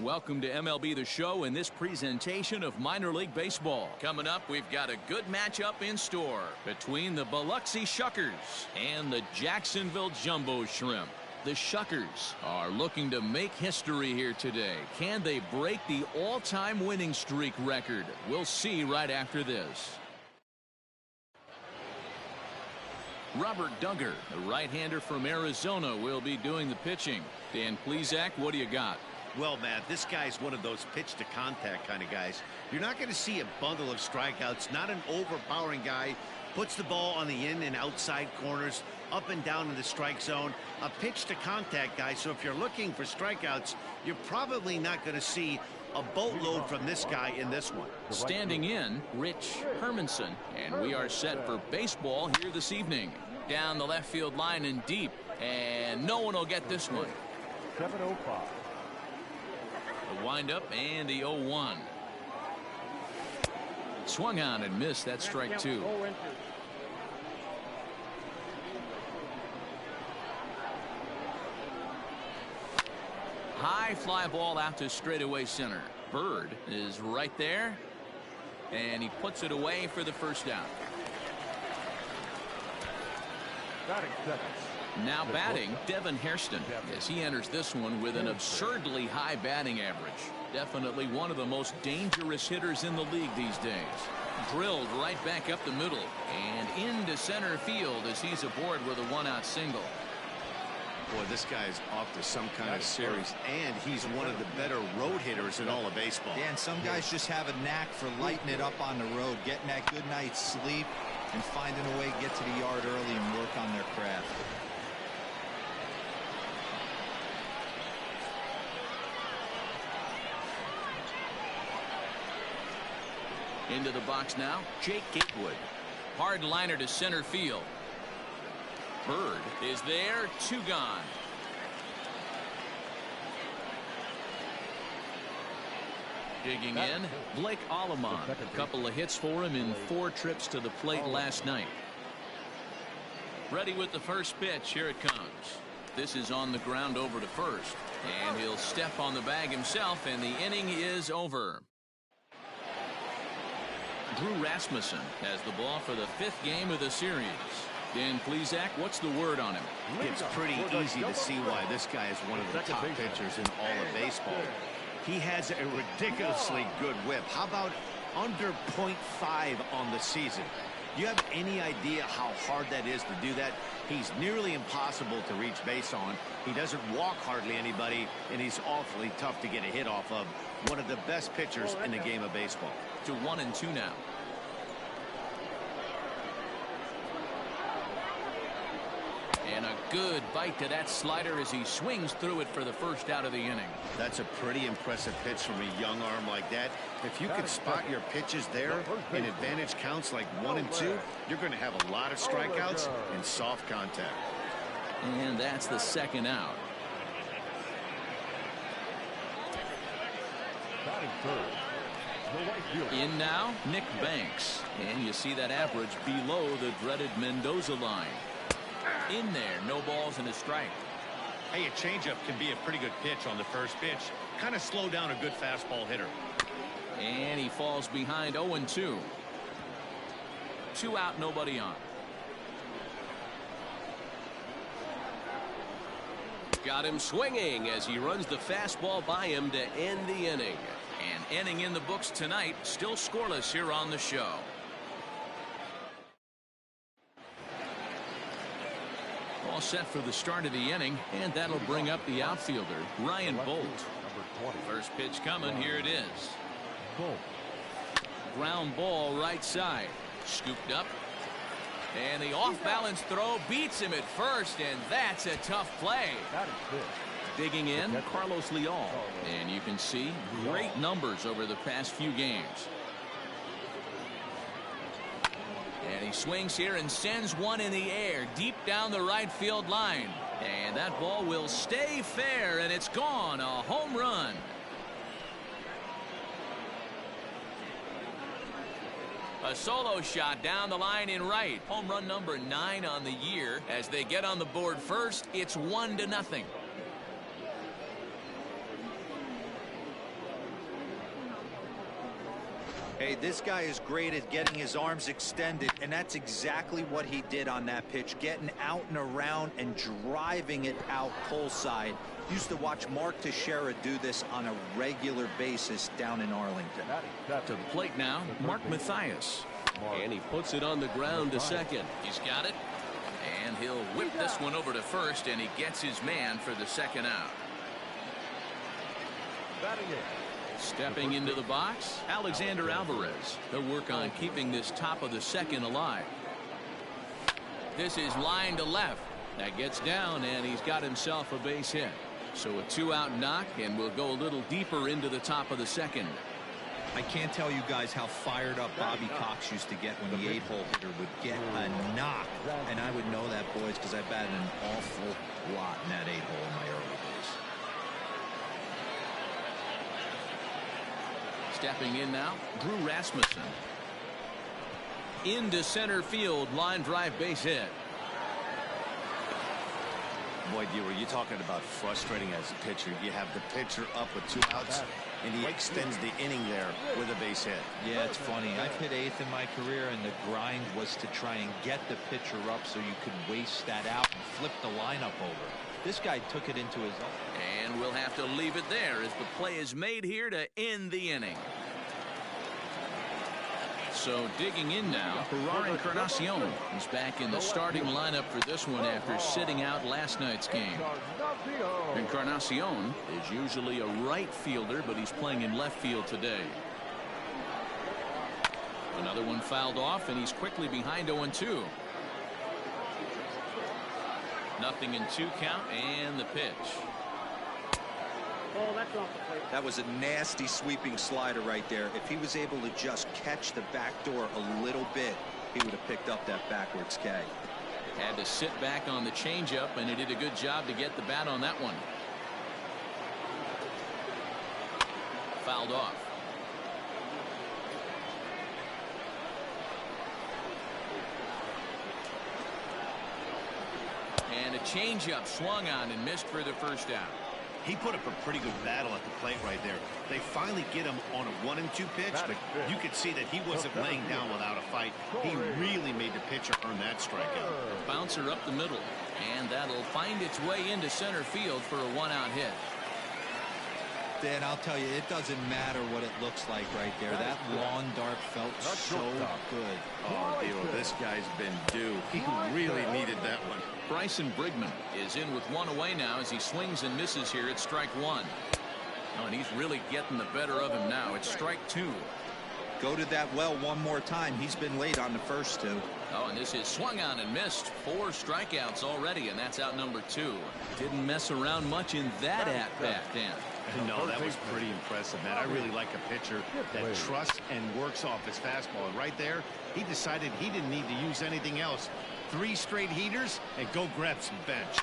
Welcome to MLB The Show in this presentation of minor league baseball. Coming up, we've got a good matchup in store between the Biloxi Shuckers and the Jacksonville Jumbo Shrimp. The Shuckers are looking to make history here today. Can they break the all-time winning streak record? We'll see right after this. Robert Duggar, the right-hander from Arizona, will be doing the pitching. Dan Plesac, what do you got? Well, Matt, this guy's one of those pitch-to-contact kind of guys. You're not going to see a bundle of strikeouts, not an overpowering guy. Puts the ball on the in and outside corners, up and down in the strike zone. A pitch-to-contact guy, so if you're looking for strikeouts, you're probably not going to see a boatload from this guy in this one. Standing in, Rich Hermanson, and we are set for baseball here this evening. Down the left field line and deep, and no one will get this one. 7-0 The windup and the 0-1. Swung on and missed. That strike two. High fly ball out to straightaway center. Bird is right there, and he puts it away for the first down. Now batting, Devin Hairston, as he enters this one with an absurdly high batting average. Definitely one of the most dangerous hitters in the league these days. Drilled right back up the middle and into center field as he's aboard with a one-out single. Boy, this guy's off to some kind of series, and he's one of the better road hitters in all of baseball. Yeah, and some guys just have a knack for lighting it up on the road, getting that good night's sleep, and finding a way to get to the yard early and work on their craft. Into the box now, Jake Gatewood. Hard liner to center field. Bird is there, two gone. Digging in, Blake Alleman. A couple of hits for him in 4 trips to the plate last night. Ready with the first pitch. Here it comes. This is on the ground over to first. And he'll step on the bag himself, and the inning is over. Drew Rasmussen has the ball for the 5th game of the series. Dan Plesac, what's the word on him? It's pretty easy to see why this guy is one of the top pitchers in all of baseball. He has a ridiculously good whip. How about under .5 on the season? Do you have any idea how hard that is to do that? He's nearly impossible to reach base on. He doesn't walk hardly anybody, and he's awfully tough to get a hit off of. One of the best pitchers in the game of baseball. To 1-2 now. And a good bite to that slider as he swings through it for the first out of the inning. That's a pretty impressive pitch from a young arm like that. If you could spot your pitches there in advantage counts like 1 and 2, you're going to have a lot of strikeouts and soft contact. And that's the second out. In now, Nick Banks. And you see that average below the dreaded Mendoza line. In there, no balls and a strike. Hey, a changeup can be a pretty good pitch on the first pitch. Kind of slow down a good fastball hitter. And he falls behind 0-2. 2 out, nobody on. Got him swinging as he runs the fastball by him to end the inning. And inning in the books tonight, still scoreless here on the show. All set for the start of the inning, and that'll bring up the outfielder, Ryan Bolt. First pitch coming, here it is. Ground ball right side. Scooped up. And the off-balance throw beats him at first, and that's a tough play. Digging in, Carlos Leal. And you can see great numbers over the past few games. And he swings here and sends one in the air deep down the right field line. And that ball will stay fair, and it's gone. A home run. A solo shot down the line in right. Home run number 9 on the year. As they get on the board first, it's 1-0. Hey, this guy is great at getting his arms extended, and that's exactly what he did on that pitch, getting out and around and driving it out pull side. Used to watch Mark Teixeira do this on a regular basis down in Arlington. To the plate now, Mark Mathias. And he puts it on the ground to second. He's got it. And he'll whip this one over to first, and he gets his man for the second out. Stepping into the box, Alexander Alvarez. They'll work on keeping this top of the second alive. This is line to left. That gets down, and he's got himself a base hit. So a 2-out knock, and we'll go a little deeper into the top of the second. I can't tell you guys how fired up Bobby Cox used to get when the 8-hole hitter would get a knock. And I would know that, boys, because I batted an awful lot in that 8-hole in my early days. Stepping in now, Drew Rasmussen. Into center field, line drive base hit. Boy, you're talking about frustrating as a pitcher. You have the pitcher up with 2 outs, and he extends the inning there with a base hit. Yeah, it's funny. I've hit 8th in my career, and the grind was to try and get the pitcher up so you could waste that out and flip the lineup over. This guy took it into his own. And we'll have to leave it there as the play is made here to end the inning. So digging in now, Encarnacion is back in the starting lineup for this one after sitting out last night's game. Encarnacion is usually a right fielder, but he's playing in left field today. Another one fouled off, and he's quickly behind 0-2. Nothing in 2 count, and the pitch. Oh, that's off the plate. That was a nasty sweeping slider right there. If he was able to just catch the back door a little bit, he would have picked up that backwards K. Had to sit back on the changeup, and he did a good job to get the bat on that one. Fouled off. And a changeup swung on and missed for the first out. He put up a pretty good battle at the plate right there. They finally get him on a 1-2 pitch, but you could see that he wasn't laying down without a fight. He really made the pitcher earn that strikeout. A bouncer up the middle, and that'll find its way into center field for a 1-out hit. Dan, I'll tell you, it doesn't matter what it looks like right there. That lawn dart felt so good. Oh, Theo, this guy's been due. He really needed that one. Bryson Brigman is in with 1 away now as he swings and misses here at strike 1. Oh, and he's really getting the better of him now. It's strike 2. Go to that well one more time. He's been late on the first 2. Oh, and this is swung on and missed. 4 strikeouts already, and that's out number 2. Didn't mess around much in that at-bat, Dan. No, that was pretty impressive, man. I really like a pitcher that trusts and works off his fastball. And right there, he decided he didn't need to use anything else. 3 straight heaters and go grab some bench.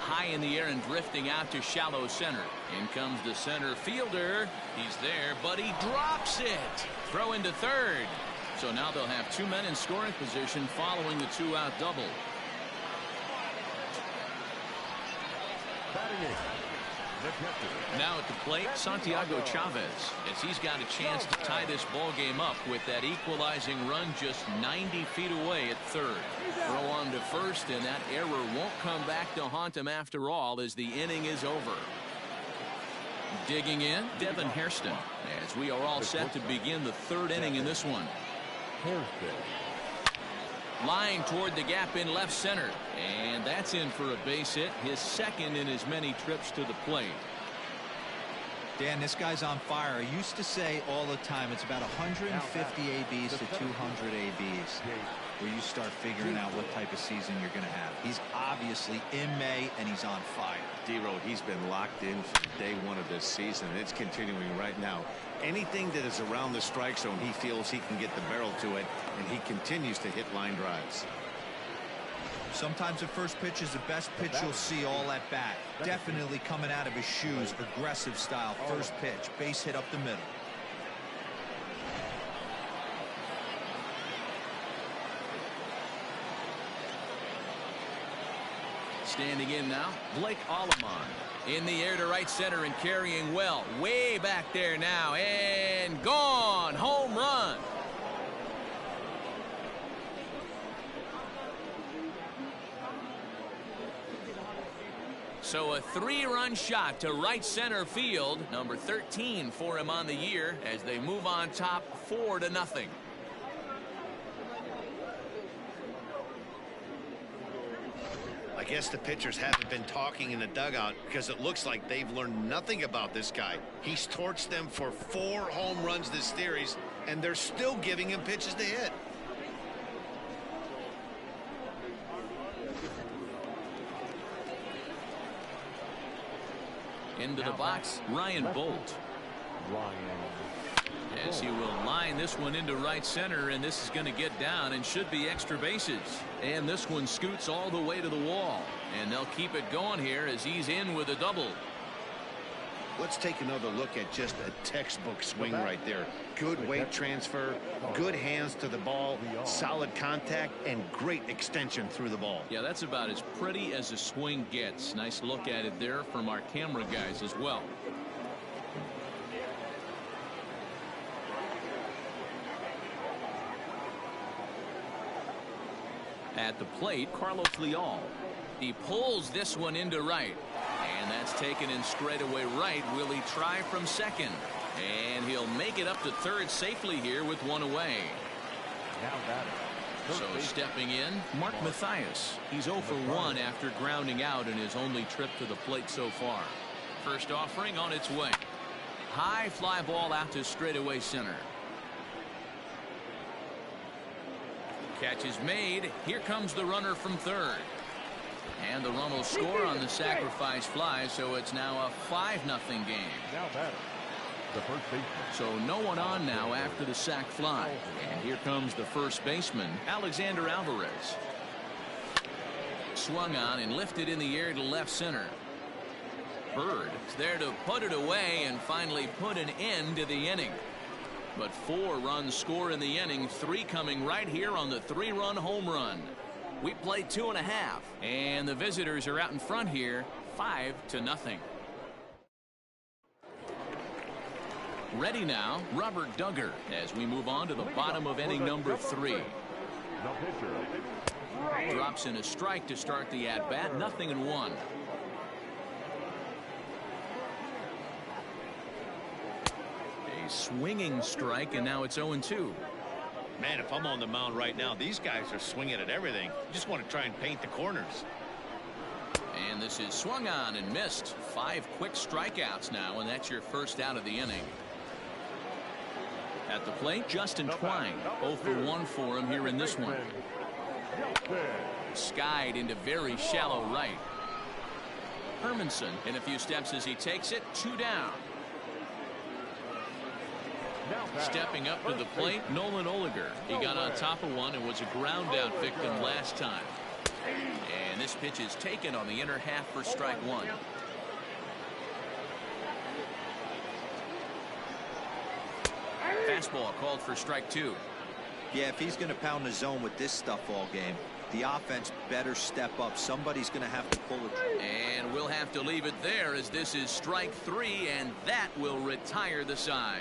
High in the air and drifting out to shallow center. In comes the center fielder. He's there, but he drops it. Throw into third. So now they'll have 2 men in scoring position following the 2-out double. Now at the plate, Santiago Chavez, as he's got a chance to tie this ball game up with that equalizing run just 90 feet away at third. Throw on to first, and that error won't come back to haunt him after all as the inning is over. Digging in, Devin Hairston, as we are all set to begin the 3rd inning in this one. Line toward the gap in left center, and that's in for a base hit, his 2nd in as many trips to the plate. Dan, this guy's on fire. I used to say all the time it's about 150 ABs to 200 ABs where you start figuring out what type of season you're going to have. He's obviously in May, and he's on fire. D-Road, he's been locked in from day 1 of this season. It's continuing right now. Anything that is around the strike zone, he feels he can get the barrel to it, and he continues to hit line drives. Sometimes the first pitch is the best pitch you'll see all at bat. Definitely coming out of his shoes, aggressive style. First pitch, base hit up the middle. Standing in now, Blake Allemon. In the air to right center and carrying well. Way back there now. And gone. Home run. So a 3-run shot to right center field. Number 13 for him on the year as they move on top 4-0. I guess the pitchers haven't been talking in the dugout because it looks like they've learned nothing about this guy. He's torched them for 4 home runs this series, and they're still giving him pitches to hit. Into the box, Ryan Bolt. As he will line this one into right center, and this is going to get down and should be extra bases. And this one scoots all the way to the wall, and they'll keep it going here as he's in with a double. Let's take another look at just a textbook swing right there. Good weight transfer, good hands to the ball, solid contact, and great extension through the ball. Yeah, that's about as pretty as a swing gets. Nice look at it there from our camera guys as well. At the plate, Carlos Leal. He pulls this one into right. And that's taken in straightaway right. Will he try from second? And he'll make it up to third safely here with one away. So stepping in, Mark Mathias. He's 0 for 1 after grounding out in his only trip to the plate so far. First offering on its way. High fly ball out to straightaway center. Catch is made. Here comes the runner from third. And the run will score on the sacrifice fly, so it's now a 5-0 game. So no one on now after the sac fly. And here comes the first baseman, Alexander Alvarez. Swung on and lifted in the air to left center. Bird is there to put it away and finally put an end to the inning. But 4 runs score in the inning, 3 coming right here on the 3-run home run. We played 2.5, and the visitors are out in front here, 5-0. Ready now, Robert Duggar, as we move on to the bottom of inning number 3. Drops in a strike to start the at-bat, 0-1. A swinging strike, and now it's 0-2. Man, if I'm on the mound right now, these guys are swinging at everything. You just want to try and paint the corners. And this is swung on and missed. 5 quick strikeouts now, and that's your first out of the inning. At the plate, Justin Twine. 0 for 1 for him here in this one. Skied into very shallow right. Hermanson in a few steps as he takes it. 2 down. Stepping up to the plate, Nolan Oliger. He got on top of one and was a ground out victim last time. And this pitch is taken on the inner half for strike 1. Fastball called for strike 2. Yeah, if he's going to pound the zone with this stuff all game, the offense better step up. Somebody's going to have to pull it. And we'll have to leave it there as this is strike 3, and that will retire the side.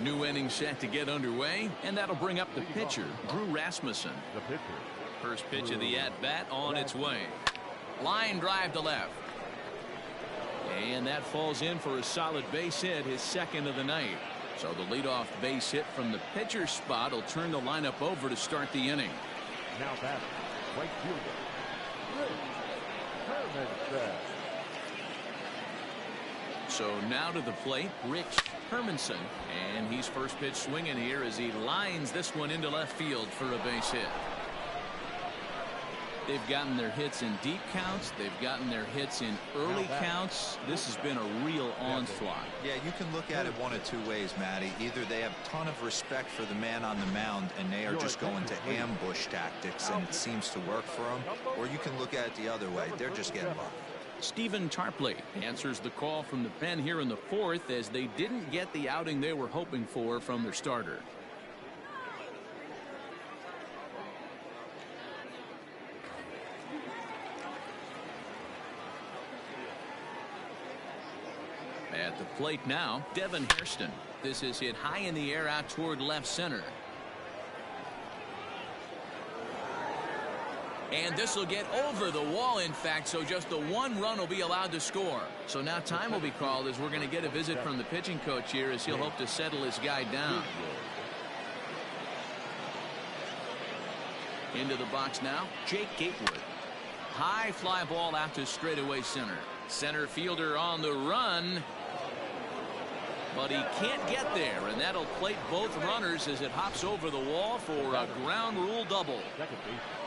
New inning set to get underway, and that'll bring up the pitcher, Drew Rasmussen. First pitch of the at-bat on its way. Line drive to left. And that falls in for a solid base hit, his second of the night. So the leadoff base hit from the pitcher's spot will turn the lineup over to start the inning. Now batter, right fielder, Hermanson. So now to the plate, Rich Hermanson, and he's first pitch swinging here as he lines this one into left field for a base hit. They've gotten their hits in deep counts. They've gotten their hits in early counts. This has been a real onslaught. Yeah, you can look at it one of 2 ways, Matty. Either they have a ton of respect for the man on the mound and they are just going to ambush tactics and it seems to work for them, or you can look at it the other way. They're just getting bucked. Stephen Tarpley answers the call from the pen here in the fourth, as they didn't get the outing they were hoping for from their starter. At the plate now, Devin Hairston. This is hit high in the air out toward left center. And this will get over the wall, in fact, so just the one run will be allowed to score. So now time will be called, as we're going to get a visit from the pitching coach here, as he'll hope to settle his guy down. Into the box now, Jake Gatewood. High fly ball out to straightaway center. Center fielder on the run, but he can't get there, and that'll plate both runners as it hops over the wall for a ground rule double.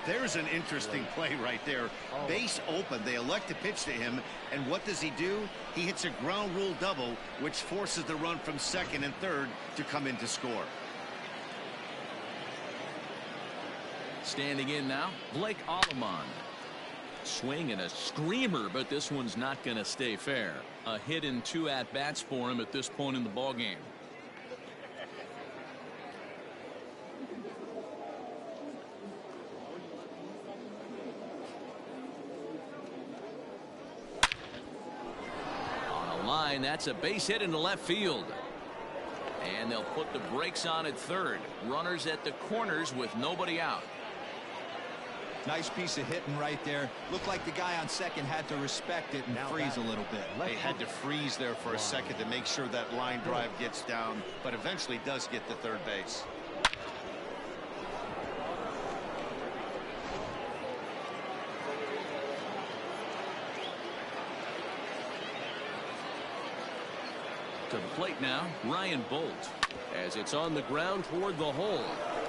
There's an interesting play right there. Base open. They elect to pitch to him, and what does he do? He hits a ground rule double, which forces the run from second and third to come in to score. Standing in now, Blake Allemond. Swing and a screamer, but this one's not going to stay fair. A hit and 2 at-bats for him at this point in the ballgame. On a line, that's a base hit into left field. And they'll put the brakes on at third. Runners at the corners with nobody out. Nice piece of hitting right there. Looked like the guy on second had to respect it and freeze a little bit. They had to freeze there for a second to make sure that line drive gets down, but eventually does get to third base. To the plate now, Ryan Bolt, as it's on the ground toward the hole.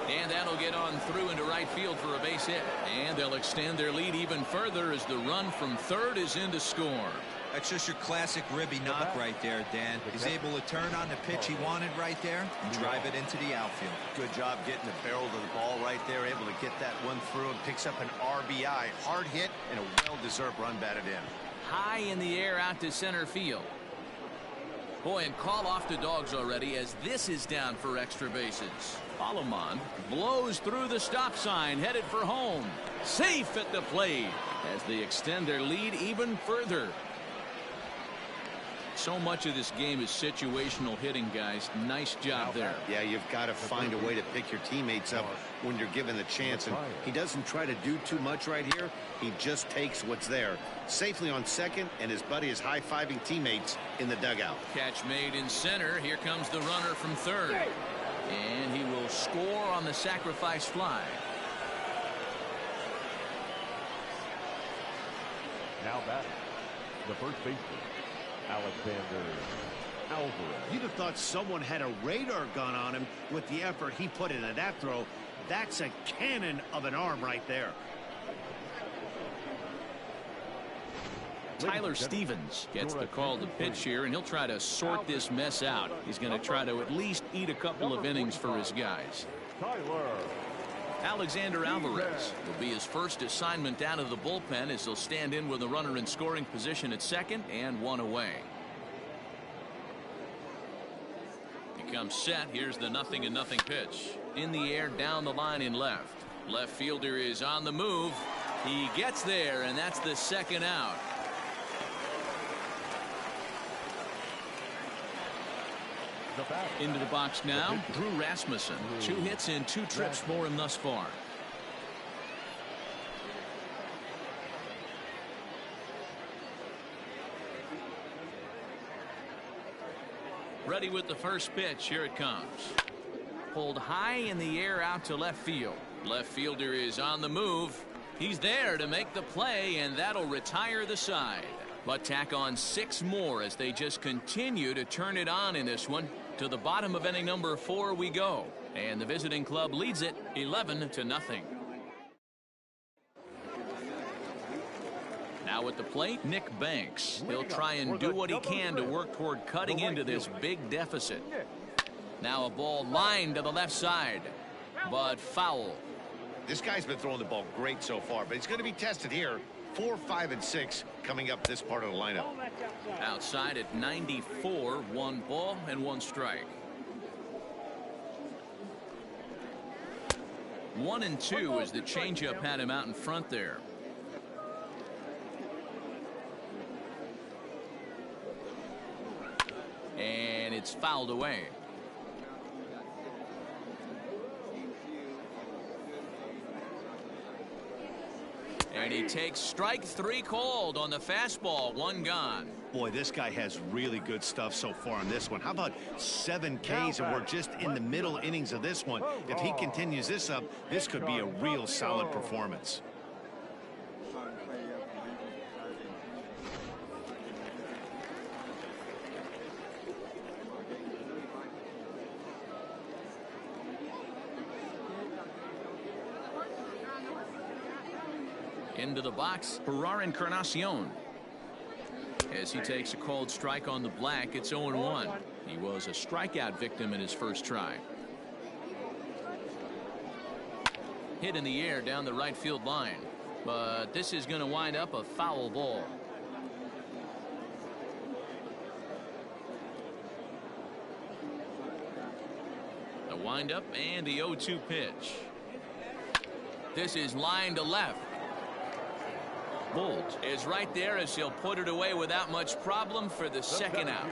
And that'll get on through into right field for a base hit. And they'll extend their lead even further as the run from third is in to score. That's just your classic ribby knock right there, Dan. He's able to turn on the pitch he wanted right there and drive it into the outfield. Good job getting the barrel to the ball right there, able to get that one through, and picks up an RBI. Hard hit and a well-deserved run batted in. High in the air out to center field. Boy, and call off the dogs already, as this is down for extra bases. Allemond blows through the stop sign, headed for home. Safe at the plate as they extend their lead even further. So much of this game is situational hitting, guys. Nice job there. Yeah, you've got to find a way to pick your teammates up when you're given the chance, and he doesn't try to do too much right here. He just takes what's there. Safely on second, and his buddy is high-fiving teammates in the dugout. Catch made in center. Here comes the runner from third. And he will score on the sacrifice fly. Now batting, the first baseman, Alexander Alvarez. You'd have thought someone had a radar gun on him with the effort he put into that throw. That's a cannon of an arm right there. Tyler Stevens gets the call to pitch here, and he'll try to sort this mess out. He's going to try to at least eat a couple of innings for his guys. Alexander Alvarez will be his first assignment out of the bullpen, as he'll stand in with a runner in scoring position at second and one away. He comes set. Here's the 0-0 pitch. In the air, down the line in left. Left fielder is on the move. He gets there, and that's the second out. Into the box now, Drew Rasmussen. 2 hits and 2 trips for him thus far. Ready with the first pitch. Here it comes. Pulled high in the air out to left field. Left fielder is on the move. He's there to make the play, and that'll retire the side. But tack on 6 more as they just continue to turn it on in this one. To the bottom of inning number 4 we go, and the visiting club leads it 11-0. Now at the plate, Nick Banks. He'll try and do what he can to work toward cutting into this big deficit. Now a ball lined to the left side, but foul. This guy's been throwing the ball great so far, but he's going to be tested here. 4, 5, and 6 coming up this part of the lineup. Outside at 94, 1 ball and 1 strike. 1 and 2 as the changeup had him out in front there. And it's fouled away. And he takes strike 3 called on the fastball. 1 gone. Boy, this guy has really good stuff so far on this one. How about 7 Ks, and we're just in the middle innings of this one. If he continues this up, this could be a real solid performance. Into the box, Ferrar Encarnacion. As he takes a called strike on the black, it's 0-1. He was a strikeout victim in his first try. Hit in the air down the right field line. But this is going to wind up a foul ball. The windup and the 0-2 pitch. This is line to left. Bolt is right there as he'll put it away without much problem for the second out.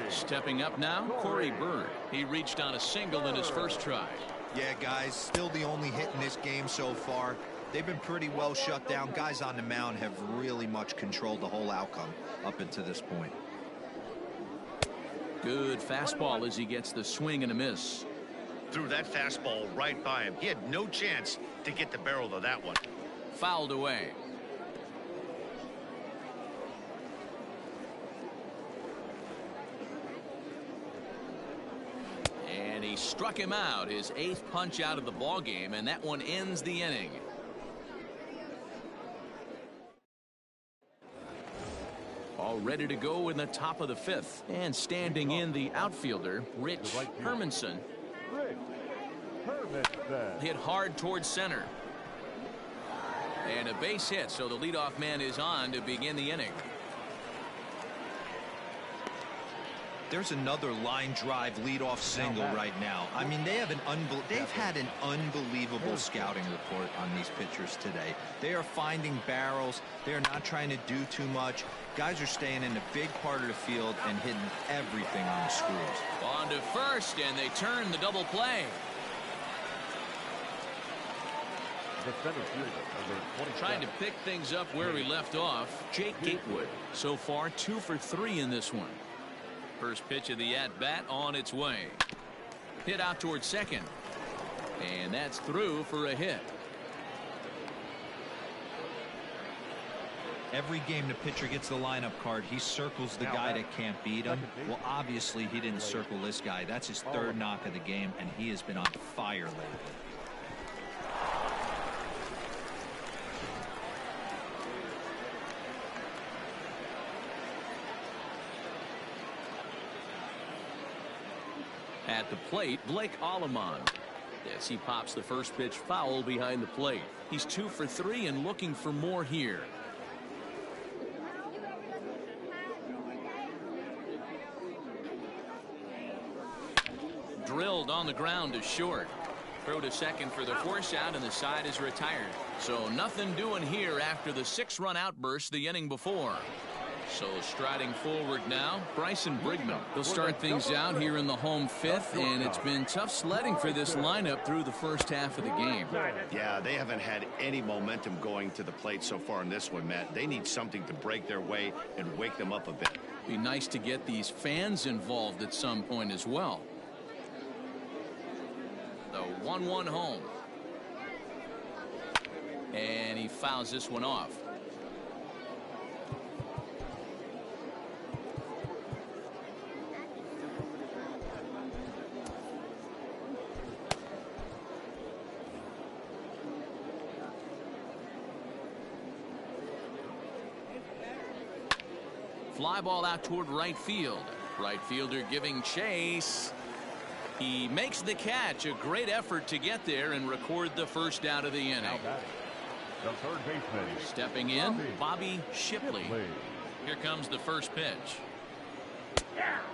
Stepping up now, Corey Bird. He reached on a single in his first try. Yeah, guys, still the only hit in this game so far. They've been pretty well shut down. Guys on the mound have really much controlled the whole outcome up until this point. Good fastball as he gets the swing and a miss. Threw that fastball right by him. He had no chance to get the barrel of that one. Fouled away. And he struck him out, his 8th punch out of the ball game, and that one ends the inning. All ready to go in the top of the 5th, and standing in the outfielder, Rich Hermanson. Hit hard towards center. And a base hit, so the leadoff man is on to begin the inning. There's another line drive leadoff single right now. I mean, they've had an unbelievable scouting report on these pitchers today. They are finding barrels. They are not trying to do too much. Guys are staying in the big part of the field and hitting everything on the screws. On to first, and they turn the double play. Trying to pick things up where he left off, Jake Gatewood. So far, 2 for 3 in this one. First pitch of the at-bat on its way. Hit out towards second. And that's through for a hit. Every game the pitcher gets the lineup card, he circles the guy that can't beat him. Well, obviously, he didn't circle this guy. That's his 3rd knock of the game, and he has been on fire lately. At the plate, Blake Allemond. Yes, he pops the first pitch foul behind the plate. He's 2 for 3 and looking for more here. Drilled on the ground to short. Throw to second for the force out, and the side is retired. So nothing doing here after the 6-run outburst the inning before. So striding forward now, Bryson Brigman. They'll start things out here in the home 5th, and it's been tough sledding for this lineup through the first half of the game. Yeah, they haven't had any momentum going to the plate so far in this one, Matt. They need something to break their way and wake them up a bit. Be nice to get these fans involved at some point as well. The 1-1 home. And he fouls this one off. Fly ball out toward right field. Right fielder giving chase. He makes the catch. A great effort to get there and record the first out of the inning. The third baseman. Stepping in, Bobby Shipley. Here comes the first pitch.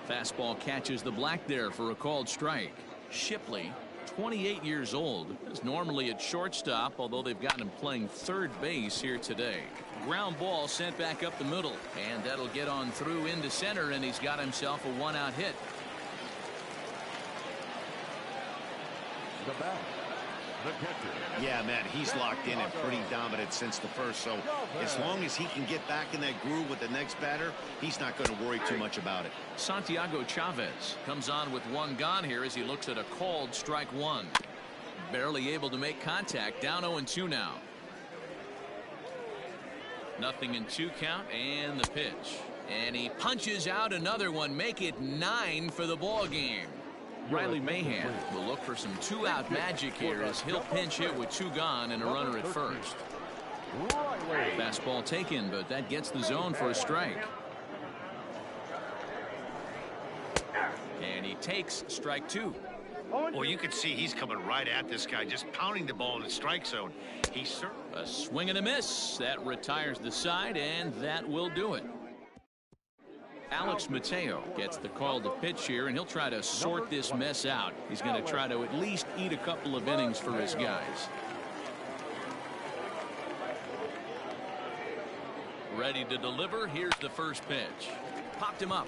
Fastball catches the black there for a called strike. Shipley, 28 years old, is normally at shortstop, although they've got him playing third base here today. Ground ball sent back up the middle, and that'll get on through into center, and he's got himself a one-out hit. The bat. The catcher. Yeah, Matt, he's locked in and pretty dominant since the first, so as long as he can get back in that groove with the next batter, he's not going to worry too much about it. Santiago Chavez comes on with one gone here as he looks at a called strike one. Barely able to make contact. Down 0-2 now. 0-2 count, and the pitch. And he punches out another one. Make it 9 for the ball game. Riley Mahan will look for some two-out magic here as he'll pinch hit with two gone and a runner at first. Fastball taken, but that gets the zone for a strike. And he takes strike two. Well, you can see he's coming right at this guy, just pounding the ball in the strike zone. He's a swing and a miss. That retires the side, and that will do it. Alex Mateo gets the call to pitch here, and he'll try to sort this mess out. He's going to try to at least eat a couple of innings for his guys. Ready to deliver. Here's the first pitch. Popped him up.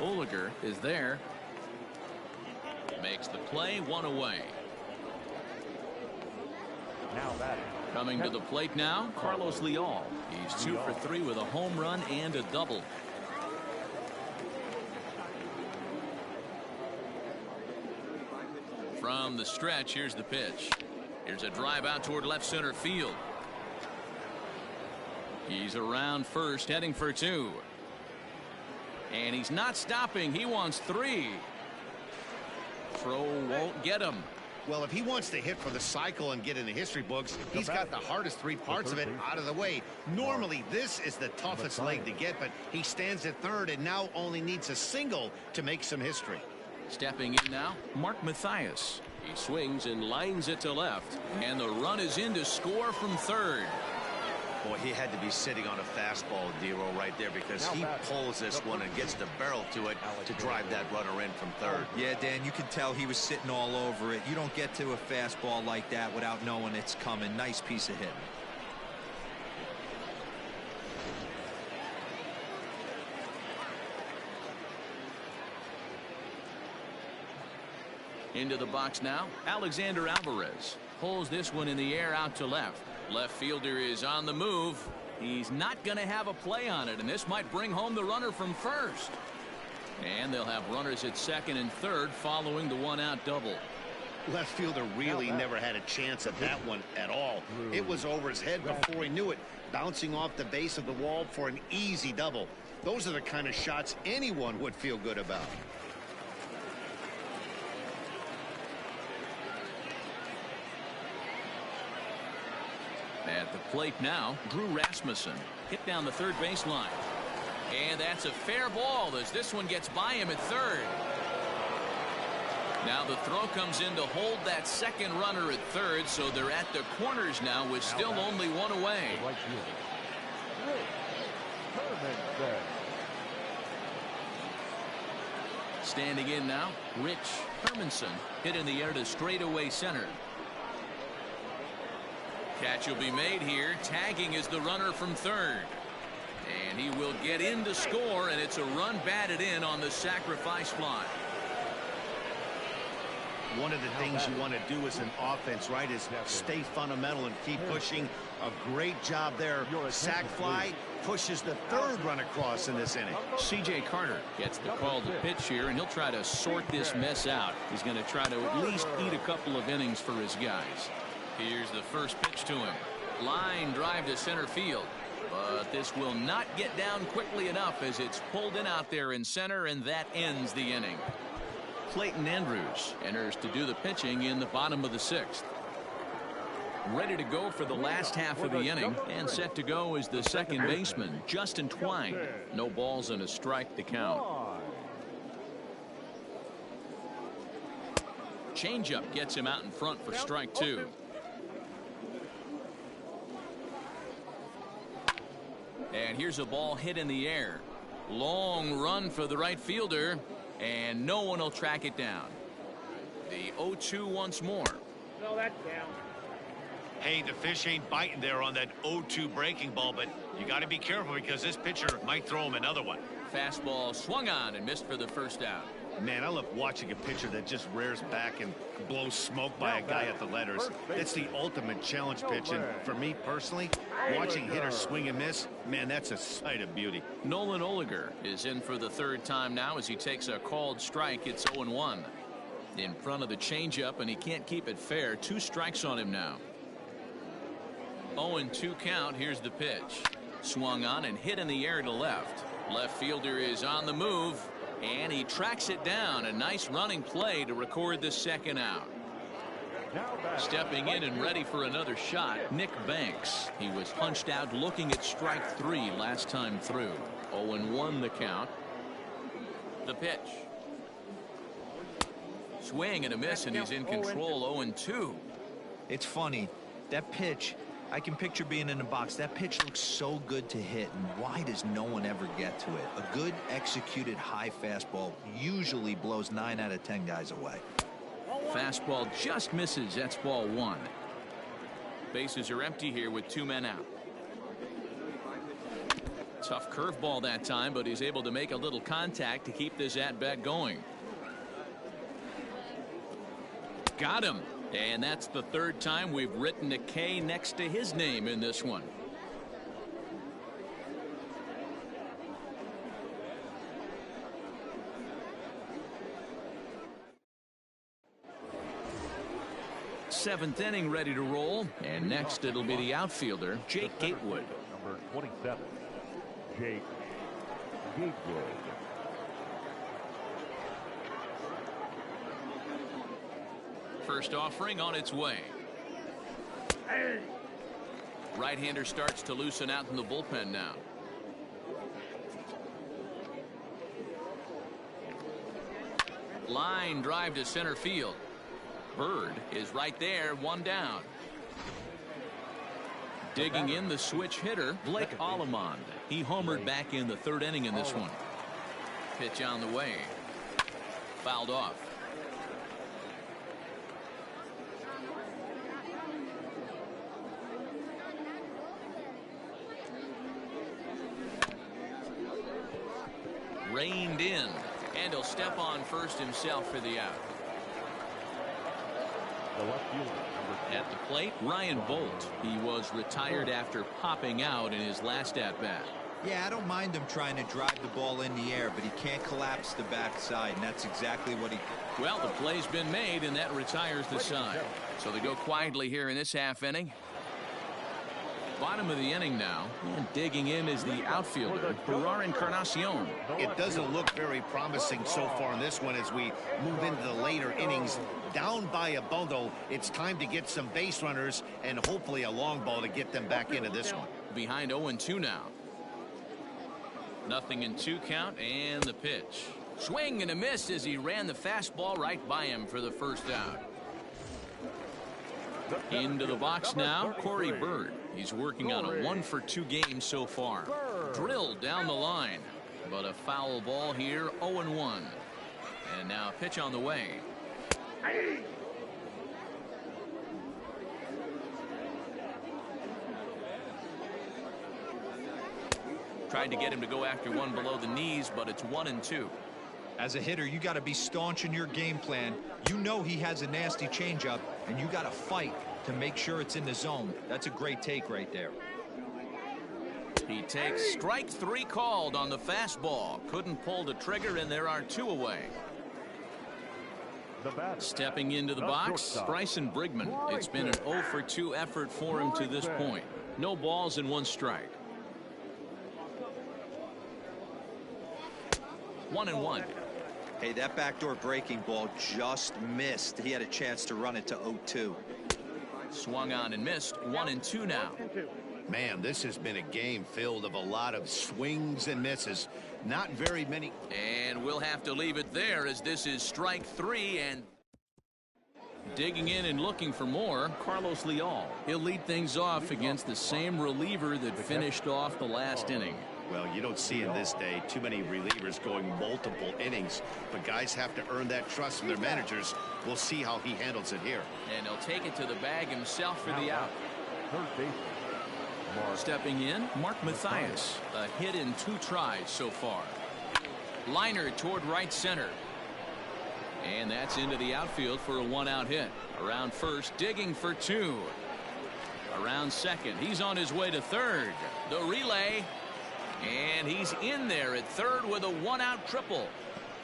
Oliger is there. Makes the play, one away. Now batting. Coming to the plate now, Carlos Leal. He's 2 for 3 with a home run and a double. From the stretch, here's the pitch. Here's a drive out toward left center field. He's around first, heading for 2. And he's not stopping. He wants 3. Throw won't get him. Well, if he wants to hit for the cycle and get in the history books, he's got the hardest 3 parts of it out of the way. Normally, this is the toughest leg to get, but he stands at third and now only needs a single to make some history. Stepping in now, Mark Mathias. He swings and lines it to left, and the run is in to score from third. Boy, he had to be sitting on a fastball, Dero, right there, because he pulls this one and gets the barrel to it to drive that runner in from third. Yeah, Dan, you can tell he was sitting all over it. You don't get to a fastball like that without knowing it's coming. Nice piece of hitting. Into the box now, Alexander Alvarez pulls this one in the air out to left. Left fielder is on the move. He's not going to have a play on it, and this might bring home the runner from first. And they'll have runners at second and third following the one-out double. Left fielder really never had a chance at that one at all. It was over his head before he knew it, bouncing off the base of the wall for an easy double. Those are the kind of shots anyone would feel good about. At the plate now, Drew Rasmussen hit down the third baseline. And that's a fair ball as this one gets by him at third. Now the throw comes in to hold that second runner at third, so they're at the corners now with still only one away. Standing in now, Rich Hermanson hit in the air to straightaway center. Catch will be made here. Tagging is the runner from third. And he will get in to score, and it's a run batted in on the sacrifice fly. One of the things you want to do as an offense, right, is stay fundamental and keep pushing. A great job there. Sac fly pushes the third run across in this inning. C.J. Carter gets the call to pitch here, and he'll try to sort this mess out. He's going to try to at least eat a couple of innings for his guys. Here's the first pitch to him. Line drive to center field. But this will not get down quickly enough as it's pulled in out there in center, and that ends the inning. Clayton Andrews enters to do the pitching in the bottom of the 6th. Ready to go for the last half of the inning, and set to go is the second baseman, Justin Twine. No balls and a strike to count. Changeup gets him out in front for strike 2. And here's a ball hit in the air. Long run for the right fielder, and no one will track it down. The 0-2 once more. No, that's down. Hey, the fish ain't biting there on that 0-2 breaking ball, but you got to be careful because this pitcher might throw him another one. Fastball swung on and missed for the first out. Man, I love watching a pitcher that just rears back and blows smoke by a guy at the letters. It's the ultimate challenge pitch, and for me personally, watching hitters swing and miss, man, that's a sight of beauty. Nolan Oliger is in for the third time now as he takes a called strike. It's 0-1. In front of the changeup, and he can't keep it fair. 2 strikes on him now. 0-2 count. Here's the pitch. Swung on and hit in the air to left. Left fielder is on the move, and he tracks it down. A nice running play to record the second out. Stepping in and ready for another shot, Nick Banks. He was punched out looking at strike 3 last time through. 0-1 the count. The pitch. Swing and a miss, and he's in control. 0-2. It's funny, that pitch, I can picture being in the box. That pitch looks so good to hit, and why does no one ever get to it? A good executed high fastball usually blows 9 out of 10 guys away. Fastball just misses. That's ball 1. Bases are empty here with 2 men out. Tough curveball that time, but he's able to make a little contact to keep this at-bat going. Got him. And that's the third time we've written a K next to his name in this one. Seventh inning ready to roll. And next it'll be the outfielder, Jake Gatewood. Number 27, Jake Gatewood. First offering on its way. Right-hander starts to loosen out in the bullpen now. Line drive to center field. Bird is right there, 1 down. Digging in the switch hitter, Blake Allemond. He homered back in the 3rd inning in this one. Pitch on the way. Fouled off. Reined in, and he'll step on first himself for the out. The left fielder, At the plate, Ryan Bolt. He was retired after popping out in his last at-bat. Yeah, I don't mind him trying to drive the ball in the air, but he can't collapse the backside, and that's exactly what he... Well, the play's been made, and that retires the side. So they go quietly here in this half inning. Bottom of the inning now, and digging in is the outfielder, Gerard Encarnacion. It doesn't look very promising so far in this one as we move into the later innings. Down by a bundle, it's time to get some base runners and hopefully a long ball to get them back into this one. Behind 0-2 now. 0-2 count, and the pitch. Swing and a miss as he ran the fastball right by him for the first out. Into the box now, Corey Bird. He's working on a 1-for-2 game so far. Drilled down the line, but a foul ball here, 0-1. And now a pitch on the way. Tried to get him to go after one below the knees, but it's 1-2. As a hitter, you got to be staunch in your game plan. You know he has a nasty changeup, and you got to fight to make sure it's in the zone. That's a great take right there. He takes strike 3 called on the fastball. Couldn't pull the trigger, and there are 2 away. Stepping into the box, Bryson Brigman. It's been an 0-for-2 effort for him to this point. No balls and 1 strike. 1-1. Hey, that backdoor breaking ball just missed. He had a chance to run it to 0-2. Swung on and missed. 1-2 now. Man, this has been a game filled of a lot of swings and misses. Not very many. And we'll have to leave it there as this is strike 3. And Digging in and looking for more, Carlos Leal. He'll lead things off against the same reliever that finished off the last inning. Well, you don't see in this day too many relievers going multiple innings, but guys have to earn that trust from their managers. We'll see how he handles it here. And he'll take it to the bag himself for the out. Stepping in, Mark Mathias. A hit in 2 tries so far. Liner toward right center. And that's into the outfield for a 1-out hit. Around first, digging for 2. Around second, he's on his way to third. The relay. And he's in there at third with a 1-out triple.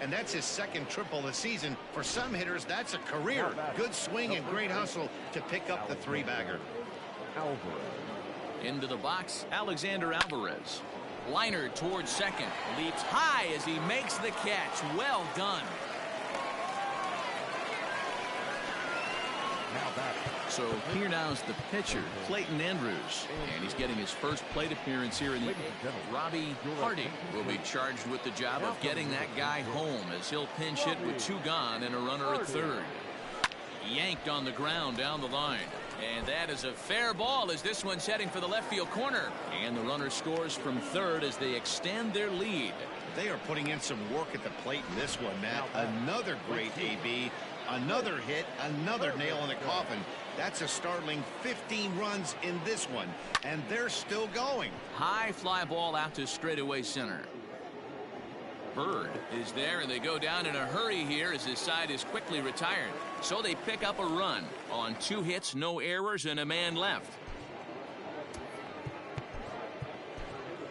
And that's his second triple of the season. For some hitters, that's a career. Good swing and great hustle to pick up the 3-bagger. Into the box, Alexander Alvarez. Liner towards second. Leaps high as he makes the catch. Well done. So here now's the pitcher, Clayton Andrews, and he's getting his first plate appearance here in the Robbie Hardy will be charged with the job of getting that guy home as he'll pinch hit with 2 gone and a runner at third. Yanked on the ground down the line, and that is a fair ball as this one's heading for the left field corner, and the runner scores from third as they extend their lead. They are putting in some work at the plate in this one, Matt. Another great AB. Another hit, another nail in the coffin. That's a startling 15 runs in this one, and they're still going. High fly ball out to straightaway center. Bird is there, and they go down in a hurry here as his side is quickly retired. So they pick up a run on 2 hits, no errors, and a man left.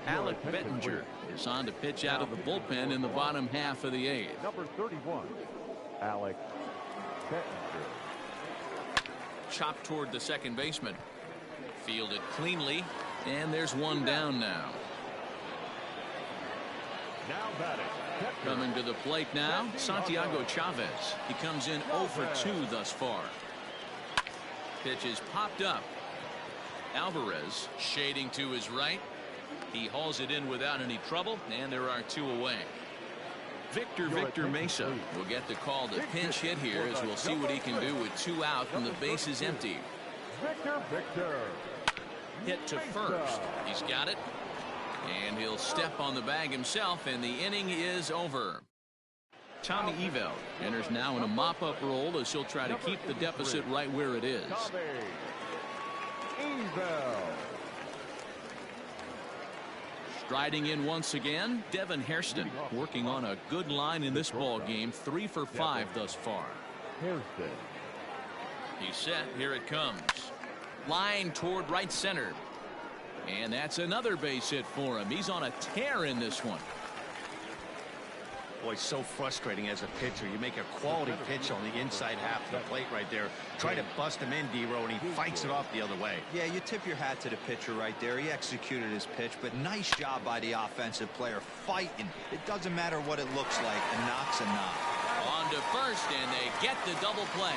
Alec Bettinger is on to pitch out of the bullpen in the bottom half of the 8th. Number 31, Alec Bettinger. Chopped toward the second baseman. Fielded cleanly, and there's one down now. Coming to the plate now, Santiago Chavez. He comes in 0 for 2 thus far. Pitch is popped up. Alvarez shading to his right. He hauls it in without any trouble, and there are 2 away. Victor Mesa will get the call to pinch hit here as we'll see what he can do with 2 out and the base is empty. Hit to first. He's got it. And he'll step on the bag himself, and the inning is over. Tommy Evell enters now in a mop-up role as he'll try to keep the deficit right where it is. Striding in once again, Devin Hairston working on a good line in this ball game. 3 for 5 thus far. He's set. Here it comes. Line toward right center. And that's another base hit for him. He's on a tear in this one. Boy, so frustrating as a pitcher. You make a quality pitch on the inside half of the plate right there. Try to bust him in, D-Row, and he fights it off the other way. Yeah, you tip your hat to the pitcher right there. He executed his pitch, but nice job by the offensive player fighting. It doesn't matter what it looks like. A knock's a knock. On to first, and they get the double play.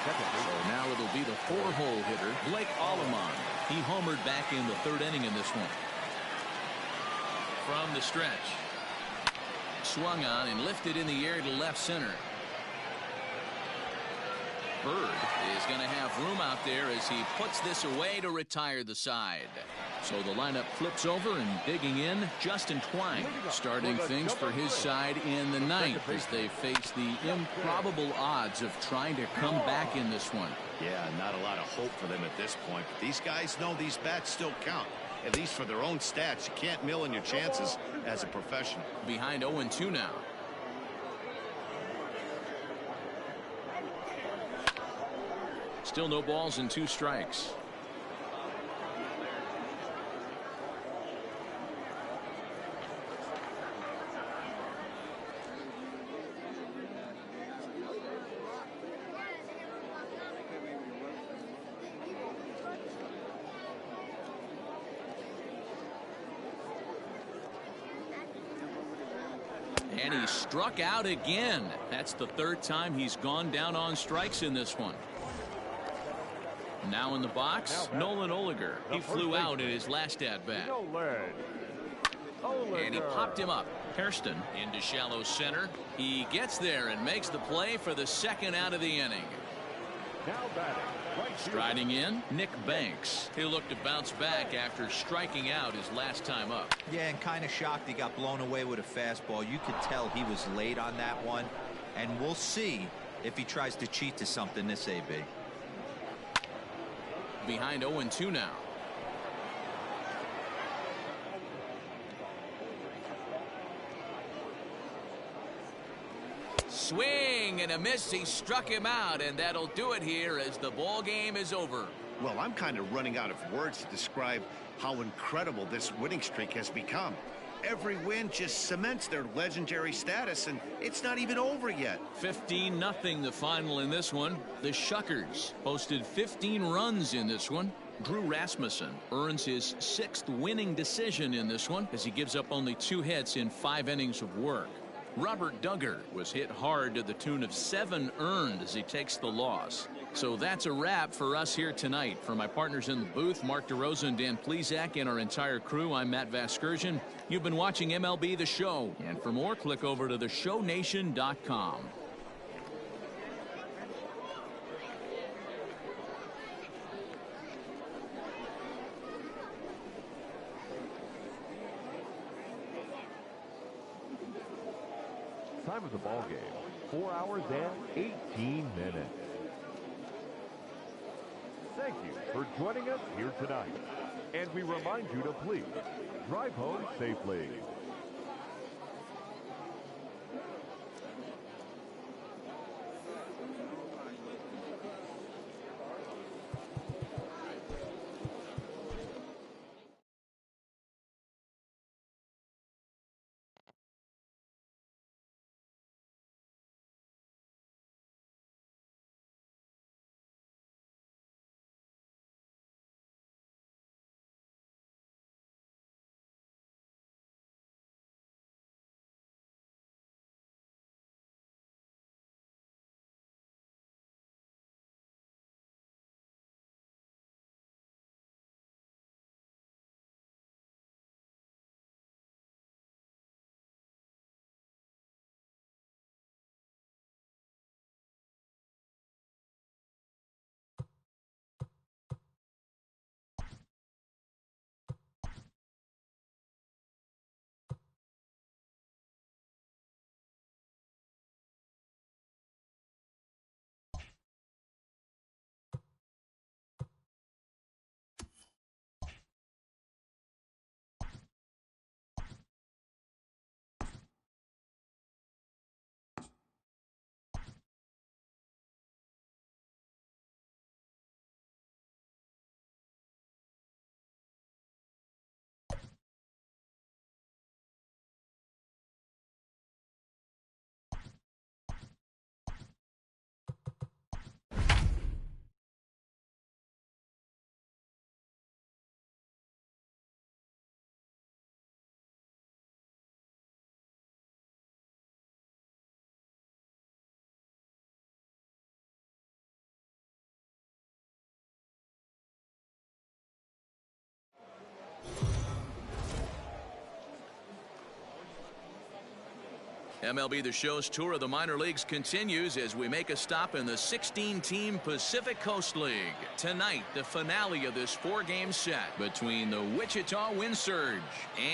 So now it'll be the 4-hole hitter, Blake Allemon. He homered back in the 3rd inning in this one. From the stretch. Swung on and lifted in the air to left center. Bird is going to have room out there as he puts this away to retire the side. So the lineup flips over, and digging in, Justin Twine starting things for his side in the 9th as they face the improbable odds of trying to come back in this one. Yeah, not a lot of hope for them at this point. But these guys know these bats still count, at least for their own stats. You can't mill in your chances as a professional. Behind 0-2 now. Still no balls and 2 strikes. And he struck out again. That's the 3rd time he's gone down on strikes in this one. Now in the box, Nolan Oliger. He flew out in his last at-bat. And he popped him up. Hairston into shallow center. He gets there and makes the play for the second out of the inning. Now batting. Striding in, Nick Banks. He'll look to bounce back after striking out his last time up. Yeah, and kind of shocked he got blown away with a fastball. You could tell he was late on that one. And we'll see if he tries to cheat to something this AB. Behind 0-2 now. Swing and a miss. He struck him out, and that'll do it here as the ball game is over. Well, I'm kind of running out of words to describe how incredible this winning streak has become. Every win just cements their legendary status, and it's not even over yet. 15-0 the final in this one. The Shuckers posted 15 runs in this one. Drew Rasmussen earns his 6th winning decision in this one as he gives up only 2 hits in 5 innings of work. Robert Duggar was hit hard to the tune of 7 earned as he takes the loss. So that's a wrap for us here tonight. For my partners in the booth, Mark DeRosa and Dan Plesac, and our entire crew, I'm Matt Vasgersian. You've been watching MLB The Show. And for more, click over to theshownation.com. Time of the ball game, 4 hours and 18 minutes. Thank you for joining us here tonight. And we remind you to please drive home safely. MLB The Show's tour of the minor leagues continues as we make a stop in the 16-team Pacific Coast League. Tonight, the finale of this 4-game set between the Wichita Wind Surge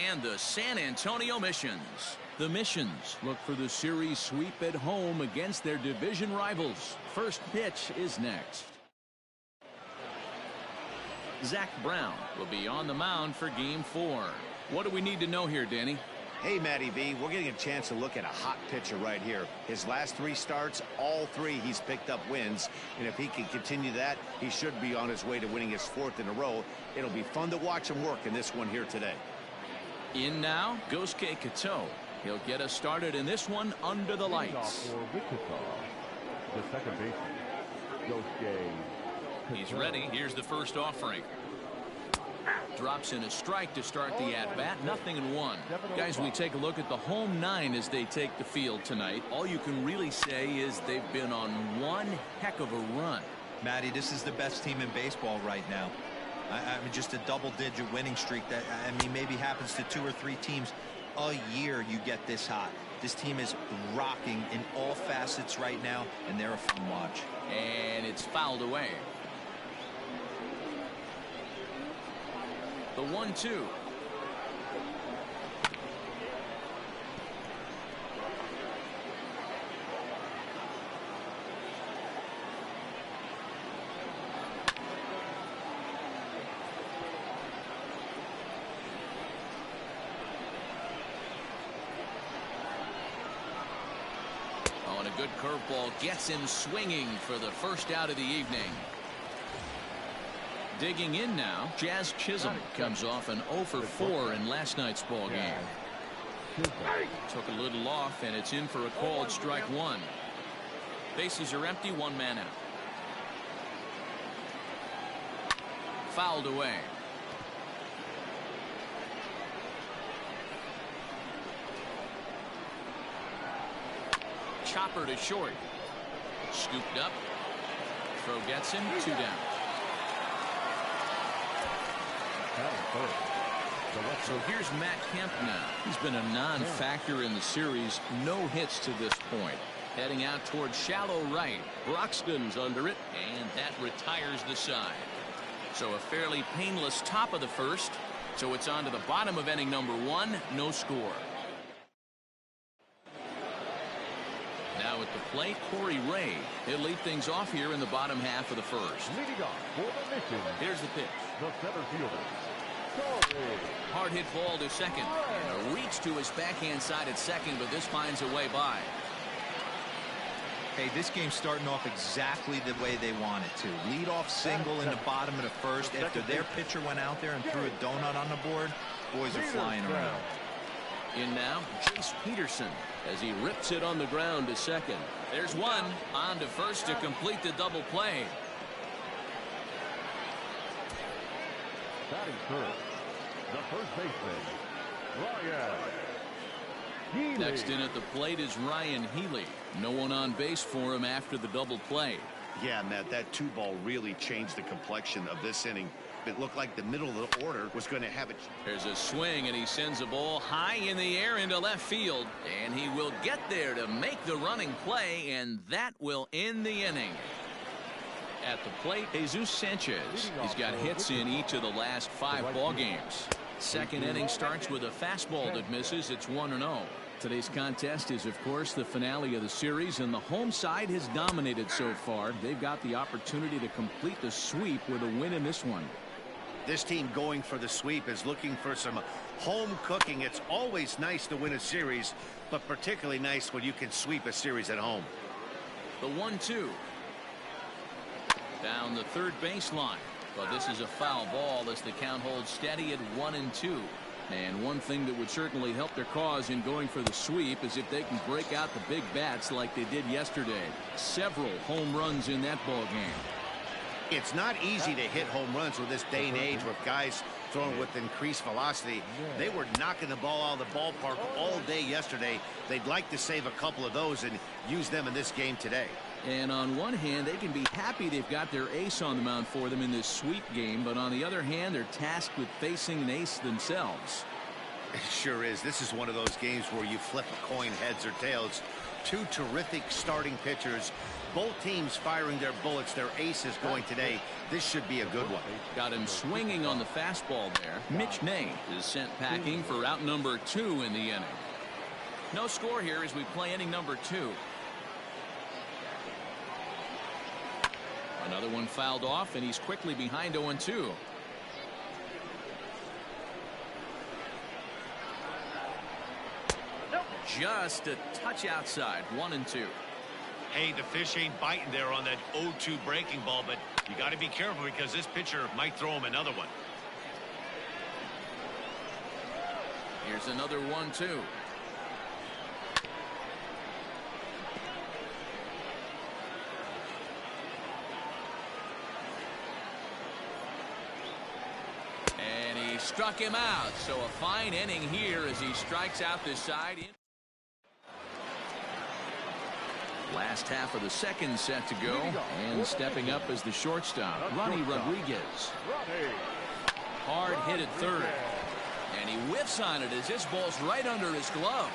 and the San Antonio Missions. The Missions look for the series sweep at home against their division rivals. First pitch is next. Zach Brown will be on the mound for Game 4. What do we need to know here, Danny? Hey, Matty V, we're getting a chance to look at a hot pitcher right here. His last 3 starts, all 3 he's picked up wins. And if he can continue that, he should be on his way to winning his 4th in a row. It'll be fun to watch him work in this one here today. In now, Gosuke Kato. He'll get us started in this one under the lights. For Wichita, the second baseman, Gosuke. He's ready. Here's the first offering. Drops in a strike to start the at-bat. 0-1. Guys, we take a look at the home 9 as they take the field tonight. All you can really say is they've been on one heck of a run. Matty, this is the best team in baseball right now. I mean, just a double-digit winning streak that, I mean, maybe happens to 2 or 3 teams. a year you get this hot. This team is rocking in all facets right now, and they're a fun watch. And it's fouled away. The 1-2. And a good curveball gets him swinging for the first out of the evening. Digging in now, Jazz Chisholm comes off an 0 for 4 in last night's ball game. Took a little off, and it's in for a called strike one. Bases are empty, one man out. Fouled away. Chopper to short. Scooped up. Throw gets him, 2 down. So here's Matt Kemp now. He's been a non-factor in the series. No hits to this point. Heading out towards shallow right. Broxton's under it, and that retires the side. So a fairly painless top of the first. So it's on to the bottom of inning number 1. No score. Now at the plate, Corey Ray. He'll lead things off here in the bottom half of the first. Leading off for the mission. Here's the pitch. The center fielder, Corey. Hard hit ball to second. And a reach to his backhand side at second, but this finds a way by. Hey, this game's starting off exactly the way they want it to. Lead off single in the bottom of the first. After their pitcher went out there and threw a donut on the board, boys are flying around. In now, Chase Peterson as he rips it on the ground to second. There's one. On to first to complete the double play. Batting first, the first baseman, Ryan Healy. Next in at the plate is Ryan Healy. No one on base for him after the double play. Yeah, Matt, that 2-ball really changed the complexion of this inning. It looked like the middle of the order was going to have it. There's a swing, and he sends a ball high in the air into left field. And he will get there to make the running play, and that will end the inning. At the plate, Jesus Sanchez. He's got hits in each of the last 5 ball games. Second inning starts with a fastball that misses. It's 1-0. Today's contest is, of course, the finale of the series, and the home side has dominated so far. They've got the opportunity to complete the sweep with a win in this one. This team going for the sweep is looking for some home cooking. It's always nice to win a series, but particularly nice when you can sweep a series at home. The 1-2. Down the third baseline. But this is a foul ball as the count holds steady at 1-2. And one thing that would certainly help their cause in going for the sweep is if they can break out the big bats like they did yesterday. Several home runs in that ball game. It's not easy to hit home runs with this day and age with guys throwing with increased velocity. They were knocking the ball out of the ballpark all day yesterday. They'd like to save a couple of those and use them in this game today. And on one hand, they can be happy they've got their ace on the mound for them in this sweep game. But on the other hand, they're tasked with facing an ace themselves. It sure is. This is one of those games where you flip a coin heads or tails. Two terrific starting pitchers. Both teams firing their bullets. Their aces going today. This should be a good one. Got him swinging on the fastball there. Mitch Ney is sent packing for out number 2 in the inning. No score here as we play inning number 2. Another one fouled off, and he's quickly behind 0-2. Just a touch outside, 1-2. Hey, the fish ain't biting there on that 0-2 breaking ball, but you got to be careful because this pitcher might throw him another one. Here's another 1-2. And he struck him out. So a fine inning here as he strikes out this side. Last half of the second set to go, and stepping up as the shortstop, Ronnie Rodriguez. Hard hit at third. And he whiffs on it as this ball's right under his glove.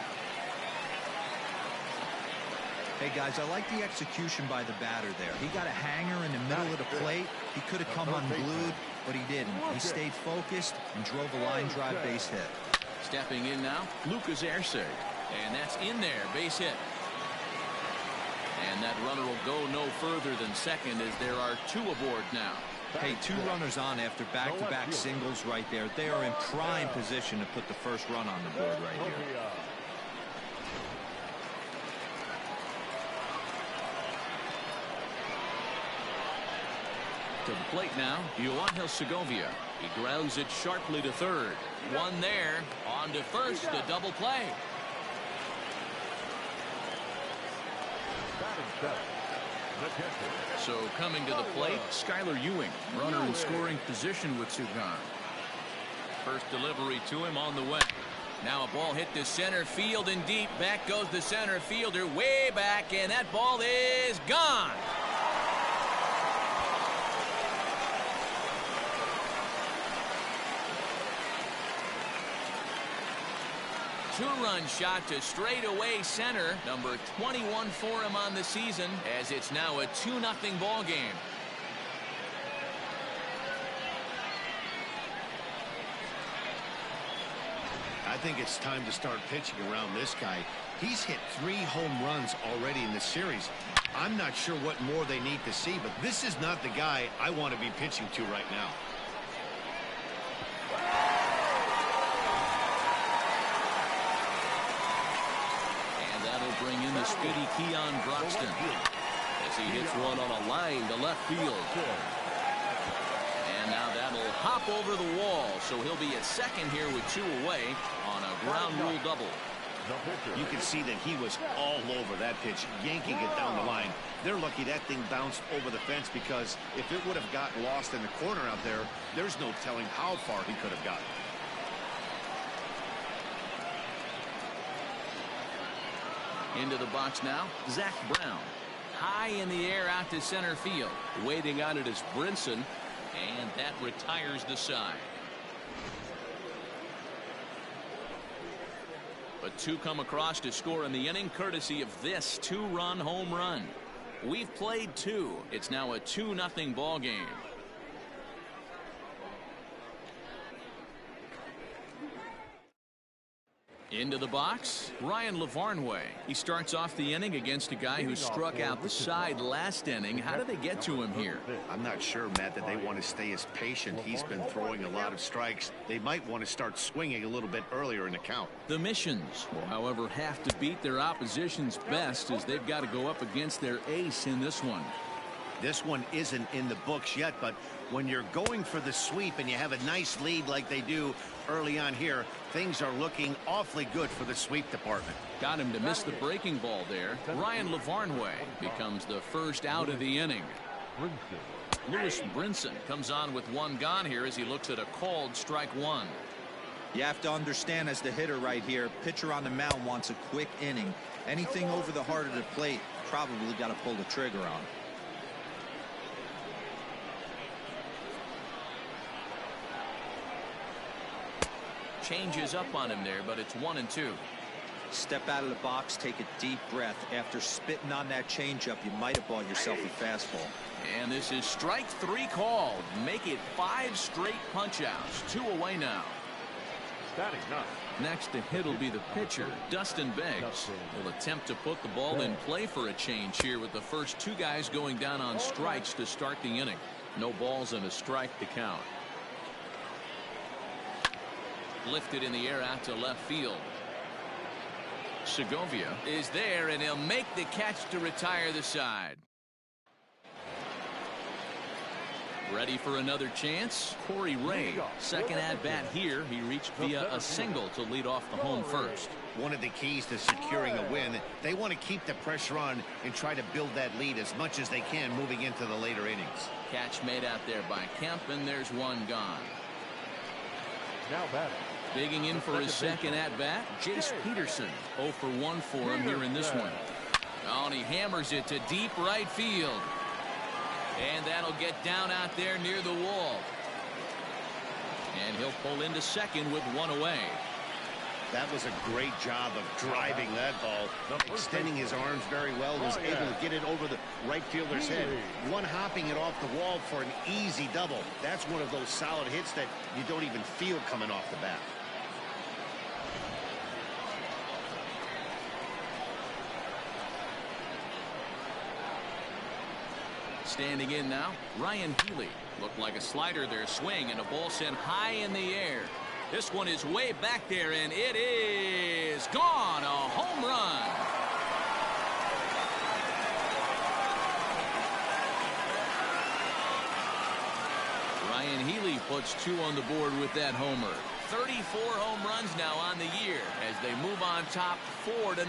Hey, guys, I like the execution by the batter there. He got a hanger in the middle of the plate. He could have come unglued, but he didn't. He stayed focused and drove a line drive base hit. Stepping in now, Lucas Erceg. And that's in there, base hit. And that runner will go no further than second as there are 2 aboard now. Hey, 2 runners on after back-to-back singles right there. They are in prime position to put the first run on the board right here. To the plate now, Yoangel Segovia. He grounds it sharply to third. One there, on to first, a double play. So coming to the plate, Skylar Ewing, runner in scoring position with 2 gone. First delivery to him on the way. Now a ball hit to center field and deep. Back goes the center fielder way back, and that ball is gone. Two-run shot to straightaway center. Number 21 for him on the season, as it's now a 2-0 ball game. I think it's time to start pitching around this guy. He's hit 3 home runs already in this series. I'm not sure what more they need to see, but this is not the guy I want to be pitching to right now. Bring in the speedy Keon Broxton as he hits one on a line to left field. And now that'll hop over the wall, so he'll be at second here with 2 away on a ground rule double. You can see that he was all over that pitch, yanking it down the line. They're lucky that thing bounced over the fence, because if it would have gotten lost in the corner out there, there's no telling how far he could have gotten. Into the box now, Zach Brown. High in the air out to center field. Waiting on it is Brinson, and that retires the side. But 2 come across to score in the inning, courtesy of this 2-run home run. We've played 2. It's now a 2-0 ball game. Into the box, Ryan Lavarnway. He starts off the inning against a guy who struck out the side last inning. How did they get to him here? I'm not sure, Matt, that they want to stay as patient. He's been throwing a lot of strikes. They might want to start swinging a little bit earlier in the count. The Missions will, however, have to beat their opposition's best, as they've got to go up against their ace in this one. This one isn't in the books yet, but when you're going for the sweep and you have a nice lead like they do early on here, things are looking awfully good for the sweep department. Got him to miss the breaking ball there. Ryan Lavarnway becomes the first out of the inning. Lewis Brinson comes on with 1 gone here as he looks at a called strike 1. You have to understand, as the hitter right here, pitcher on the mound wants a quick inning. Anything over the heart of the plate, probably got to pull the trigger on. Changes up on him there, but it's 1-2. Step out of the box, take a deep breath. After spitting on that changeup, you might have bought yourself a fastball. And this is strike 3 called. Make it 5 straight punch-outs. 2 away now. Next to hit will be the pitcher, Dustin Beggs. Will attempt to put the ball in play for a change here, with the first 2 guys going down on strikes to start the inning. No balls and a strike to count. Lifted in the air out to left field. Segovia is there, and he'll make the catch to retire the side. Ready for another chance? Corey Ray, second at bat here. He reached via a single to lead off the home first. One of the keys to securing a win, they want to keep the pressure on and try to build that lead as much as they can moving into the later innings. Catch made out there by Kemp, and there's 1 gone. Now batting. Digging in for his second at-bat, Jace Peterson. 0 for 1 for him here in this one. Oh, and he hammers it to deep right field. And that'll get down out there near the wall. And he'll pull into second with one away. That was a great job of driving that ball, extending his arms very well, was able to get it over the right fielder's head, one-hopping it off the wall for an easy double. That's one of those solid hits that you don't even feel coming off the bat. Standing in now, Ryan Healy. Looked like a slider there, swing, and a ball sent high in the air. This one is way back there, and it is gone. A home run. Ryan Healy puts 2 on the board with that homer. 34 home runs now on the year as they move on top 4-0.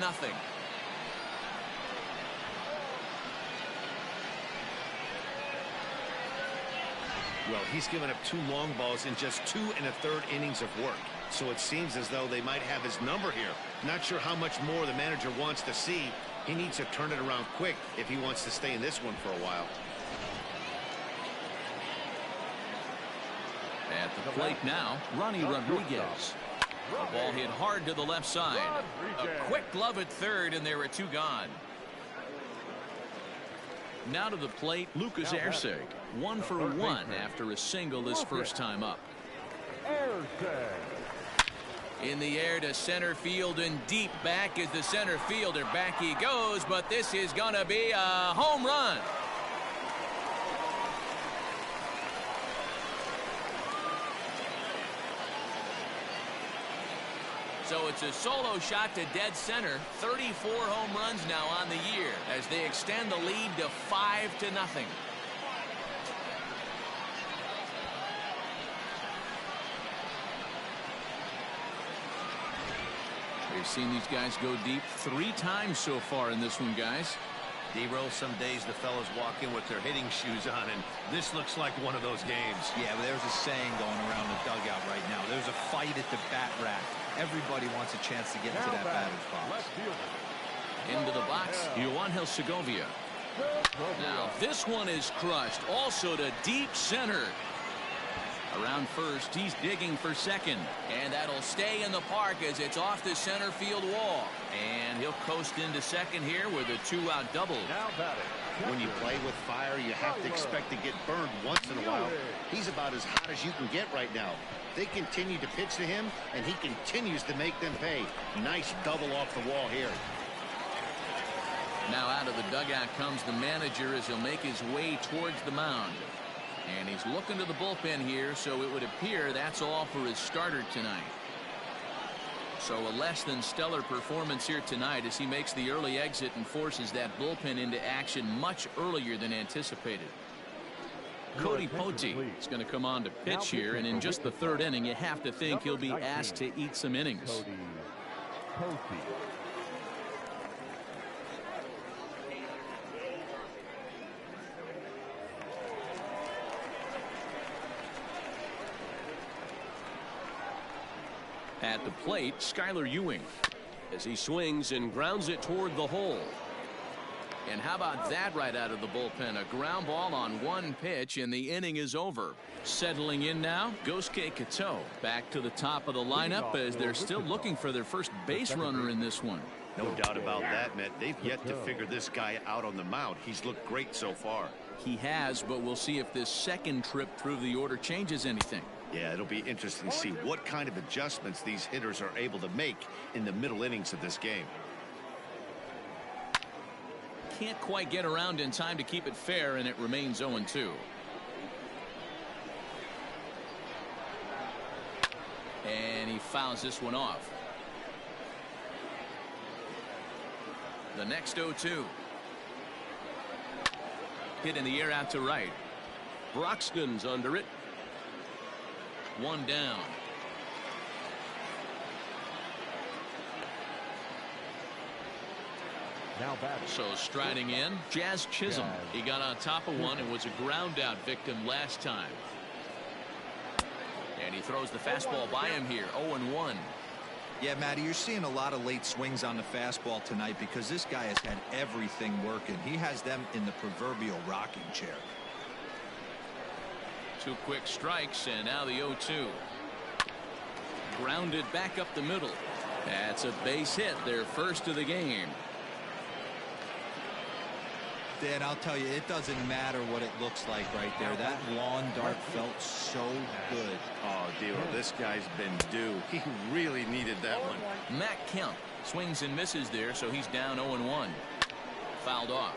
Well, he's given up 2 long balls in just 2 1/3 innings of work. So it seems as though they might have his number here. Not sure how much more the manager wants to see. He needs to turn it around quick if he wants to stay in this one for a while. At the plate now, Ronnie Rodriguez. A ball hit hard to the left side. A quick glove at third, and there are 2 gone. Now to the plate, Lucas Erceg. 1 for 1 after a single his first time up. In the air to center field and deep back is the center fielder. Back he goes, but this is going to be a home run. So it's a solo shot to dead center. 34 home runs now on the year as they extend the lead to 5-0. We've seen these guys go deep 3 times so far in this one, guys. D-Roll, some days the fellas walk in with their hitting shoes on, and this looks like one of those games. Yeah, but there's a saying going around the dugout right now. There's a fight at the bat rack. Everybody wants a chance to get into that batter's box. Into the box, Yoangel Segovia. Now this one is crushed, also to deep center. Around first, he's digging for second, and that'll stay in the park as it's off the center field wall. And he'll coast into second here with a 2-out double. When you play with fire, you have to expect to get burned once in a while. He's about as hot as you can get right now. They continue to pitch to him, and he continues to make them pay. Nice double off the wall here. Now out of the dugout comes the manager as he'll make his way towards the mound. And he's looking to the bullpen here, so it would appear that's all for his starter tonight. So a less than stellar performance here tonight as he makes the early exit and forces that bullpen into action much earlier than anticipated. Cody Pote is going to come on to pitch here, and in just the 3rd inning, you have to think he'll be asked to eat some innings. At the plate, Skylar Ewing as he swings and grounds it toward the hole. And how about that right out of the bullpen? A ground ball on 1 pitch, and the inning is over. Settling in now, Gosuke Kato back to the top of the lineup as they're still looking for their first base runner in this one. No doubt about that, Matt. They've yet to figure this guy out on the mound. He's looked great so far. He has, but we'll see if this second trip through the order changes anything. Yeah, it'll be interesting to see what kind of adjustments these hitters are able to make in the middle innings of this game. Can't quite get around in time to keep it fair, and it remains 0-2. And he fouls this one off. The next 0-2. Hit in the air out to right. Broxton's under it. 1 down. So striding in, Jazz Chisholm. He got on top of one and was a ground out victim last time. And he throws the fastball by him here. 0-1. Yeah, Matty, you're seeing a lot of late swings on the fastball tonight because this guy has had everything working. He has them in the proverbial rocking chair. 2 quick strikes, and now the 0-2. Grounded back up the middle. That's a base hit, their first of the game. Dan, I'll tell you, it doesn't matter what it looks like right there. That lawn dart felt so good. Oh, Dio, this guy's been due. He really needed that one. Matt Kemp swings and misses there, so he's down 0-1. Fouled off.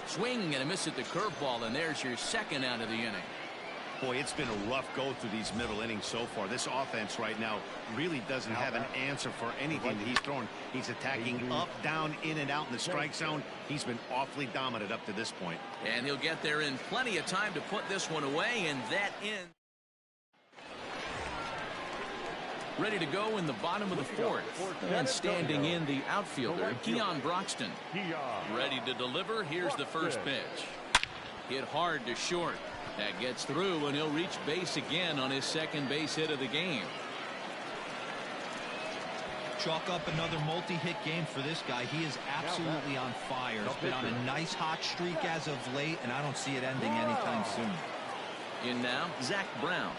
Swing and a miss at the curveball, and there's your second out of the inning. Boy, it's been a rough go through these middle innings so far. This offense right now really doesn't have an answer for anything that he's throwing. He's attacking up, down, in, and out in the strike zone. He's been awfully dominant up to this point. And he'll get there in plenty of time to put this one away, and that ends. Ready to go in the bottom of the fourth. And standing in the outfielder, Keon Broxton. Ready to deliver. Here's the first pitch. Hit hard to short. That gets through, and he'll reach base again on his second base hit of the game. Chalk up another multi-hit game for this guy. He is absolutely on fire. He's been on a nice hot streak as of late, and I don't see it ending anytime soon. In now, Zach Brown.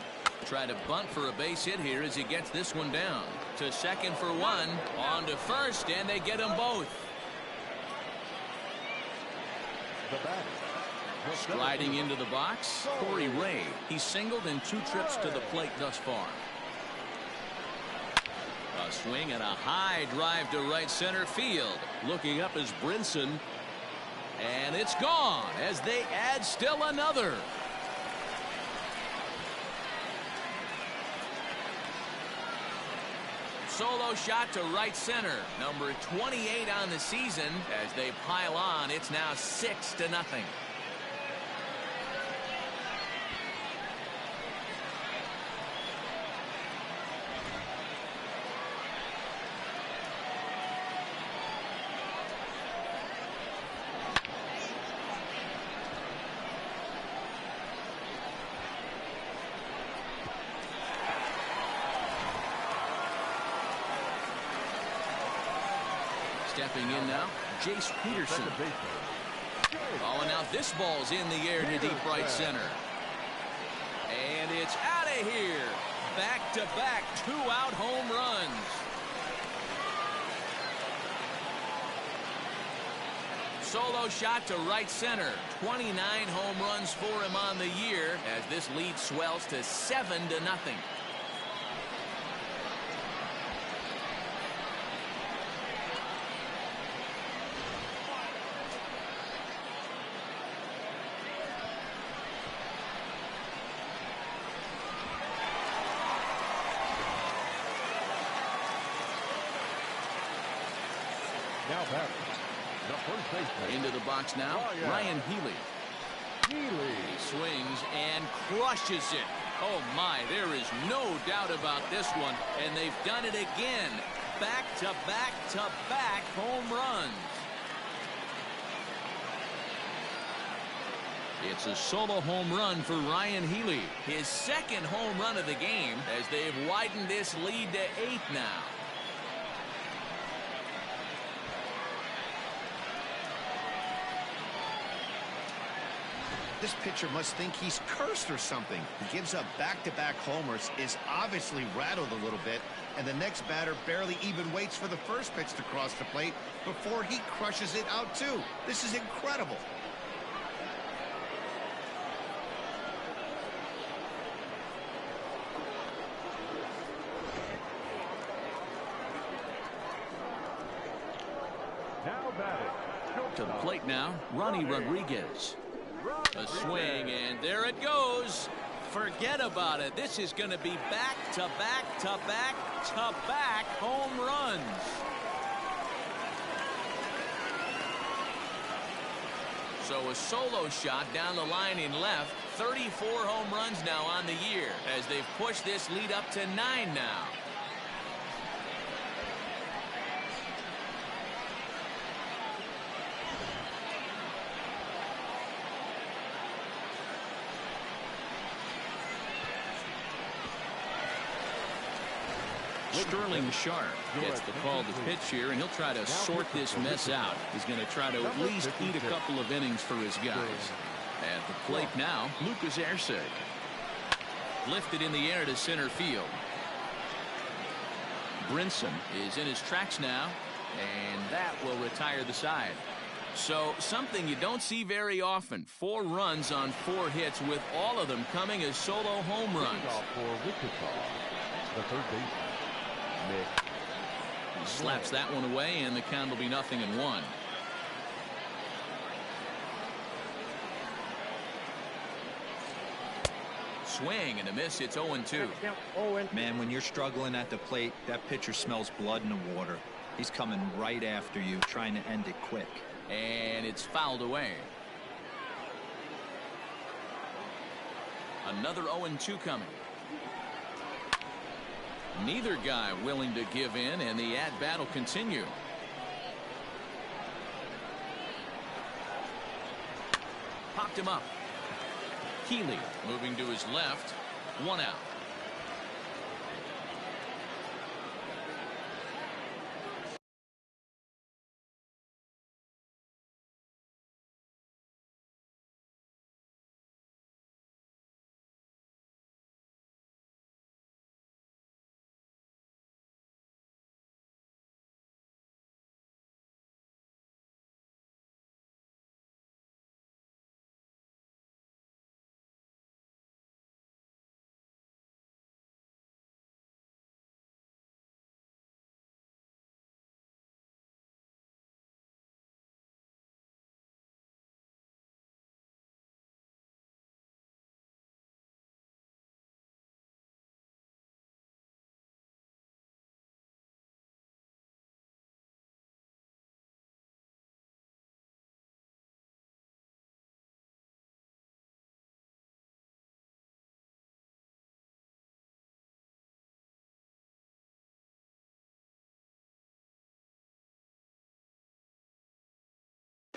Try to bunt for a base hit here as he gets this one down. To second for one. On to first, and they get them both. The batter. Sliding into the box, Corey Ray. He's singled in 2 trips to the plate thus far. A swing and a high drive to right center field. Looking up is Brinson. And it's gone as they add still another. Solo shot to right center. Number 28 on the season. As they pile on, it's now 6-0. Stepping in now, Jace Peterson. Oh, and now this ball's in the air to deep right center. And it's out of here. Back-to-back 2-out home runs. Solo shot to right center. 29 home runs for him on the year as this lead swells to 7-0. Now batting, the first baseman. Into the box now, Ryan Healy. He swings and crushes it. Oh my, there is no doubt about this one, and they've done it again. Back-to-back-to-back home runs. It's a solo home run for Ryan Healy, his second home run of the game, as they've widened this lead to 8 now. This pitcher must think he's cursed or something. He gives up back-to-back homers, is obviously rattled a little bit, and the next batter barely even waits for the first pitch to cross the plate before he crushes it out too. This is incredible. Now batting. To the plate now, Ronnie Rodriguez. A swing, and there it goes. Forget about it. This is going to be back-to-back-to-back-to-back home runs. So a solo shot down the line in left. 34 home runs now on the year as they've pushed this lead up to 9 now. Sterling Sharp gets the call to pitch here, and he'll try to sort this mess out. He's going to try to at least eat a couple of innings for his guys. At the plate now, Lucas Erceg. Lifted in the air to center field. Brinson is in his tracks now, and that will retire the side. So something you don't see very often. 4 runs on 4 hits, with all of them coming as solo home runs. For Wichita, the third baseman, Nick. He slaps that one away, and the count will be 0-1. Swing and a miss. It's 0-2. Man, when you're struggling at the plate, that pitcher smells blood in the water. He's coming right after you, trying to end it quick. And it's fouled away. Another 0-2 coming. Neither guy willing to give in, and the at-bat will continue. Popped him up. Healy moving to his left. 1 out.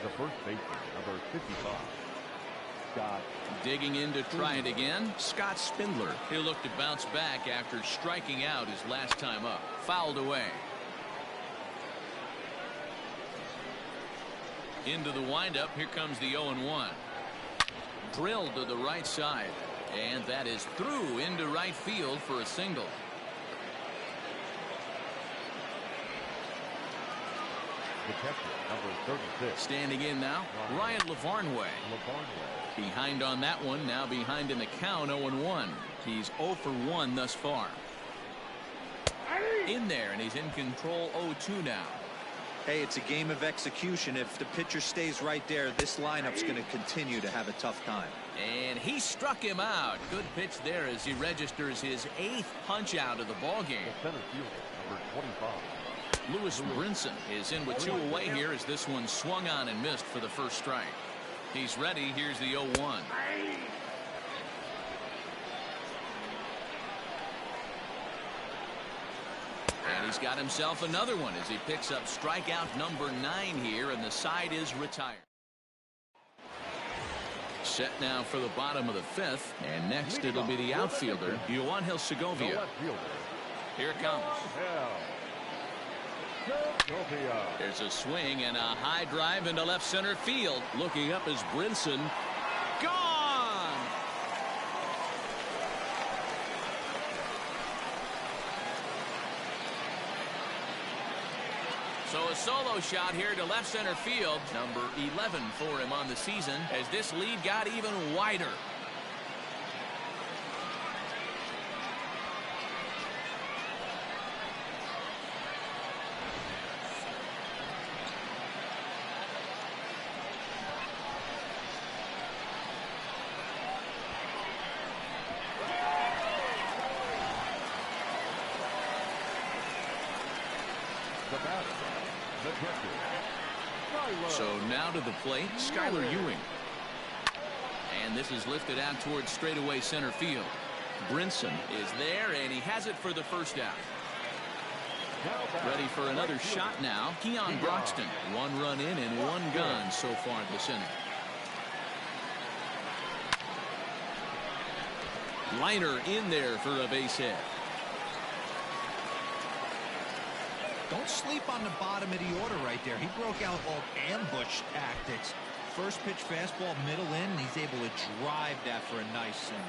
The first baseman, number 55, Scott. Digging in to try it again, Scott Spindler. He'll look to bounce back after striking out his last time up. Fouled away. Into the windup. Here comes the 0-1. Drilled to the right side. And that is through into right field for a single. The catcher, number 36. Standing in now, Ryan Lavarnway. Behind on that one, now behind in the count, 0-1. He's 0 for 1 thus far. In there, and he's in control, 0-2 now. Hey, it's a game of execution. If the pitcher stays right there, this lineup's going to continue to have a tough time. And he struck him out. Good pitch there as he registers his 8th punch out of the ball game. The center fielder, number 25. Lewis Brinson is in with 2 away here as this one swung on and missed for the first strike. He's ready. Here's the 0-1. And he's got himself another one as he picks up strikeout number 9 here, and the side is retired. Set now for the bottom of the 5th, and next it'll be the outfielder, Yoanhil Segovia. Here it comes. There's a swing and a high drive into left center field. Looking up is Brinson. Gone! So a solo shot here to left center field. Number 11 for him on the season as this lead got even wider. So now to the plate, Skylar Ewing. And this is lifted out towards straightaway center field. Brinson is there, and he has it for the first out. Ready for another shot now. Keon Broxton. 1 run in and 1 gone so far this inning. Liner in there for a base hit. Don't sleep on the bottom of the order right there. He broke out all ambush tactics. First pitch fastball middle in, and he's able to drive that for a nice single.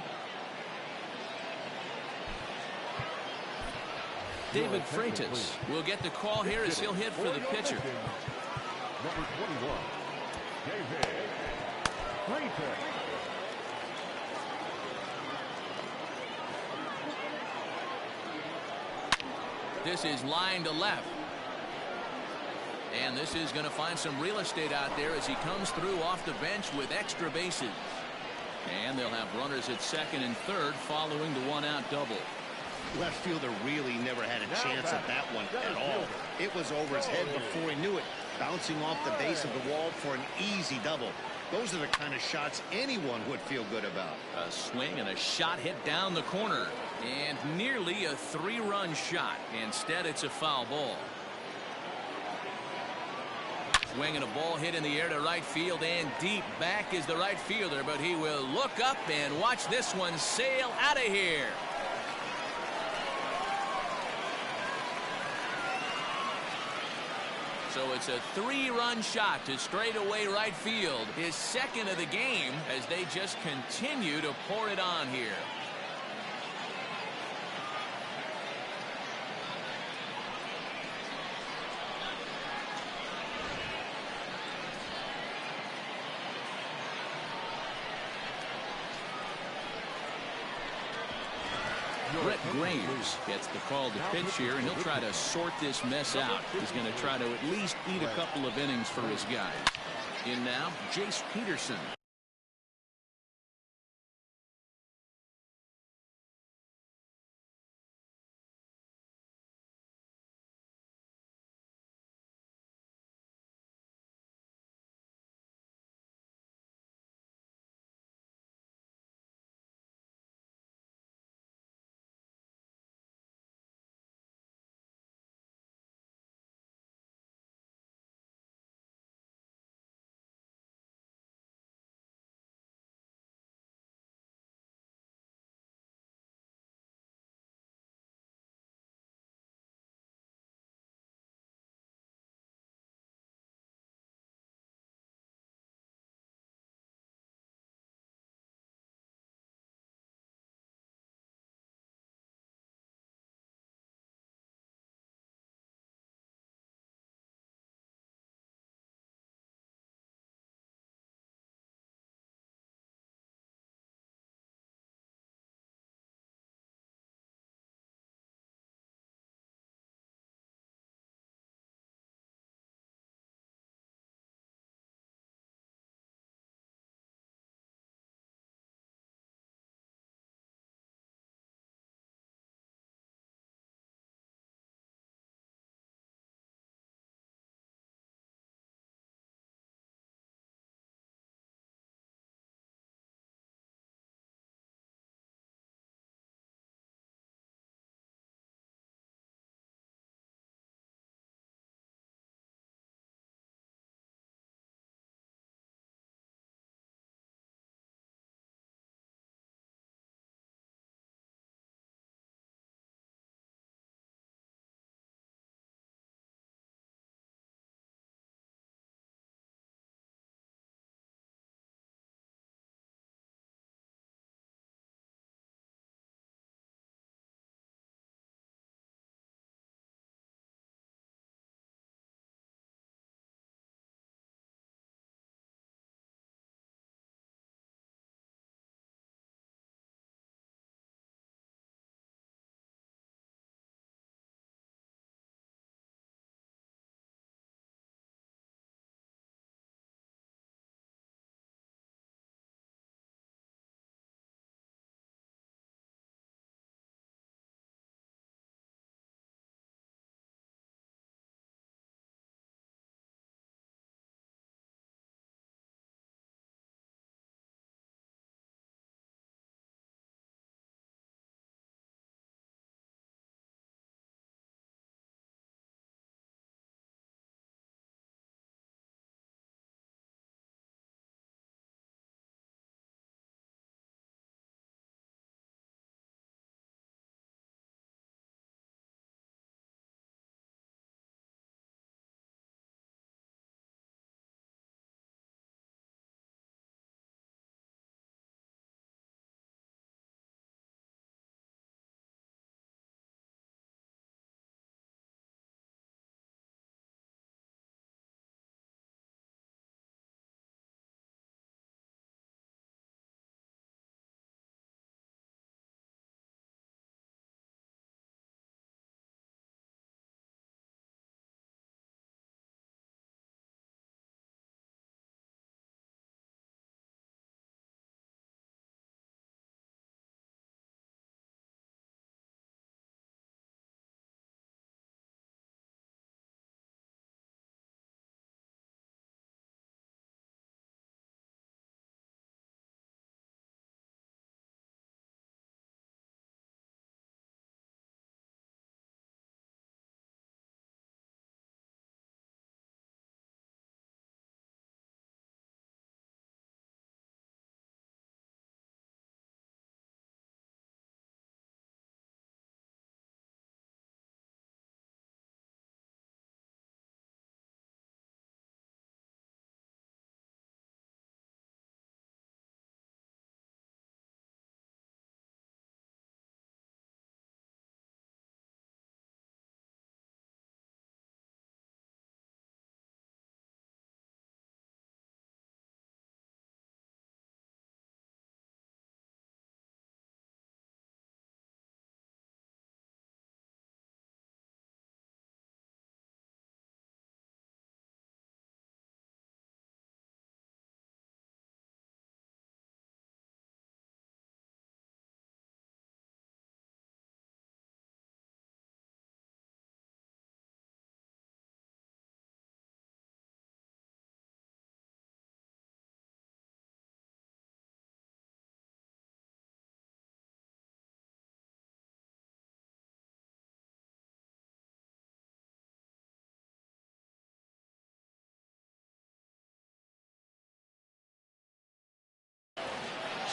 David Freitas will get the call here as he'll hit for the pitcher. Number 21, David Freitas. This is line to left. And this is going to find some real estate out there as he comes through off the bench with extra bases. And they'll have runners at second and third following the one-out double. Left fielder really never had a chance at that one at all. It was over his head before he knew it, bouncing off the base of the wall for an easy double. Those are the kind of shots anyone would feel good about. A swing and a shot hit down the corner. And nearly a three-run shot. Instead, it's a foul ball. Swing and a ball hit in the air to right field, and deep back is the right fielder, but he will look up and watch this one sail out of here. So it's a three-run shot to straightaway right field, his second of the game, as they just continue to pour it on here. Brett Graves gets the call to pitch here, and he'll try to sort this mess out. He's going to try to at least eat a couple of innings for his guys. In now, Jace Peterson.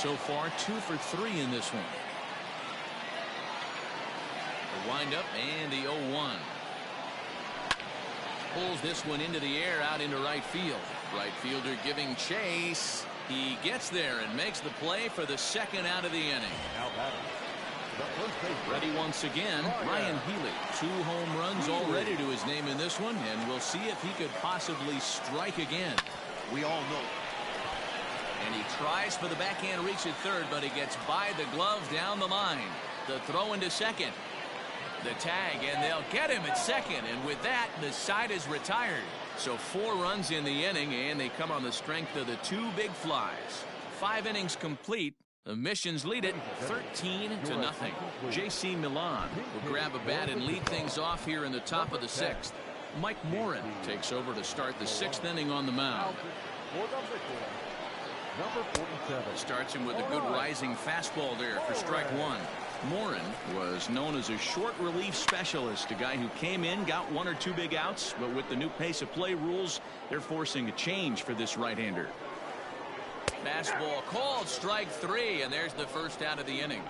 So far, 2 for 3 in this one. The windup and the 0-1. Pulls this one into the air out into right field. Right fielder giving chase. He gets there and makes the play for the second out of the inning. Ready once again, Ryan Healy. 2 home runs already to his name in this one, and we'll see if he could possibly strike again. We all know. And he tries for the backhand reach at third, but he gets by the glove down the line. The throw into second. The tag, and they'll get him at second, and with that, the side is retired. So 4 runs in the inning, and they come on the strength of the 2 big flies. 5 innings complete. The Missions lead it 13-0. J.C. Milan will grab a bat and lead things off here in the top of the 6th. Mike Morin takes over to start the 6th inning on the mound. Starts him with a good rising fastball there for strike 1. Morin was known as a short relief specialist, a guy who came in, got 1 or 2 big outs, but with the new pace of play rules, they're forcing a change for this right-hander. Fastball called, strike 3, and there's the first out of the inning.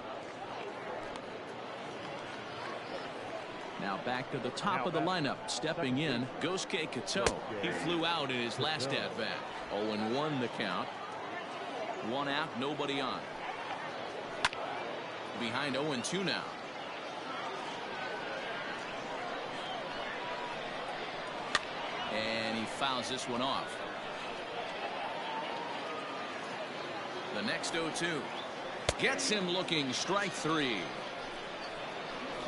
Now back to the top of the lineup, stepping in, Gosuke Kato. He flew out in his last at-bat. 0-1 the count. 1 out, nobody on. Behind 0-2 now. And he fouls this one off. The next 0-2 gets him looking, strike 3.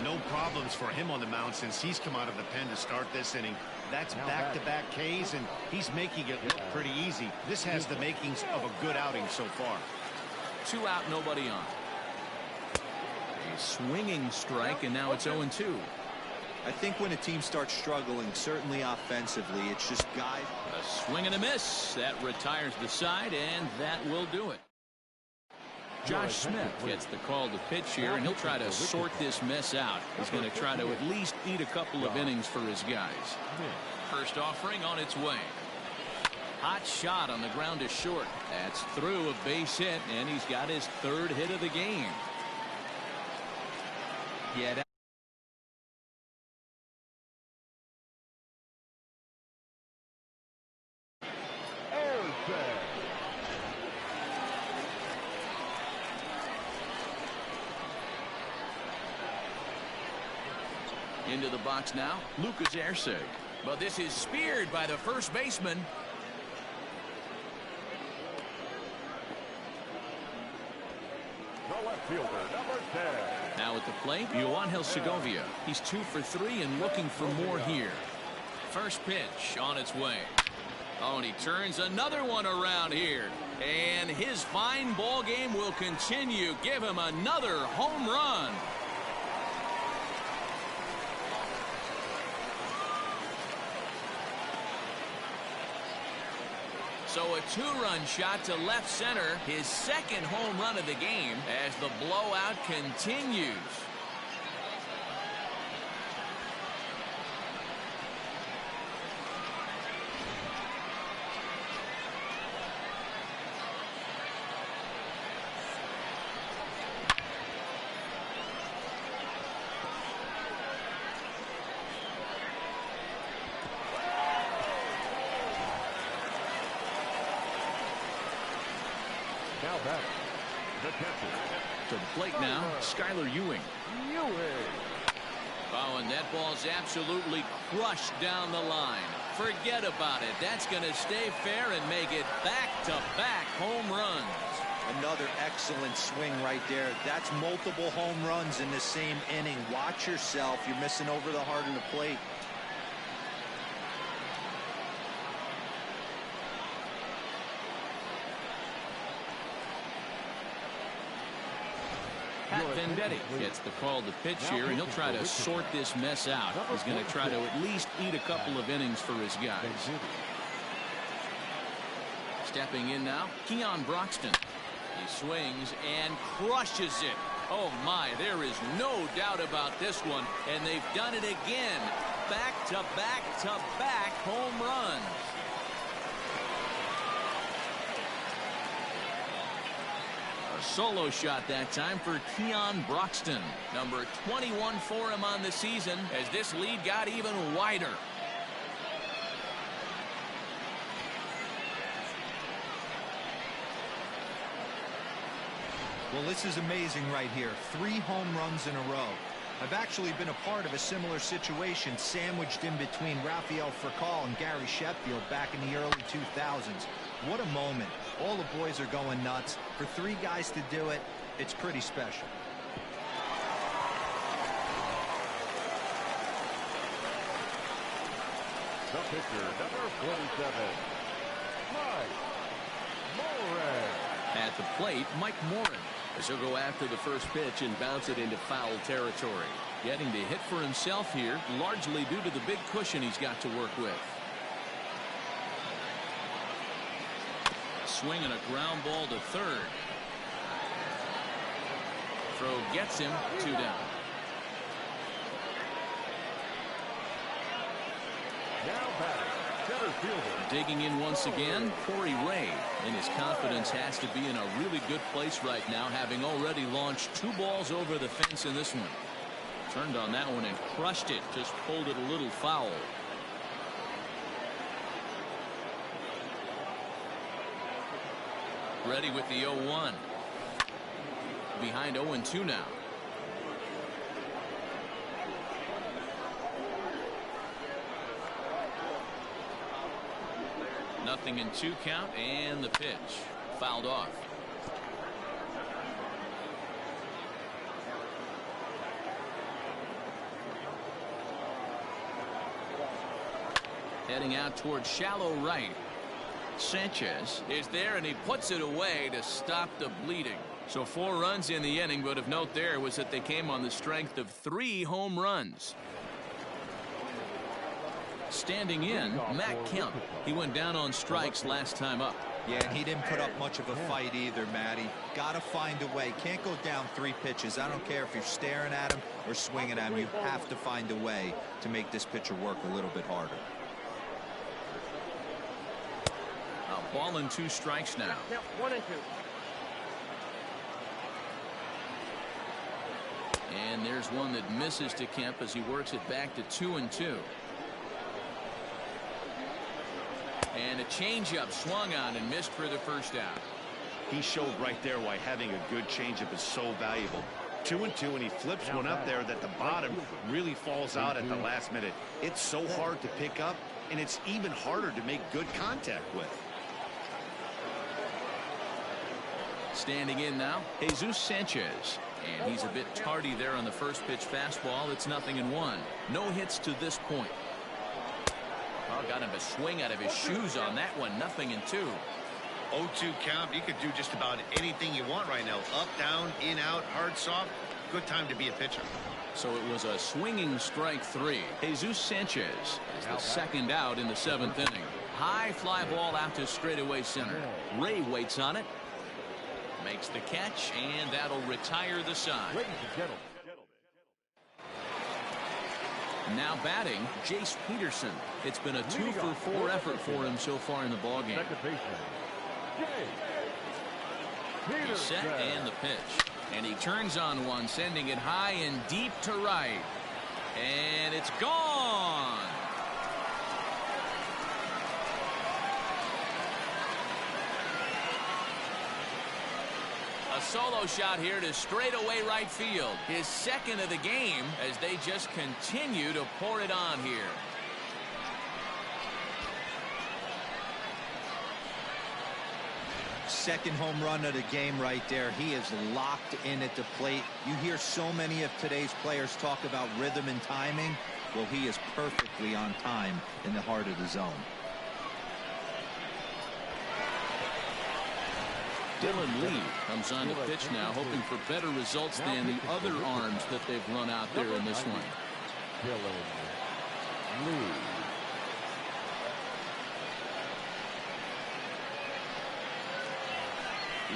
No problems for him on the mound since he's come out of the pen to start this inning. That's back-to-back Ks, and he's making it look pretty easy. This has the makings of a good outing so far. 2 out, nobody on. A swinging strike, and now it's 0-2. I think when a team starts struggling, certainly offensively, it's just guys. A swing and a miss. That retires the side, and that will do it. Josh Smith gets the call to pitch here, and he'll try to sort this mess out. He's going to try to at least eat a couple of innings for his guys. First offering on its way. Hot shot on the ground to short. That's through, a base hit, and he's got his 3rd hit of the game. Yeah. Into the box now, Lucas Erceg. But this is speared by the first baseman. The left fielder, number 10. Now at the plate, Yoangel Segovia. He's 2 for 3 and looking for more here. First pitch on its way. Oh, and he turns another one around here. And his fine ball game will continue. Give him another home run. So a 2-run shot to left center, his 2nd home run of the game as the blowout continues. Now back, the catcher. To the plate now, Skylar Ewing. Oh, and that ball's absolutely crushed down the line. Forget about it. That's going to stay fair and make it back-to-back home runs. Another excellent swing right there. That's multiple home runs in the same inning. Watch yourself. You're missing over the heart of the plate. Pat Venditti gets the call to pitch here, and he'll try to sort this mess out. He's going to try to at least eat a couple of innings for his guys. Stepping in now, Keon Broxton. He swings and crushes it. Oh my, there is no doubt about this one, and they've done it again. Back-to-back-to-back home runs. A A solo shot that time for Keon Broxton. Number 21 for him on the season as this lead got even wider. Well, this is amazing right here. 3 home runs in a row. I've actually been a part of a similar situation sandwiched in between Rafael Furcal and Gary Sheffield back in the early 2000s. What a moment. All the boys are going nuts. For 3 guys to do it, it's pretty special. The pitcher, number 47, Mike Moran. At the plate, Mike Moran, as he'll go after the first pitch and bounce it into foul territory. Getting the hit for himself here, largely due to the big cushion he's got to work with. Swing and a ground ball to third. Throw gets him 2 down. Now batting, center fielder. Digging in once again, Corey Ray. And his confidence has to be in a really good place right now, having already launched 2 balls over the fence in this one. Turned on that one and crushed it. Just pulled it a little foul. Ready with the 0-1. Behind 0-2 now. Nothing in 2 count, and the pitch fouled off. Heading out towards shallow right. Sanchez is there, and he puts it away to stop the bleeding. So 4 runs in the inning, but of note there was that they came on the strength of 3 home runs. Standing in, Matt Kemp. He went down on strikes last time up. Yeah, and he didn't put up much of a fight either, Matty. Got to find a way. Can't go down 3 pitches. I don't care if you're staring at him or swinging at him. You have to find a way to make this pitcher work a little bit harder. A ball and 2 strikes now. Yep, 1 and 2. And there's one that misses to Kemp as he works it back to 2-2. And a changeup swung on and missed for the first out. He showed right there why having a good changeup is so valuable. 2-2, and he flips one up there that the bottom really falls out at the last minute. It's so hard to pick up, and it's even harder to make good contact with. Standing in now, Jesus Sanchez. And he's a bit tardy there on the first pitch fastball. It's 0-1. No hits to this point. Oh, got him a swing out of his shoes on that one. 0-2. 0-2 count. You could do just about anything you want right now. Up, down, in, out, hard, soft. Good time to be a pitcher. So it was a swinging strike 3. Jesus Sanchez is the second out in the 7th inning. High fly ball out to straightaway center. Ray waits on it. Makes the catch, and that'll retire the side. Ladies and gentlemen. Now batting, Jace Peterson. It's been a 2-for-4 effort for him so far in the ballgame. Second baseman, Jace He's set and the pitch. And he turns on one, sending it high and deep to right. And it's gone. A solo shot here to straightaway right field. His second of the game as they just continue to pour it on here. Second home run of the game right there. He is locked in at the plate. You hear so many of today's players talk about rhythm and timing. Well, he is perfectly on time in the heart of the zone. Dylan Lee comes on to pitch now, hoping for better results than the other arms that they've run out there in this one. Dylan Lee.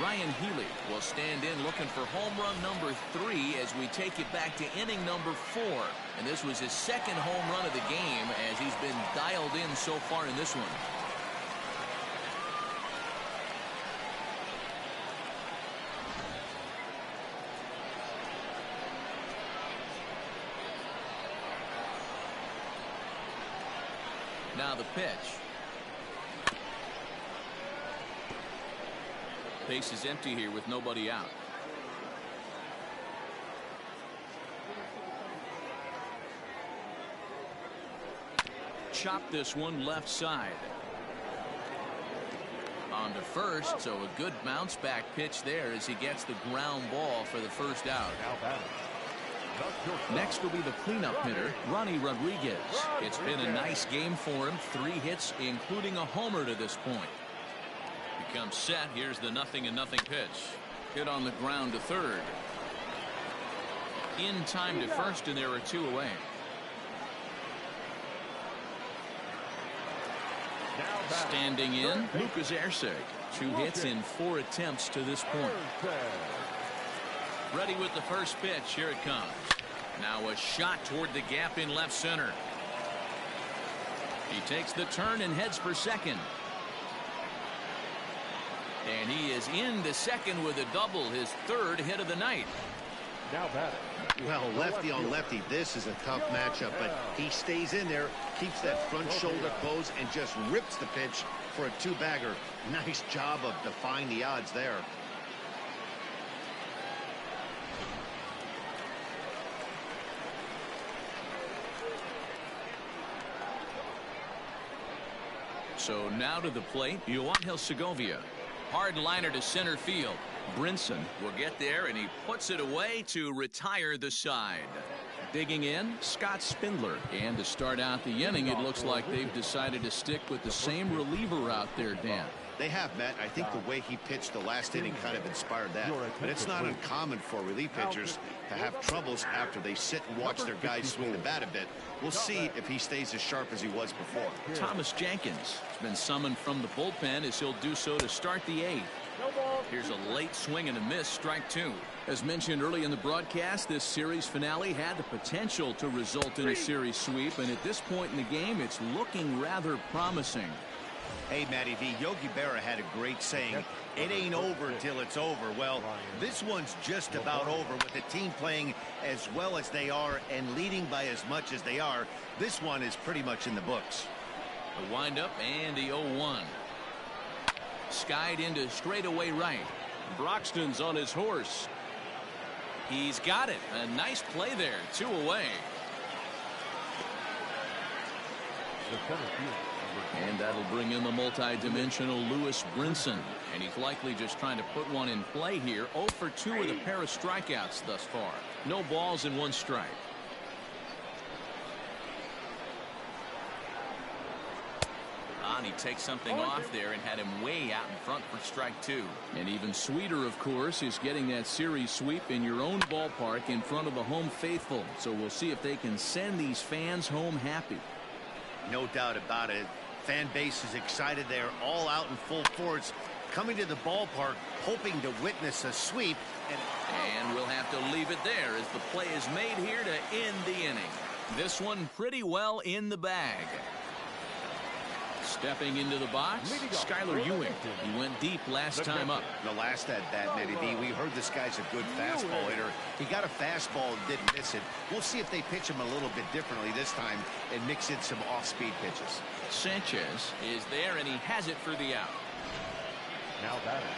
Ryan Healy will stand in looking for home run number 3 as we take it back to inning number 4. And this was his second home run of the game as he's been dialed in so far in this one. Now the pitch. Base is empty here with nobody out. Chop this one left side. On to first, so a good bounce back pitch there as he gets the ground ball for the first out. Next will be the cleanup hitter, Ronnie Rodriguez. It's been a nice game for him. 3 hits, including a homer to this point. Becomes set. Here's the 0-0 pitch. Hit on the ground to third. In time to first, and there are 2 away. Standing in, Lucas Erceg. 2 hits in 4 attempts to this point. Ready with the first pitch. Here it comes. Now a shot toward the gap in left center. He takes the turn and heads for second. And he is into second with a double, his 3rd hit of the night. Now batting. Well, lefty on lefty, this is a tough matchup, but he stays in there, keeps that front shoulder closed, and just rips the pitch for a 2-bagger. Nice job of defying the odds there. So now to the plate, Yoangel Segovia. Hard liner to center field. Brinson will get there, and he puts it away to retire the side. Digging in, Scott Spindler. And to start out the inning, it looks like they've decided to stick with the same reliever out there, Dan. They have, Matt. I think the way he pitched the last inning kind of inspired that. But it's not uncommon for relief pitchers to have troubles after they sit and watch their guys swing the bat a bit. We'll see if he stays as sharp as he was before. Thomas Jenkins has been summoned from the bullpen as he'll do so to start the 8th. Here's a late swing and a miss, strike 2. As mentioned early in the broadcast, this series finale had the potential to result in a series sweep, and at this point in the game, it's looking rather promising. Hey, Matty V, Yogi Berra had a great saying, it ain't over till it's over. Well, this one's just about over with the team playing as well as they are and leading by as much as they are. This one is pretty much in the books. The windup and the 0-1. Skied into straightaway right. Broxton's on his horse. He's got it. A nice play there. 2 away. And that'll bring in the multi-dimensional Lewis Brinson. And he's likely just trying to put one in play here. 0 for 2 with a pair of strikeouts thus far. No balls and 1 strike. And he takes something off there and had him way out in front for strike 2. And even sweeter, of course, is getting that series sweep in your own ballpark in front of the home faithful. So we'll see if they can send these fans home happy. No doubt about it. Fan base is excited. They're all out in full force, coming to the ballpark, hoping to witness a sweep. And we'll have to leave it there as the play is made here to end the inning. This one pretty well in the bag. Stepping into the box, Skylar Ewing. He went deep last time up. The last at bat, Matty V, we heard this guy's a good fastball hitter. He got a fastball and didn't miss it. We'll see if they pitch him a little bit differently this time and mix in some off-speed pitches. Sanchez is there, and he has it for the out. Now batting.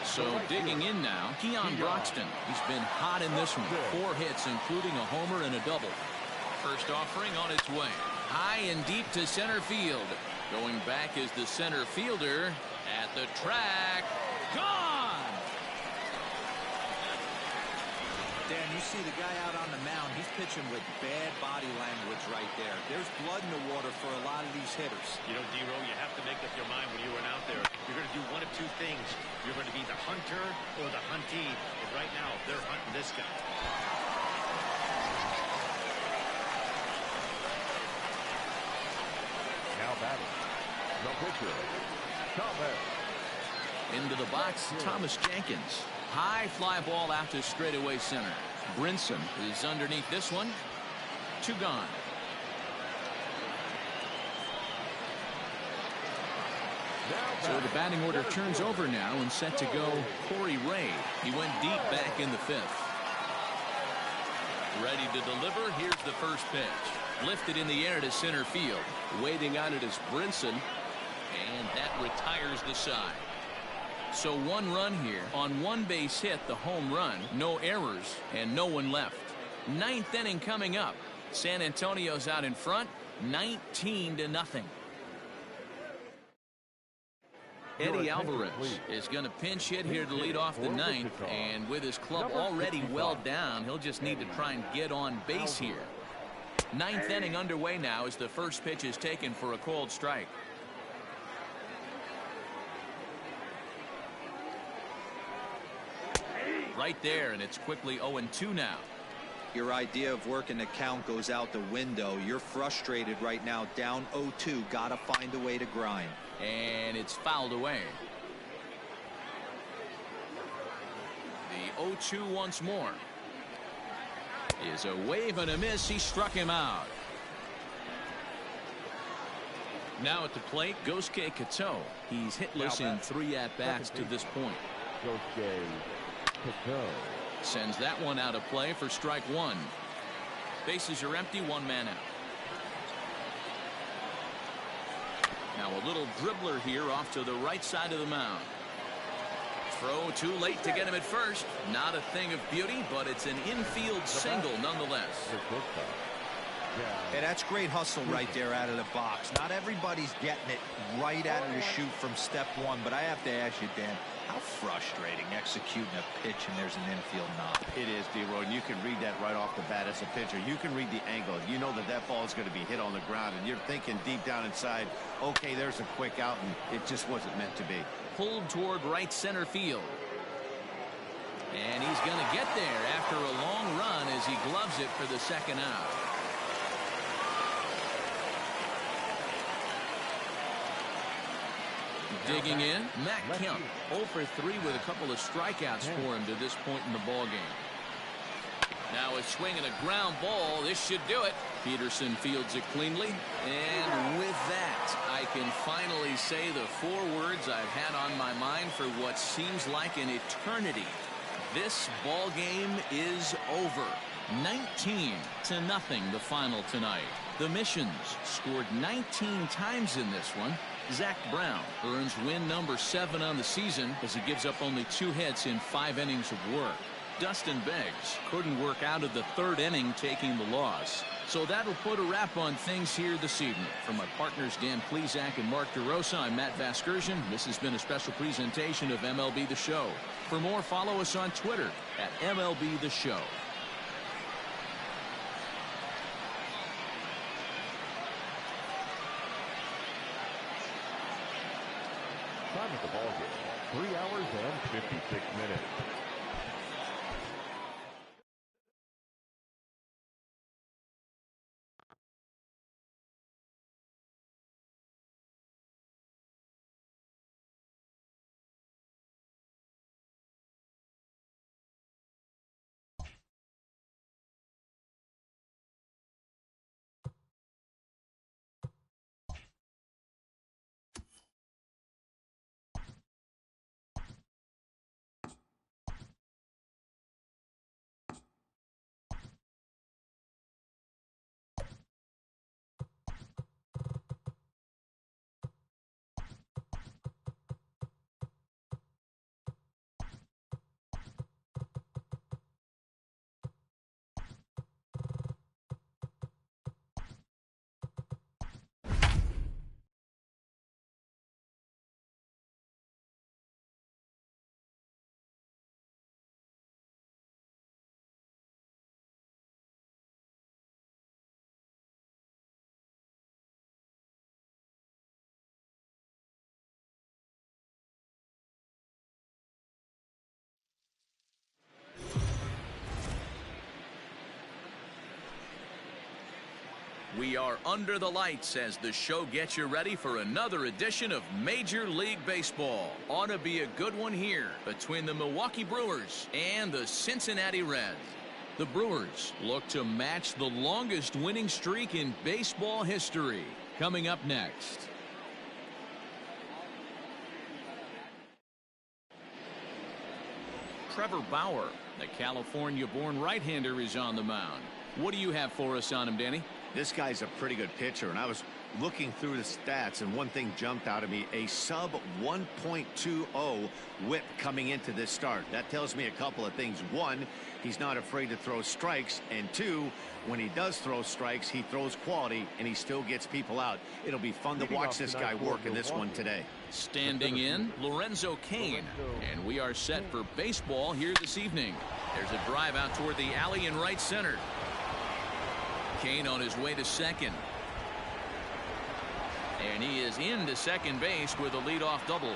So digging in now, Keon Broxton. He's been hot in this one. 4 hits, including a homer and a double. First offering on its way. High and deep to center field. Going back is the center fielder at the track. Gone! Dan, you see the guy out on the mound. He's pitching with bad body language right there. There's blood in the water for a lot of these hitters. You know, D-Row, you have to make up your mind when you run out there. You're going to do one of 2 things. You're going to be the hunter or the huntee. And right now, they're hunting this guy. Now batting. The pitcher, Thomas. Into the box, Thomas Jenkins. High fly ball out to straightaway center. Brinson is underneath this one. 2 gone. So the batting order turns over now and set to go Corey Ray. He went deep back in the 5th. Ready to deliver. Here's the first pitch. Lifted in the air to center field. Waiting on it is Brinson. And that retires the side. So 1 run here on 1 base hit, the home run, no errors, and no one left. 9th inning coming up. San Antonio's out in front, 19-0. Eddie Alvarez is going to pinch hit here to lead off the 9th, and with his club already well down, he'll just need to try and get on base here. 9th inning underway now as the first pitch is taken for a called strike. Right there, and it's quickly 0-2 now. Your idea of working the count goes out the window. You're frustrated right now, down 0-2. Gotta find a way to grind. And it's fouled away. The 0-2 once more. Is a wave and a miss. He struck him out. Now at the plate, Gosuke Kato. He's hitless in 3 at-bats to this point. Sends that one out of play for strike 1. Bases are empty, 1 man out. Now a little dribbler here off to the right side of the mound. Throw too late to get him at first. Not a thing of beauty, but it's an infield single nonetheless. Hey, that's great hustle right there out of the box. Not everybody's getting it right out of the chute from step 1, but I have to ask you, Dan, how frustrating executing a pitch and there's an infield knock. It is, D-Roy, and you can read that right off the bat as a pitcher. You can read the angle. You know that that ball is going to be hit on the ground, and you're thinking deep down inside, okay, there's a quick out, and it just wasn't meant to be. Pulled toward right center field. And he's going to get there after a long run as he gloves it for the second out. Digging in, Matt Kemp, 0 for 3 with a couple of strikeouts for him to this point in the ball game. Now a swing and a ground ball. This should do it. Peterson fields it cleanly. And with that, I can finally say the 4 words I've had on my mind for what seems like an eternity. This ball game is over. 19-0 the final tonight. The Missions scored 19 times in this one. Zach Brown earns win number 7 on the season as he gives up only 2 hits in 5 innings of work. Dustin Beggs couldn't work out of the 3rd inning, taking the loss. So that'll put a wrap on things here this evening. From my partners Dan Plesac and Mark DeRosa, I'm Matt Vasgersian. This has been a special presentation of MLB The Show. For more, follow us on Twitter at MLB The Show. Time of the ball game, 3 hours and 56 minutes. We are under the lights as the show gets you ready for another edition of Major League Baseball. Ought to be a good one here between the Milwaukee Brewers and the Cincinnati Reds. The Brewers look to match the longest winning streak in baseball history. Coming up next. Trevor Bauer, the California-born right-hander, is on the mound. What do you have for us on him, Danny? This guy's a pretty good pitcher, and I was looking through the stats, and one thing jumped out at me: a sub 1.20 whip coming into this start. That tells me a couple of things. One, he's not afraid to throw strikes, and two, when he does throw strikes, he throws quality, and he still gets people out. It'll be fun to watch this guy work in this one today. Standing in, Lorenzo Cain, and we are set for baseball here this evening. There's a drive out toward the alley in right center. Cain on his way to second. And he is into second base with a leadoff double.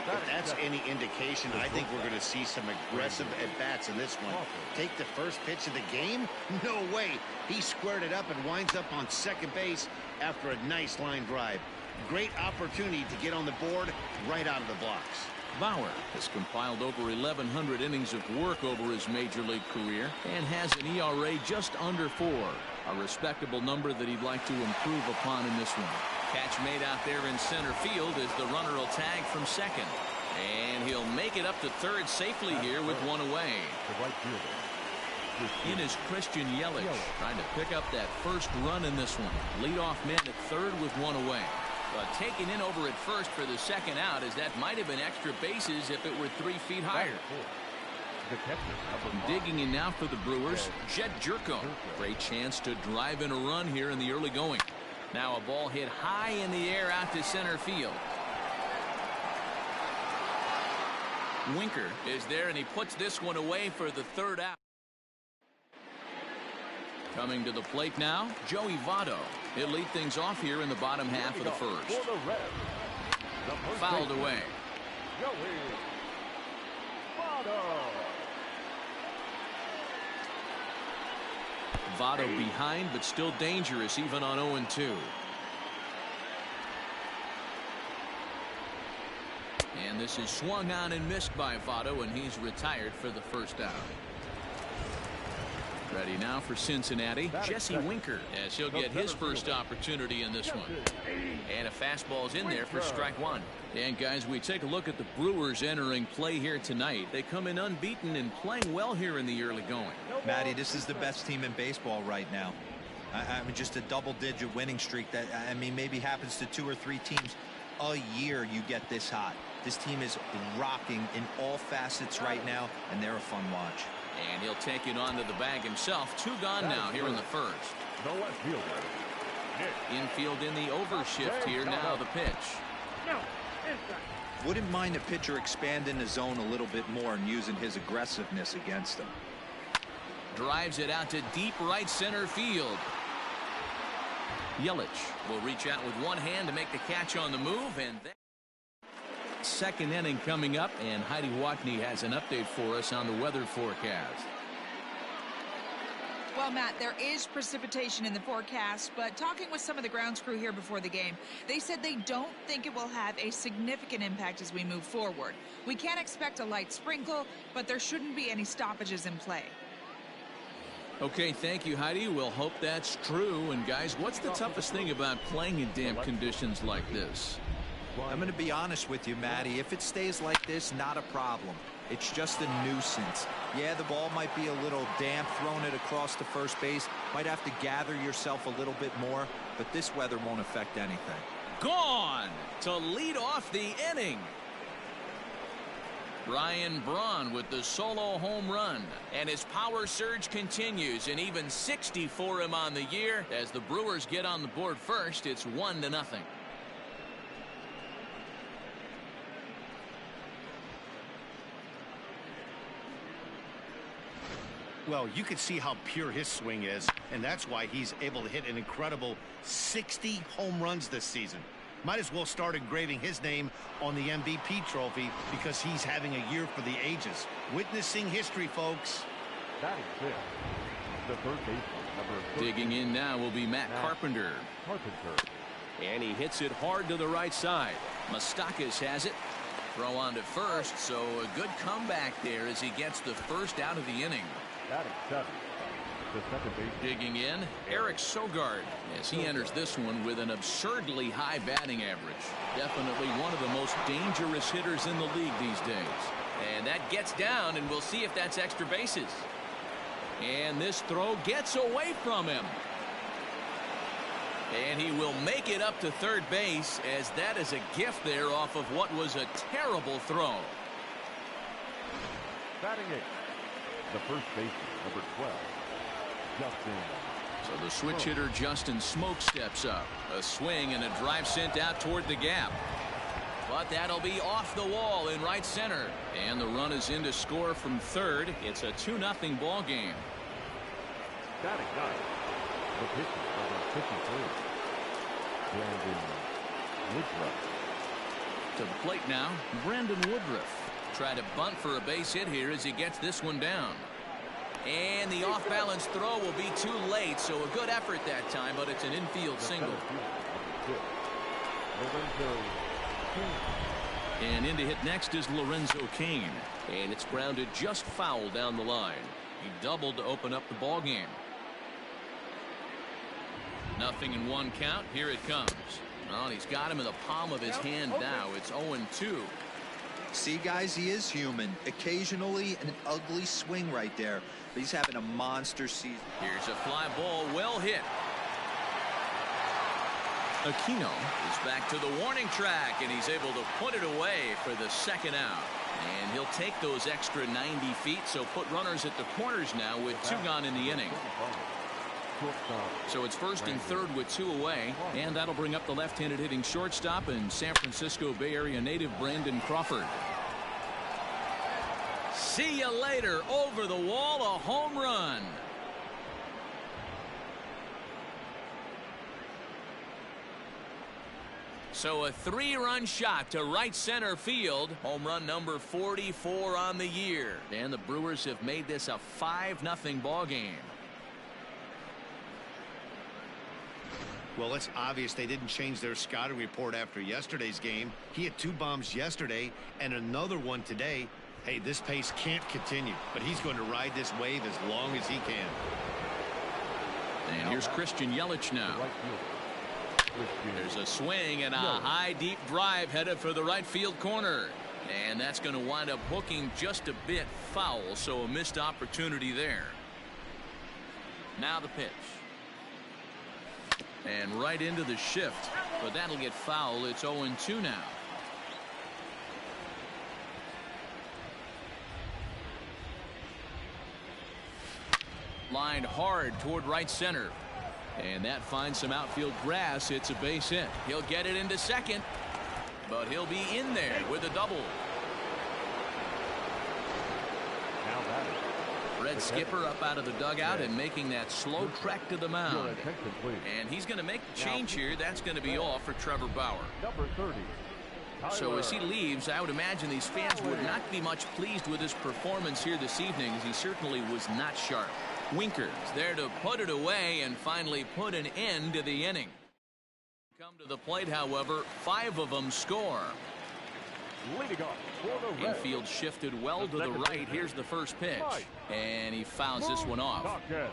If that's any indication, I think we're going to see some aggressive at-bats in this one. Take the first pitch of the game? No way. He squared it up and winds up on second base after a nice line drive. Great opportunity to get on the board right out of the blocks. Bauer has compiled over 1,100 innings of work over his major league career and has an ERA just under 4. A respectable number that he'd like to improve upon in this one. Catch made out there in center field as the runner will tag from second. And he'll make it up to third safely here with one away. In is Christian Yelich, trying to pick up that first run in this one. Leadoff man at third with one away. But taken in over at first for the second out, as that might have been extra bases if it were 3 feet higher. Digging in now for the Brewers, Jed Jerko. Great chance to drive in a run here in the early going. Now a ball hit high in the air out to center field. Winker is there, and he puts this one away for the third out. Coming to the plate now, Joey Votto. He'll lead things off here in the bottom half of the first. Fouled away. Votto behind, but still dangerous even on 0-2. And this is swung on and missed by Votto, and he's retired for the first out. Ready now for Cincinnati, Jesse Winker, as he'll get his first opportunity in this one. And a fastball's in there for strike one. And guys, we take a look at the Brewers entering play here tonight. They come in unbeaten and playing well here in the early going. Matty, this is the best team in baseball right now. I mean, just a double-digit winning streak that, I mean, maybe happens to 2 or 3 teams a year. You get this hot. This team is rocking in all facets right now, and they're a fun watch. And he'll take it onto the bag himself. 2 gone now here in the first. Infield in the overshift here now, the pitch. Wouldn't mind a pitcher expanding the zone a little bit more and using his aggressiveness against them. Drives it out to deep right center field. Yelich will reach out with one hand to make the catch on the move, and then second inning coming up, and Heidi Watney has an update for us on the weather forecast. Well, Matt, there is precipitation in the forecast, but talking with some of the grounds crew here before the game, they said they don't think it will have a significant impact as we move forward. We can expect a light sprinkle, but there shouldn't be any stoppages in play. Okay, thank you, Heidi. We'll hope that's true. And guys, what's the toughest thing about playing in damp conditions like this? I'm going to be honest with you, Matty. If it stays like this, not a problem. It's just a nuisance. Yeah, the ball might be a little damp, throwing it across the first base. Might have to gather yourself a little bit more, but this weather won't affect anything. Gone to lead off the inning. Ryan Braun with the solo home run, and his power surge continues, and even 60 for him on the year. As the Brewers get on the board first, it's 1-0. Well, you can see how pure his swing is, and that's why he's able to hit an incredible 60 home runs this season. Might as well start engraving his name on the MVP trophy because he's having a year for the ages. Witnessing history, folks. That is it. The third baseman, number 13. Digging in now will be Matt Carpenter. And he hits it hard to the right side. Moustakas has it. Throw on to first, so a good comeback there as he gets the first out of the inning. That is 7. The second baseman. Digging in, Eric Sogard, as he enters this one with an absurdly high batting average. Definitely one of the most dangerous hitters in the league these days. And that gets down, and we'll see if that's extra bases. And this throw gets away from him. And he will make it up to third base, as that is a gift there off of what was a terrible throw. Batting eighth, the first baseman, number 12, Justin. So the switch hitter Justin Smoke steps up. A swing and a drive sent out toward the gap. But that'll be off the wall in right center. And the run is in to score from third. It's a 2-0 ball game. Batting ninth, the pitcher, number 53, Brandon Woodruff. To the plate now, Brandon Woodruff. Try to bunt for a base hit here as he gets this one down. And the off-balance throw will be too late, so a good effort that time, but it's an infield single. And in to hit next is Lorenzo Cain. And it's grounded just foul down the line. He doubled to open up the ball game. 0-1 count. Here it comes. Oh, and he's got him in the palm of his hand now. It's 0-2. See, guys, he is human. Occasionally an ugly swing right there, but he's having a monster season. Here's a fly ball, well hit. Aquino is back to the warning track, and he's able to put it away for the second out. And he'll take those extra 90 feet, so put runners at the corners now with 2 gone in the inning. So it's first and third with 2 away, and that'll bring up the left-handed hitting shortstop and San Francisco Bay Area native Brandon Crawford. See you later. Over the wall, a home run. So a 3-run shot to right center field. Home run number 44 on the year. And the Brewers have made this a 5-0 ball game. Well, it's obvious they didn't change their scouting report after yesterday's game. He had 2 bombs yesterday and another one today. Hey, this pace can't continue, but he's going to ride this wave as long as he can. And here's Christian Yelich now. There's a swing and a high deep drive headed for the right field corner. And that's going to wind up hooking just a bit foul, so a missed opportunity there. Now the pitch. And right into the shift, but that'll get foul. It's 0-2 now. Lined hard toward right center. And that finds some outfield grass. It's a base hit. He'll get it into second, but he'll be in there with a double. Red Skipper up out of the dugout and making that slow trek to the mound. And he's going to make the change here. That's going to be all for Trevor Bauer. So as he leaves, I would imagine these fans would not be much pleased with his performance here this evening, as he certainly was not sharp. Winkers there to put it away and finally put an end to the inning. Come to the plate, however, 5 of them score. Infield shifted well to the right. Here's the first pitch, and he fouls this one off. The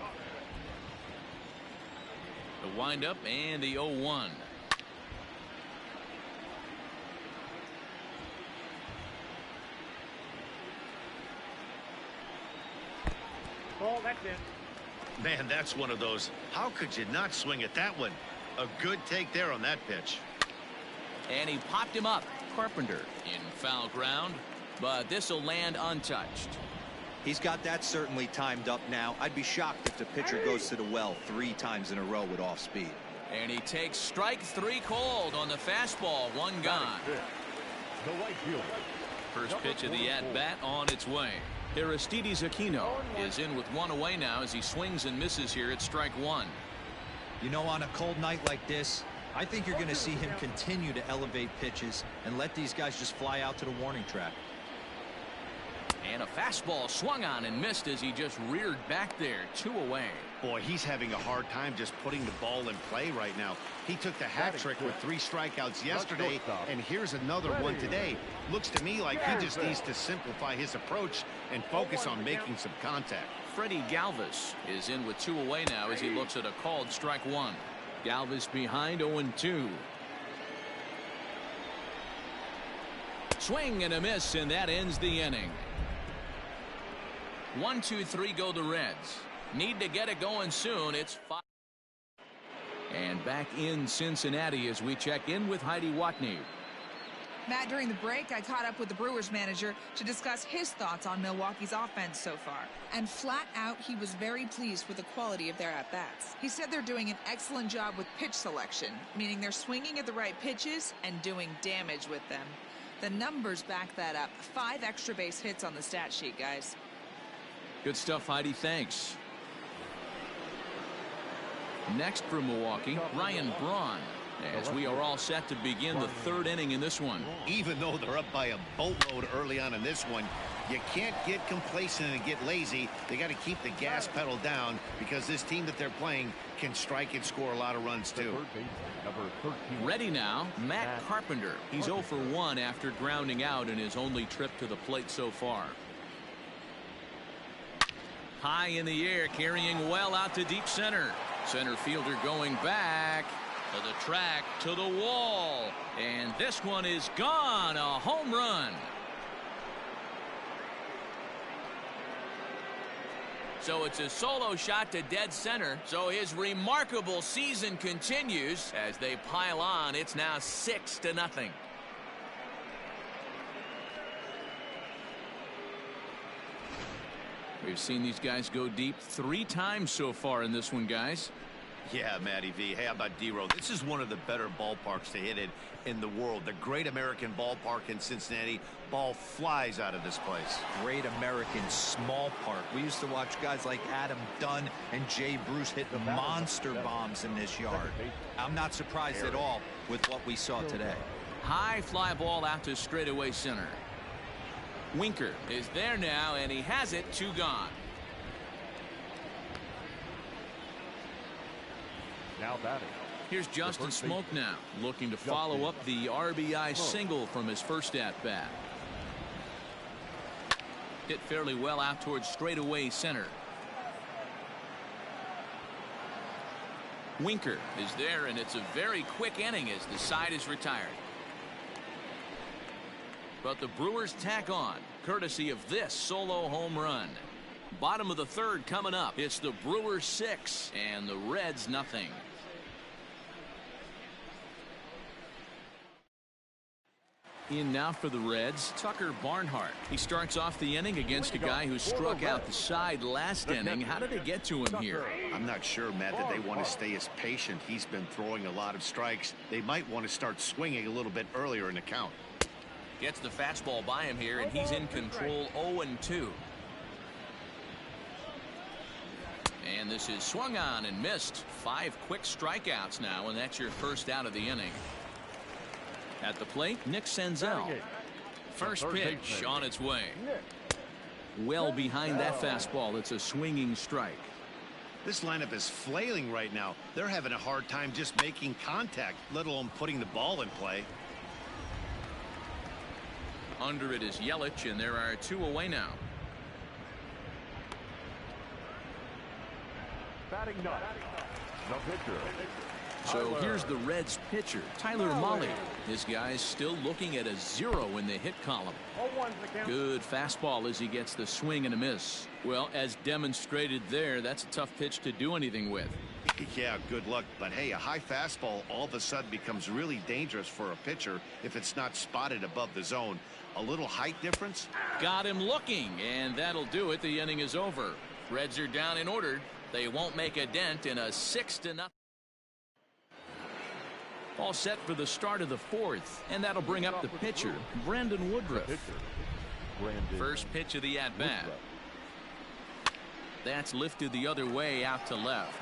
windup and the 0-1. Oh, that's it. Man, that's one of those. How could you not swing at that one? A good take there on that pitch. And he popped him up. Carpenter in foul ground, but this will land untouched. He's got that certainly timed up now. I'd be shocked if the pitcher goes to the well 3 times in a row with off speed. And he takes strike 3 called on the fastball. 1 gone. First pitch of the at-bat on its way. Aristides Aquino is in with 1 away now as he swings and misses here at strike 1. You know, on a cold night like this, I think you're going to see him continue to elevate pitches and let these guys just fly out to the warning track. And a fastball swung on and missed as he just reared back there. 2 away. Boy, he's having a hard time just putting the ball in play right now. He took the hat trick with 3 strikeouts yesterday, and here's another one today. Looks to me like he just needs to simplify his approach and focus on making some contact. Freddie Galvis is in with 2 away now as he looks at a called strike 1. Galvis behind 0-2. Swing and a miss, and that ends the inning. 1-2-3 go the Reds. Need to get it going soon. It's 5. And back in Cincinnati as we check in with Heidi Watney. Matt, during the break, I caught up with the Brewers manager to discuss his thoughts on Milwaukee's offense so far. And flat out, he was very pleased with the quality of their at-bats. He said they're doing an excellent job with pitch selection, meaning they're swinging at the right pitches and doing damage with them. The numbers back that up. 5 extra base hits on the stat sheet, guys. Good stuff, Heidi. Thanks. Next for Milwaukee, Ryan Braun, as we are all set to begin the 3rd inning in this one. Even though they're up by a boatload early on in this one, you can't get complacent and get lazy. They got to keep the gas pedal down because this team that they're playing can strike and score a lot of runs too. Ready now, Matt Carpenter. He's 0 for 1 after grounding out in his only trip to the plate so far. High in the air, carrying well out to deep center. Center fielder going back to the track, to the wall, and this one is gone. A home run. So it's a solo shot to dead center. So his remarkable season continues as they pile on. It's now 6-0. We've seen these guys go deep 3 times so far in this one, guys. Yeah, Matty V. Hey, how about D-Row? This is one of the better ballparks to hit it in the world. The Great American Ballpark in Cincinnati. Ball flies out of this place. Great American Small Park. We used to watch guys like Adam Dunn and Jay Bruce hit monster bombs in this yard. I'm not surprised at all with what we saw today. High fly ball out to straightaway center. Winker is there now, and he has it. 2 gone. Now batting. Here's Justin Smoke now, looking to follow up the RBI single from his first at-bat. Hit fairly well out towards straightaway center. Winker is there, and it's a very quick inning as the side is retired. But the Brewers tack on, courtesy of this solo home run. Bottom of the 3rd coming up. It's the Brewers 6 and the Reds nothing. In now for the Reds, Tucker Barnhart. He starts off the inning against a guy who struck out the side last inning. How did they get to him here? I'm not sure, Matt, that they want to stay as patient. He's been throwing a lot of strikes. They might want to start swinging a little bit earlier in the count. Gets the fastball by him here, and he's in control. 0-2. And this is swung on and missed. 5 quick strikeouts now, and that's your first out of the inning. At the plate, Nick Senzel. First pitch on its way. Well behind that fastball. It's a swinging strike. This lineup is flailing right now. They're having a hard time just making contact, let alone putting the ball in play. Under it is Yelich, and there are 2 away now. Batting ninth, the pitcher. So here's the Reds pitcher, Tyler Mahle. This guy's still looking at a 0 in the hit column. Good fastball as he gets the swing and a miss. Well, as demonstrated there, that's a tough pitch to do anything with. Yeah, good luck. But hey, a high fastball all of a sudden becomes really dangerous for a pitcher if it's not spotted above the zone. A little height difference. Got him looking, and that'll do it. The inning is over. Reds are down in order. They won't make a dent in a 6-0. All set for the start of the 4th, and that'll bring up the pitcher, Brandon Woodruff. First pitch of the at-bat. That's lifted the other way out to left.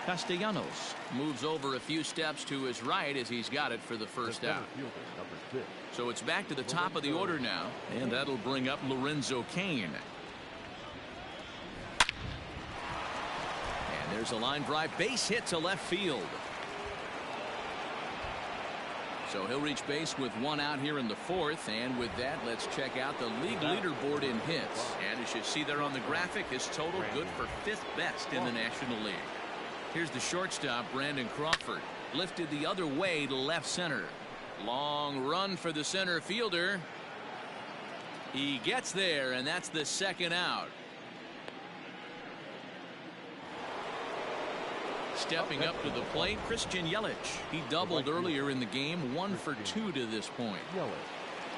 Castellanos moves over a few steps to his right as he's got it for the first out. So it's back to the top of the order now, and that'll bring up Lorenzo Cain. And there's a line drive base hit to left field. So he'll reach base with 1 out here in the 4th, and with that, let's check out the league leaderboard in hits. And as you see there on the graphic, his total good for 5th best in the National League. Here's the shortstop, Brandon Crawford, lifted the other way to left center. Long run for the center fielder. He gets there, and that's the 2nd out. Stepping up to the plate, Christian Yelich. He doubled earlier in the game, 1 for 2 to this point.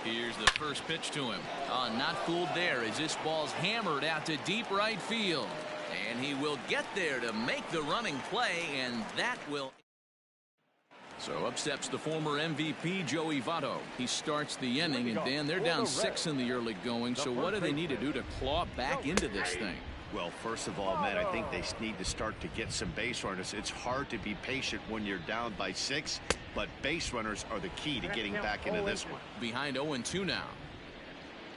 Here's the first pitch to him. Not fooled there as this ball's hammered out to deep right field. And he will get there to make the running play, and that will... So up steps the former MVP, Joey Votto. He starts the inning, and Dan, they're down 6 in the early going. So what do they need to do to claw back into this thing? Well, first of all, Matt, I think they need to start to get some base runners. It's hard to be patient when you're down by 6, but base runners are the key to getting back into this one. Behind 0-2 now.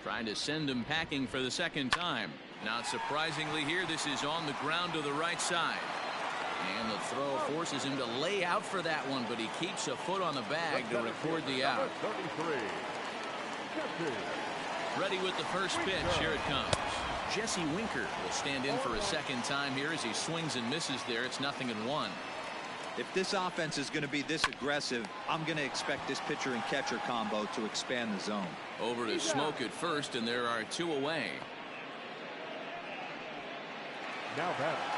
Trying to send him packing for the second time. Not surprisingly here, this is on the ground to the right side. And the throw forces him to lay out for that one, but he keeps a foot on the bag to record the out. Ready with the first pitch. Here it comes. Jesse Winker will stand in for a second time here as he swings and misses there. It's 0-1. If this offense is going to be this aggressive, I'm going to expect this pitcher and catcher combo to expand the zone. Over to Smoke at first, and there are 2 away.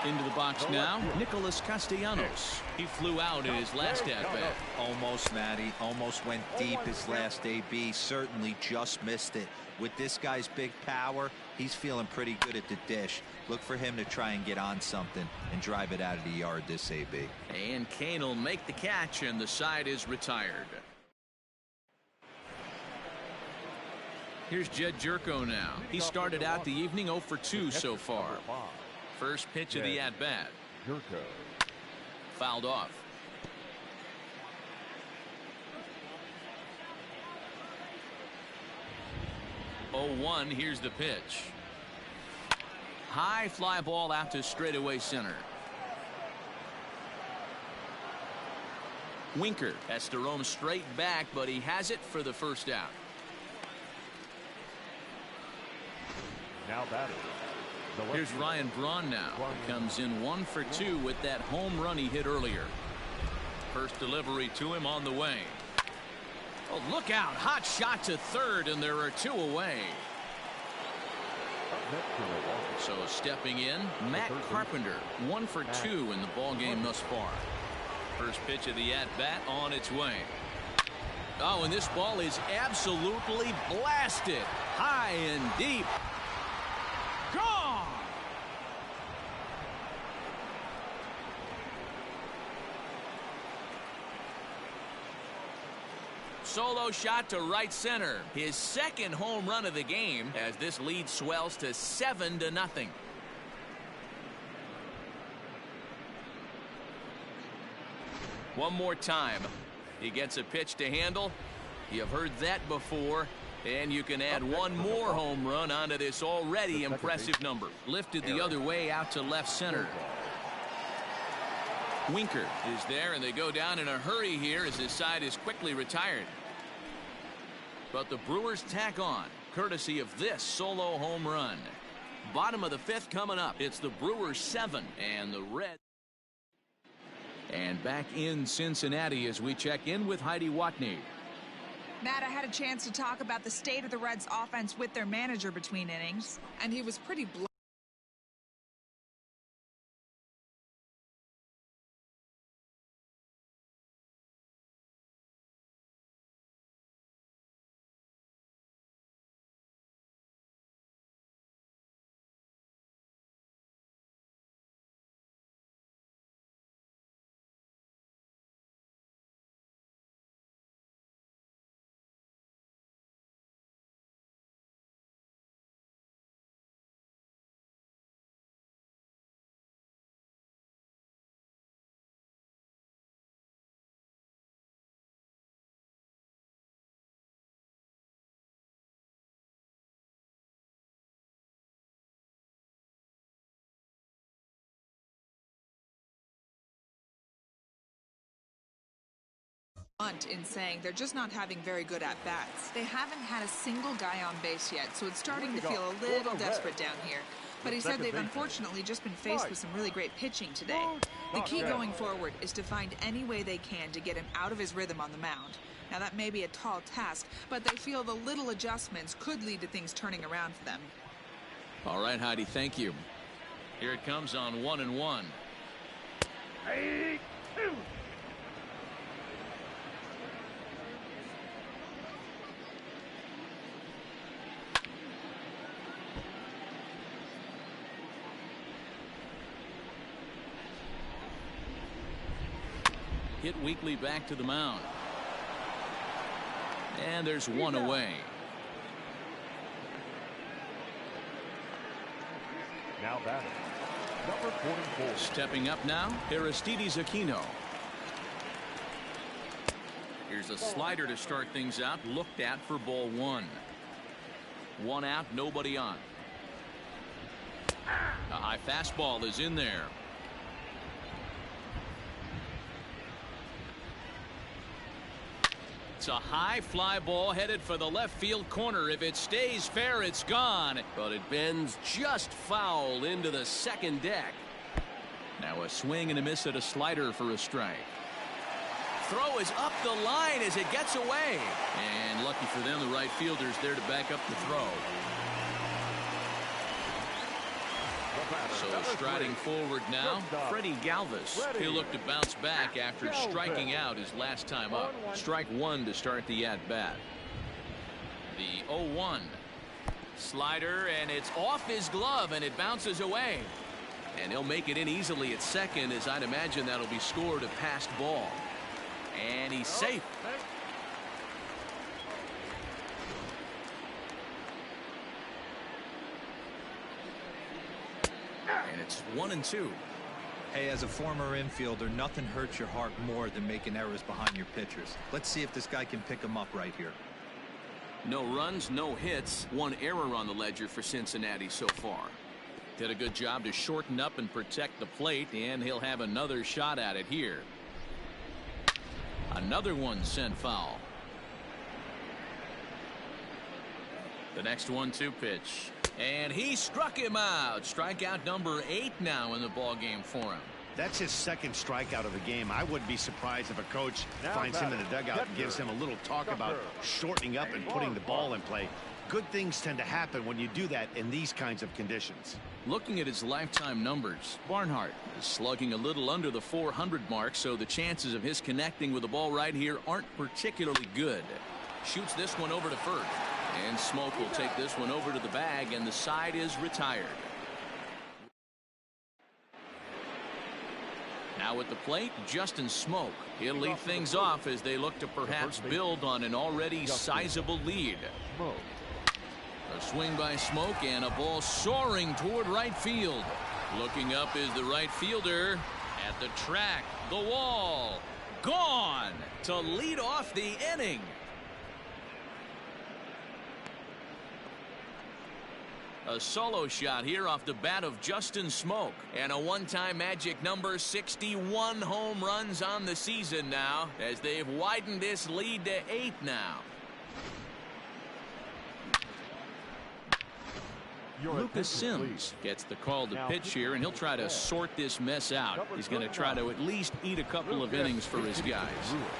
Into the box now, Nicholas Castellanos. He flew out in his last at-bat. Almost, Matty. Almost went deep his last AB. Certainly just missed it. With this guy's big power, he's feeling pretty good at the dish. Look for him to try and get on something and drive it out of the yard this AB. And Kane will make the catch, and the side is retired. Here's Jed Jerko now. He started out the evening 0 for 2 so far. First pitch of the at-bat. Fouled off. Oh, 1. Here's the pitch. High fly ball out to straightaway center. Winker has to roam straight back, but he has it for the first out. Now batting. Here's Ryan Braun now. He comes in 1 for 2 with that home run he hit earlier. First delivery to him on the way. Oh, look out. Hot shot to third, and there are 2 away. So stepping in, Matt Carpenter, 1 for 2 in the ballgame thus far. First pitch of the at-bat on its way. Oh, and this ball is absolutely blasted. High and deep. Gone! Solo shot to right center. His second home run of the game as this lead swells to 7-0. One more time. He gets a pitch to handle. You've heard that before. And you can add 1 more home run onto this already impressive number. Lifted the other way out to left center. Winker is there, and they go down in a hurry here as his side is quickly retired. But the Brewers tack on, courtesy of this solo home run. Bottom of the 5th coming up. It's the Brewers 7 and the Reds. And back in Cincinnati as we check in with Heidi Watney. Matt, I had a chance to talk about the state of the Reds offense with their manager between innings, and he was pretty blunt. In saying they're just not having very good at-bats. They haven't had a single guy on base yet, so it's starting to feel a little desperate down here. But he said they've unfortunately just been faced with some really great pitching today. The key going forward is to find any way they can to get him out of his rhythm on the mound. Now that may be a tall task, but they feel the little adjustments could lead to things turning around for them. All right, Heidi, thank you. Here it comes on 1-1. 3-2. Hit weakly back to the mound. And there's one away. Now batting, number 44. Stepping up now, Aristides Aquino. Here's a slider to start things out. Looked at for ball one. One out, nobody on. A high fastball is in there. It's a high fly ball headed for the left field corner. If it stays fair, it's gone. But it bends just foul into the second deck. Now a swing and a miss at a slider for a strike. Throw is up the line as it gets away. And lucky for them, the right fielder's there to back up the throw. So striding forward now, Freddie Galvis. He'll look to bounce back after striking out his last time up. Strike one to start the at-bat. The 0-1. Slider, and it's off his glove, and it bounces away. And he'll make it in easily at second, as I'd imagine that'll be scored a passed ball. And he's safe. And it's 1-2. Hey, as a former infielder, nothing hurts your heart more than making errors behind your pitchers. Let's see if this guy can pick them up right here. No runs, no hits. One error on the ledger for Cincinnati so far. Did a good job to shorten up and protect the plate, and he'll have another shot at it here. Another one sent foul. The next 1-2 pitch. And he struck him out. Strikeout number 8 now in the ball game for him. That's his second strikeout of the game. I wouldn't be surprised if a coach finds him in the dugout and gives him a little talk about shortening up and putting the ball in play. Good things tend to happen when you do that in these kinds of conditions. Looking at his lifetime numbers, Barnhart is slugging a little under the 400 mark, so the chances of his connecting with the ball right here aren't particularly good. Shoots this one over to first. And Smoke will take this one over to the bag, and the side is retired. Now at the plate, Justin Smoke. He'll lead things off as they look to perhaps build on an already sizable lead. A swing by Smoke, and a ball soaring toward right field. Looking up is the right fielder. At the track, the wall. Gone to lead off the inning. A solo shot here off the bat of Justin Smoke, and a one-time magic number, 61 home runs on the season now, as they've widened this lead to 8 now. Lucas Sims gets the call to pitch here, and he'll try to sort this mess out. He's going to try to at least eat a couple of innings for his guys.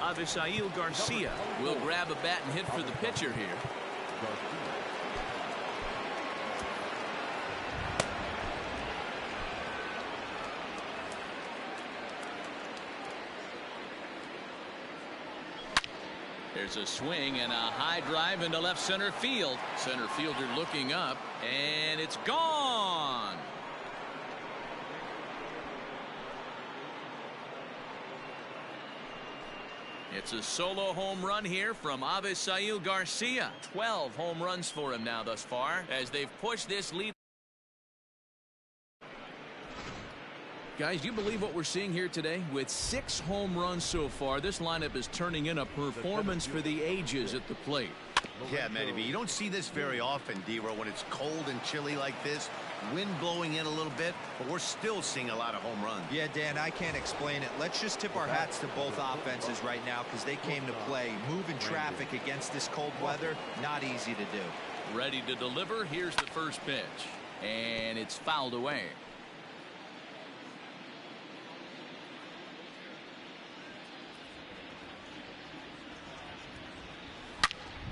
Avisail Garcia will grab a bat and hit for the pitcher here. There's a swing and a high drive into left center field. Center fielder looking up, and it's gone. It's a solo home run here from Avisail Garcia. 12 home runs for him now thus far, as they've pushed this lead. Guys, do you believe what we're seeing here today? With 6 home runs so far, this lineup is turning in a performance for the ages at the plate. Yeah, Matty B, you don't see this very often, D-Row, when it's cold and chilly like this. Wind blowing in a little bit, but we're still seeing a lot of home runs. Yeah, Dan, I can't explain it. Let's just tip our hats to both offenses right now, because they came to play. Moving traffic against this cold weather, not easy to do. Ready to deliver. Here's the first pitch, and it's fouled away.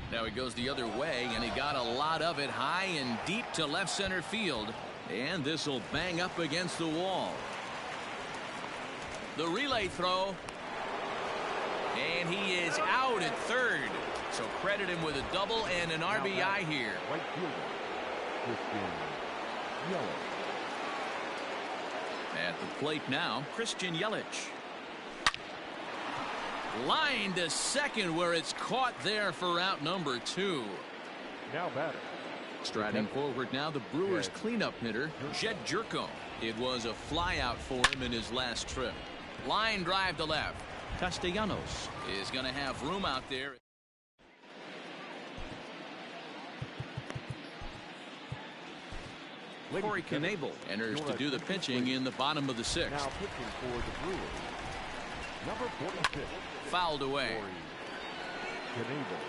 Now he goes the other way, and he got a lot of it high and deep to left center field. And this will bang up against the wall. The relay throw. And he is out at third. So credit him with a double and an RBI here. Right fielder, Christian Yelich. At the plate now, Christian Yelich. Line to second where it's caught there for out number 2. Now batter. Striding forward now, the Brewers cleanup hitter, Jed Jerko. It was a flyout for him in his last trip. Line drive to left. Castellanos is going to have room out there. Corey Knebel enters to do the pitching in the bottom of the 6th. Now pitching for the Brewers, number 46. Fouled away. Knebel.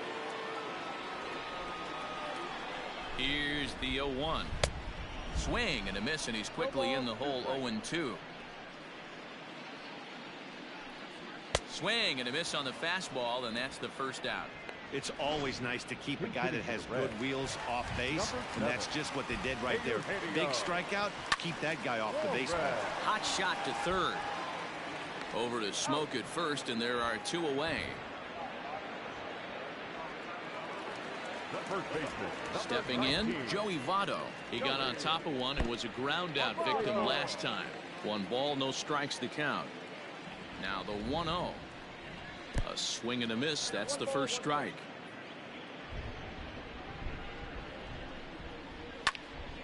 Here's the 0-1. Swing and a miss, and he's quickly in the hole. 0-2. Swing and a miss on the fastball, and that's the first out. It's always nice to keep a guy that has good wheels off base, and that's just what they did right there. Big strikeout, keep that guy off the base path. Hot shot to third. Over to Smoke at first, and there are 2 away. The first baseman, Stepping in, Joey Votto. He got on top of one and was a ground out victim last time. 1 ball, no strikes to count. Now the 1-0. A swing and a miss. That's the first strike.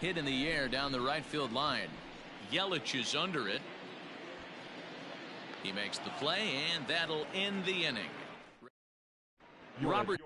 Hit in the air down the right field line. Yelich is under it. He makes the play, and that'll end the inning. Robert.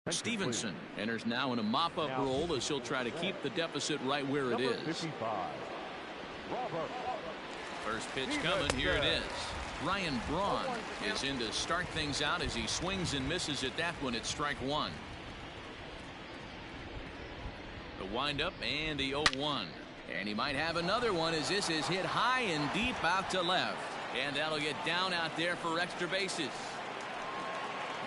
Stevenson enters now in a mop-up role as he'll try to keep the deficit right where it is. 55. Robert. First pitch coming. Here it is. Ryan Braun is in to start things out as he swings and misses at that one. It's strike 1. The windup and the 0-1. And he might have another one as this is hit high and deep out to left. And that'll get down out there for extra bases.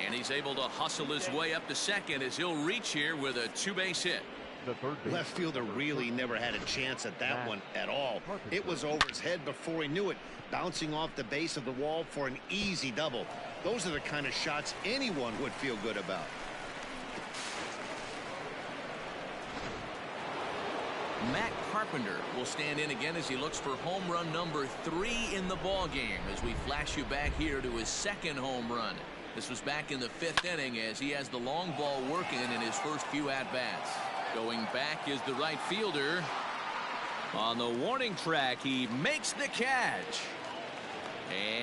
And he's able to hustle his way up to second as he'll reach here with a 2-base hit. The third base. Left fielder really never had a chance at that one at all. It was over his head before he knew it, bouncing off the base of the wall for an easy double. Those are the kind of shots anyone would feel good about. Matt Carpenter will stand in again as he looks for home run number 3 in the ball game as we flash you back here to his 2nd home run. This was back in the 5th inning as he has the long ball working in his first few at-bats. Going back is the right fielder. On the warning track, he makes the catch.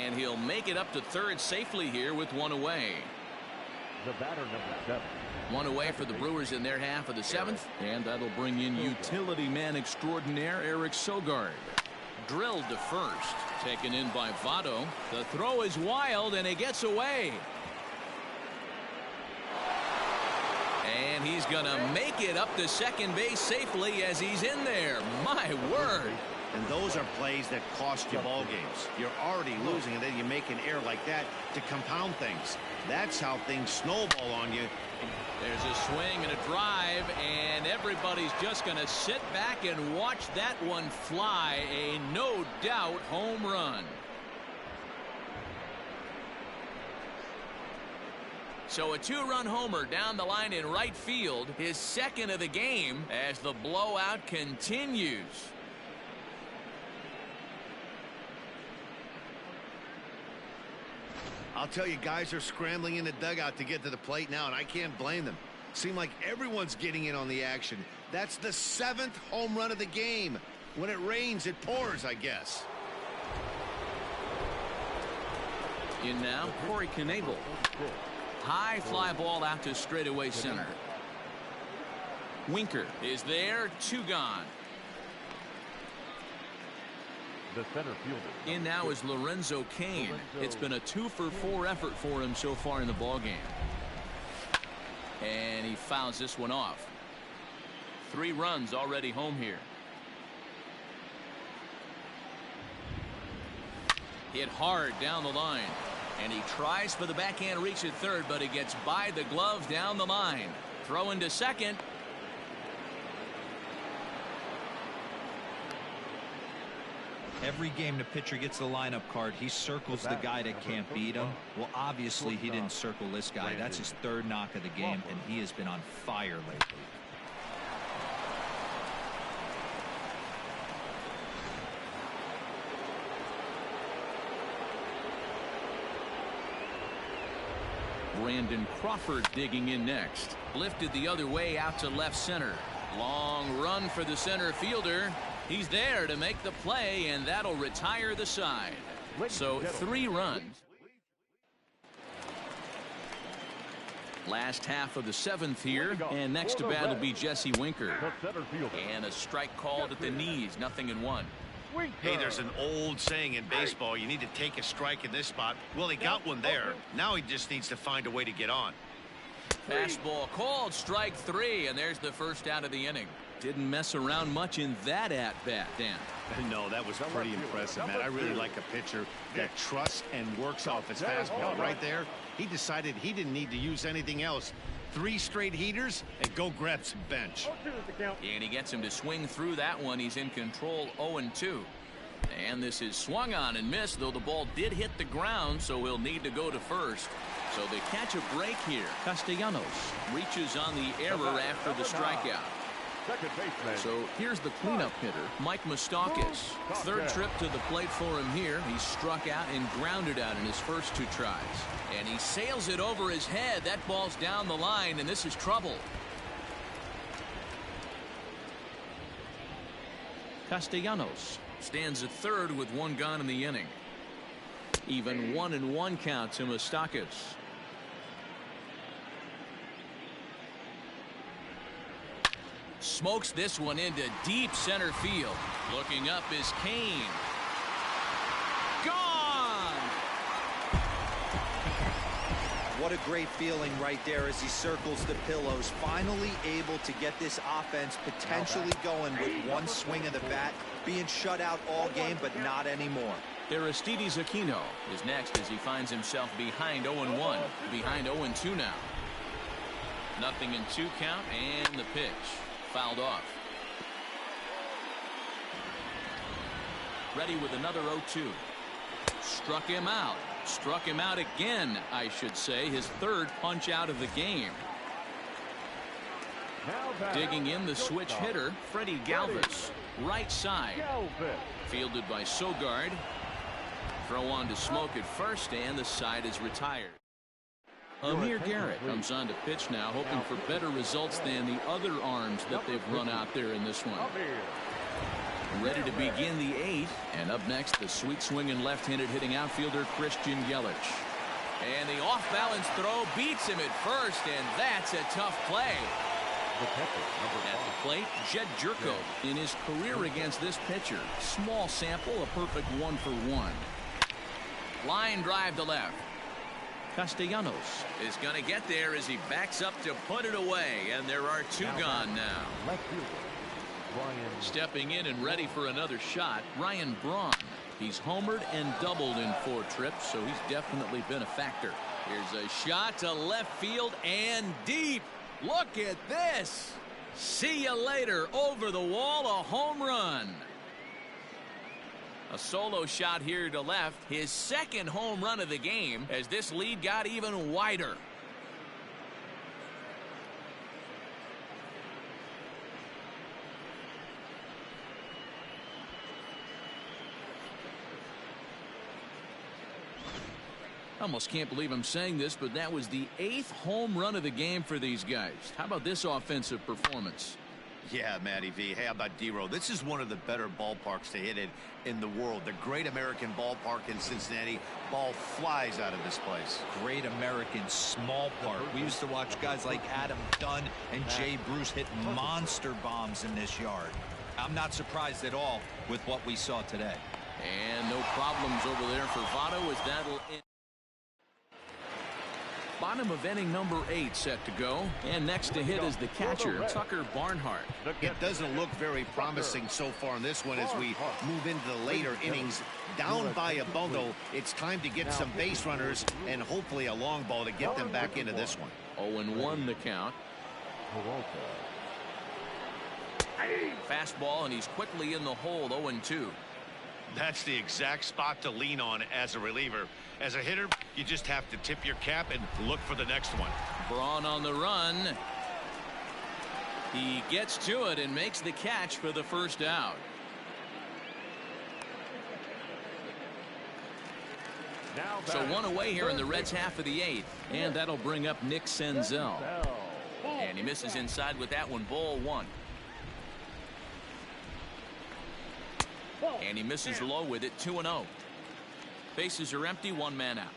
And he'll make it up to third safely here with 1 away. The batter, number 7. 1 away for the Brewers in their half of the 7th. And that'll bring in utility man extraordinaire Eric Sogard. Drilled to first. Taken in by Votto. The throw is wild and it gets away. And he's going to make it up to second base safely as he's in there. My word. And those are plays that cost you ball games. You're already losing, and then you make an error like that to compound things. That's how things snowball on you. There's a swing and a drive, and everybody's just going to sit back and watch that one fly. A no doubt home run. So a two-run homer down the line in right field, his second of the game as the blowout continues. I'll tell you, guys are scrambling in the dugout to get to the plate now, and I can't blame them. Seems like everyone's getting in on the action. That's the 7th home run of the game. When it rains, it pours, I guess. In now, Corey Knebel. High fly ball out to straightaway center. Winker is there, 2 gone. The center fielder. In now is Lorenzo Cain. It's been a 2-for-4 effort for him so far in the ballgame. And he fouls this one off. 3 runs already home here. Hit hard down the line. And he tries for the backhand reach at third, but he gets by the glove down the line. Throw into second. Every game the pitcher gets the lineup card, he circles the guy that can't beat him. Well, obviously he didn't circle this guy. That's his 3rd knock of the game, and he has been on fire lately. Brandon Crawford digging in next. Lifted the other way out to left center. Long run for the center fielder. He's there to make the play, and that'll retire the side. So 3 runs. Last half of the 7th here, and next to bat will be Jesse Winker. And a strike called at the knees, 0-1. Hey, there's an old saying in baseball, you need to take a strike in this spot. Well, he got one there. Now he just needs to find a way to get on. Fastball called, strike 3, and there's the first out of the inning. Didn't mess around much in that at-bat, Dan. No, that was pretty impressive, man. I really like a pitcher that trusts and works off his fastball. Right there, he decided he didn't need to use anything else. 3 straight heaters and go grab some bench. And he gets him to swing through that one. He's in control, 0-2. And this is swung on and missed, though the ball did hit the ground, so he'll need to go to first. So they catch a break here. Castellanos reaches on the error after the strikeout. So here's the cleanup hitter, Mike Moustakas. 3rd trip to the plate for him here. He struck out and grounded out in his first 2 tries. And he sails it over his head. That ball's down the line, and this is trouble. Castellanos stands at 3rd with 1 gone in the inning. Even 1-1 count to Moustakas. Smokes this one into deep center field. Looking up is Cain. Gone! What a great feeling right there as he circles the pillows. Finally able to get this offense potentially going with 1 swing of the bat. Being shut out all game, but not anymore. Aristides Aquino is next as he finds himself behind 0-1. Behind 0-2 now. 0-2 count, and the pitch. Fouled off. Ready with another 0-2. Struck him out. Struck him out again, I should say. His 3rd punch out of the game. Digging in the switch hitter, Freddie Galvis. Right side. Fielded by Sogard. Throw on to Smoke at first, and the side is retired. Amir Garrett comes on to pitch now, hoping for better results than the other arms that they've run out there in this one. Ready to begin the 8th, and up next, the sweet swinging left-handed hitting outfielder Christian Yelich. And the off-balance throw beats him at first, and that's a tough play. At the plate, Jed Jerko in his career against this pitcher. Small sample, a perfect 1-for-1. Line drive to left. Castellanos is going to get there as he backs up to put it away, and there are 2 gone now. Stepping in and ready for another shot, Ryan Braun. He's homered and doubled in 4 trips, so he's definitely been a factor. Here's a shot to left field and deep. Look at this. See you later. Over the wall, a home run. A solo shot here to left, his 2nd home run of the game as this lead got even wider. I almost can't believe I'm saying this, but that was the 8th home run of the game for these guys. How about this offensive performance? Yeah, Matty V. Hey, how about D-Row? This is one of the better ballparks to hit it in the world. The Great American Ballpark in Cincinnati. Ball flies out of this place. Great American small park. We used to watch guys like Adam Dunn and Jay Bruce hit monster bombs in this yard. I'm not surprised at all with what we saw today. And no problems over there for Votto as that'll end. Bottom of inning number 8 set to go, and next to hit is the catcher, Tucker Barnhart. It doesn't look very promising so far in this one as we move into the later innings. Down by a bundle, it's time to get some base runners and hopefully a long ball to get them back into this one. 0-1 the count. Fastball, and he's quickly in the hole. 0-2. That's the exact spot to lean on as a reliever. As a hitter, you just have to tip your cap and look for the next one. Braun on the run. He gets to it and makes the catch for the first out. So one away here in the Reds' half of the 8th, and that'll bring up Nick Senzel. And he misses inside with that one. Ball 1. And he misses low with it. 2-0. Bases are empty. 1 man out.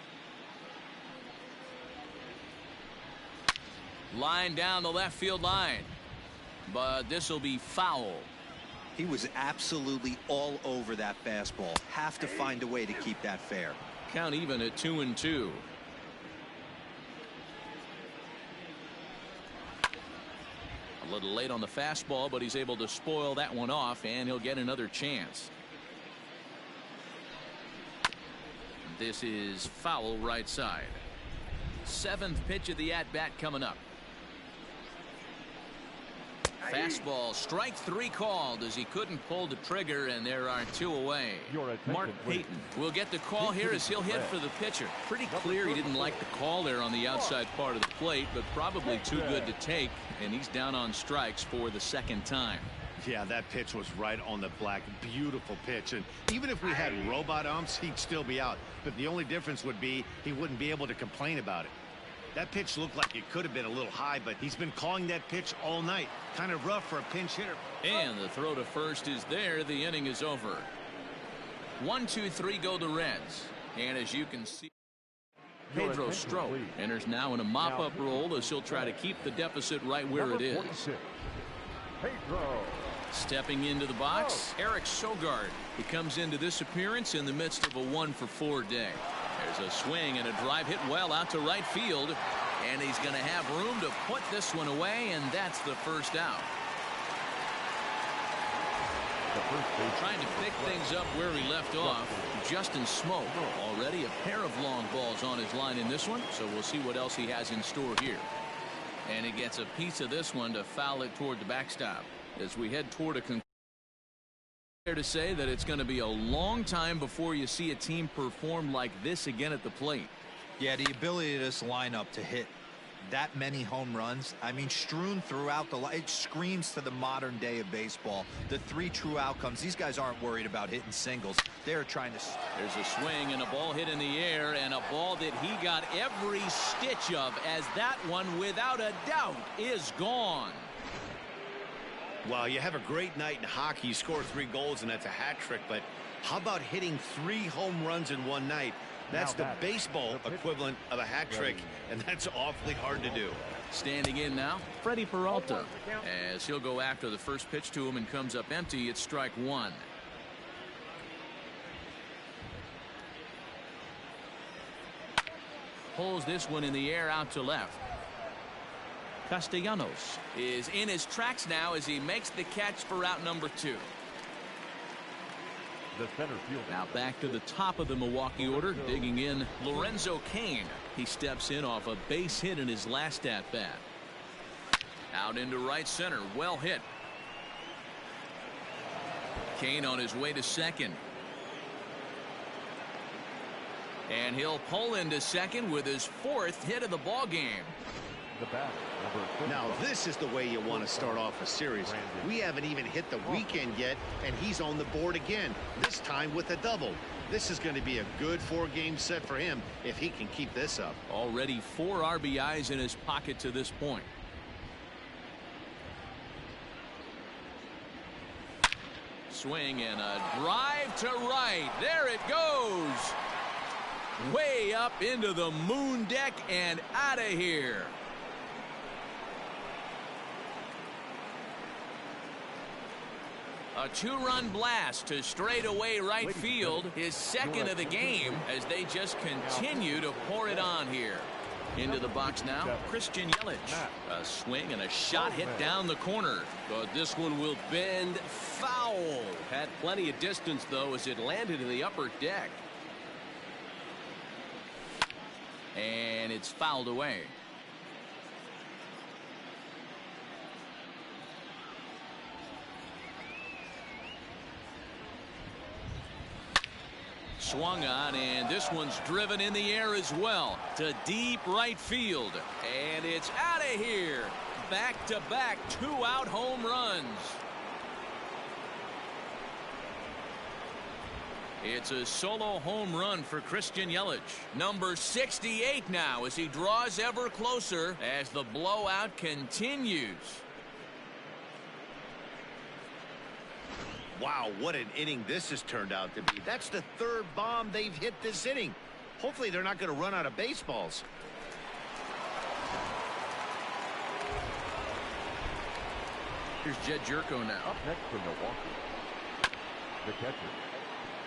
Line down the left field line, but this will be foul. He was absolutely all over that fastball. Have to find a way to keep that fair. Count even at 2-2. A little late on the fastball, but he's able to spoil that one off, and he'll get another chance. This is foul right side. 7th pitch of the at-bat coming up. Fastball, strike 3 called as he couldn't pull the trigger, and there are 2 away. Mark Payton will get the call here as he'll hit for the pitcher. Pretty clear he didn't like the call there on the outside part of the plate, but probably too good to take, and he's down on strikes for the 2nd time. Yeah, that pitch was right on the black. Beautiful pitch. And even if we had robot umps, he'd still be out. But the only difference would be he wouldn't be able to complain about it. That pitch looked like it could have been a little high, but he's been calling that pitch all night. Kind of rough for a pinch hitter. And the throw to first is there. The inning is over. 1-2-3 go the Reds. And as you can see, Pedro Strop enters now in a mop-up role as he'll try to keep the deficit right where it is. Stepping into the box, Eric Sogard. He comes into this appearance in the midst of a 1-for-4 day. There's a swing and a drive hit well out to right field, and he's going to have room to put this one away, and that's the first out. Trying to pick things up where he left off. Justin Smoke, already a pair of long balls on his line in this one, so we'll see what else he has in store here. And he gets a piece of this one to foul it toward the backstop. As we head toward a conclusion, fair to say that it's going to be a long time before you see a team perform like this again at the plate. Yeah, the ability of this lineup to hit that many home runs, I mean, strewn throughout the line, it screams to the modern day of baseball. The 3 true outcomes. These guys aren't worried about hitting singles. They're trying to. There's a swing and a ball hit in the air, and a ball that he got every stitch of, as that one without a doubt is gone. Wow, you have a great night in hockey. You score 3 goals, and that's a hat trick. But how about hitting 3 home runs in one night? That's the baseball equivalent of a hat trick, and that's awfully hard to do. Standing in now, Freddie Peralta, as he'll go after the first pitch to him and comes up empty. It's strike 1. Pulls this one in the air out to left. Castellanos is in his tracks now as he makes the catch for out number 2. The center field. Now back to the top of the Milwaukee order, digging in Lorenzo Cain. He steps in off a base hit in his last at bat. Out into right center, well hit. Cain on his way to second. And he'll pull into second with his 4th hit of the ball game. The batter, number 35. Now this is the way you want to start off a series. We haven't even hit the weekend yet, and he's on the board again, this time with a double. This is going to be a good 4-game set for him if he can keep this up. Already 4 RBIs in his pocket to this point. Swing and a drive to right. There it goes. Way up into the moon deck and out of here. A 2-run blast to straightaway right field, his second of the game, as they just continue to pour it on here. Into the box now, Christian Yelich. A swing and a shot hit down the corner. But this one will bend foul. Had plenty of distance, though, as it landed in the upper deck. And it's fouled away. Swung on, and this one's driven in the air as well to deep right field, and it's out of here. Back-to-back 2-out home runs. It's a solo home run for Christian Yelich, number 68 now, as he draws ever closer as the blowout continues. Wow, what an inning this has turned out to be. That's the 3rd bomb they've hit this inning. Hopefully they're not going to run out of baseballs. Here's Jed Jerko now. Up next for Milwaukee, the catcher,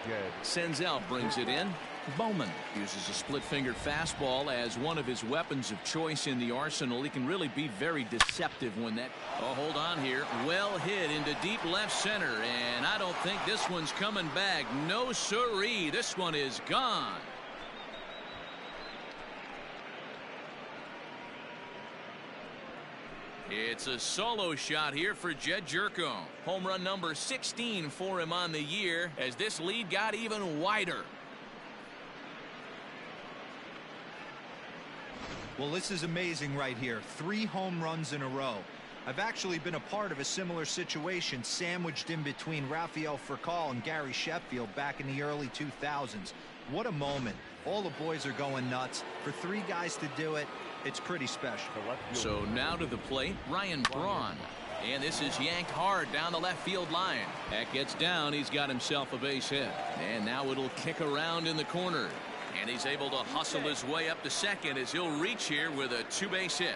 Jed. Senzel brings it in. Bowman uses a split-fingered fastball as one of his weapons of choice in the arsenal. He can really be very deceptive when that... Oh, hold on here. Well hit into deep left center, and I don't think this one's coming back. No siree. This one is gone. It's a solo shot here for Jed Jerko. Home run number 16 for him on the year as this lead got even wider. Well, this is amazing right here. 3 home runs in a row. I've actually been a part of a similar situation sandwiched in between Rafael Furcal and Gary Sheffield back in the early 2000s. What a moment. All the boys are going nuts. For 3 guys to do it, it's pretty special. So now to the plate, Ryan Braun. And this is yanked hard down the left field line. That gets down. He's got himself a base hit. And now it'll kick around in the corner. And he's able to hustle his way up to second as he'll reach here with a 2-base hit.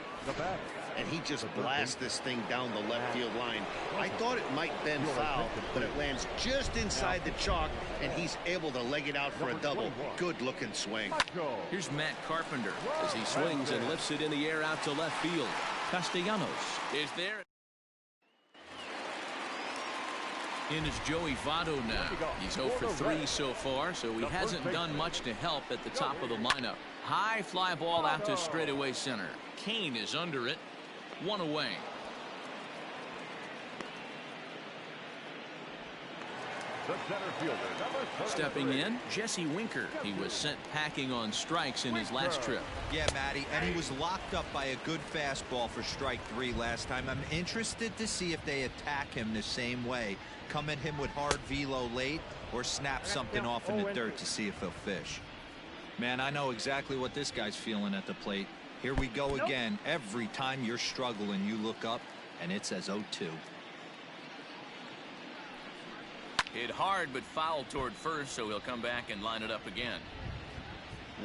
And he just blasts this thing down the left field line. I thought it might bend foul, but it lands just inside the chalk, and he's able to leg it out for a double. Good looking swing. Here's Matt Carpenter as he swings and lifts it in the air out to left field. Castellanos is there. In is Joey Votto now. He's 0 for 3 so far, so he hasn't done much to help at the top of the lineup. High fly ball out to straightaway center. Kane is under it. 1 away. Stepping in, Jesse Winker. He was sent packing on strikes in his last trip. Yeah, Matty, and he was locked up by a good fastball for strike 3 last time. I'm interested to see if they attack him the same way. Come at him with hard velo late or snap something off in the dirt to see if he'll fish. Man, I know exactly what this guy's feeling at the plate. Here we go again. Every time you're struggling, you look up and it says 0-2. Hit hard but foul toward first, so he'll come back and line it up again.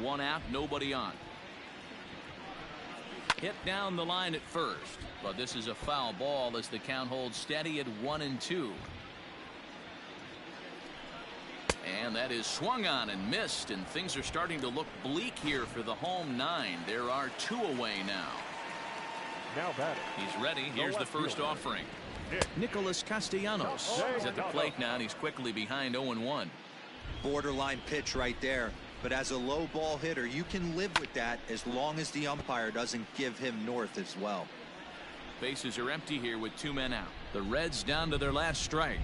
1 out, nobody on. Hit down the line at first, but this is a foul ball as the count holds steady at 1-2. And that is swung on and missed, and things are starting to look bleak here for the home 9. There are 2 away now. Now batting. He's ready. Here's the first offering. Nicholas Castellanos is at the plate now, and he's quickly behind 0-1. Borderline pitch right there. But as a low ball hitter, you can live with that as long as the umpire doesn't give him north as well. Bases are empty here with 2 men out. The Reds down to their last strike.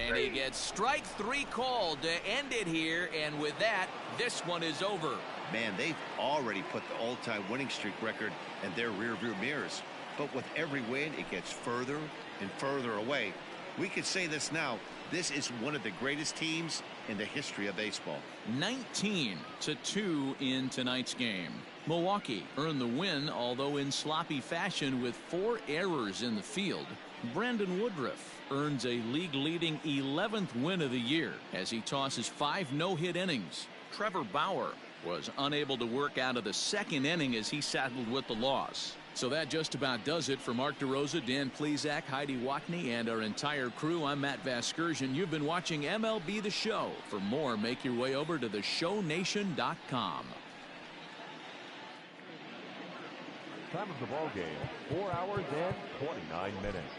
And he gets strike 3 called to end it here. And with that, this one is over. Man, they've already put the all-time winning streak record in their rearview mirrors. But with every win, it gets further and further away. We could say this now. This is one of the greatest teams in the history of baseball. 19-2 in tonight's game. Milwaukee earned the win, although in sloppy fashion with 4 errors in the field. Brandon Woodruff earns a league-leading 11th win of the year as he tosses 5 no-hit innings. Trevor Bauer was unable to work out of the second inning as he saddled with the loss. So that just about does it for Mark DeRosa, Dan Plesac, Heidi Watney, and our entire crew. I'm Matt Vasgersian. You've been watching MLB The Show. For more, make your way over to theshownation.com. Time of the ball game, 4 hours and 29 minutes.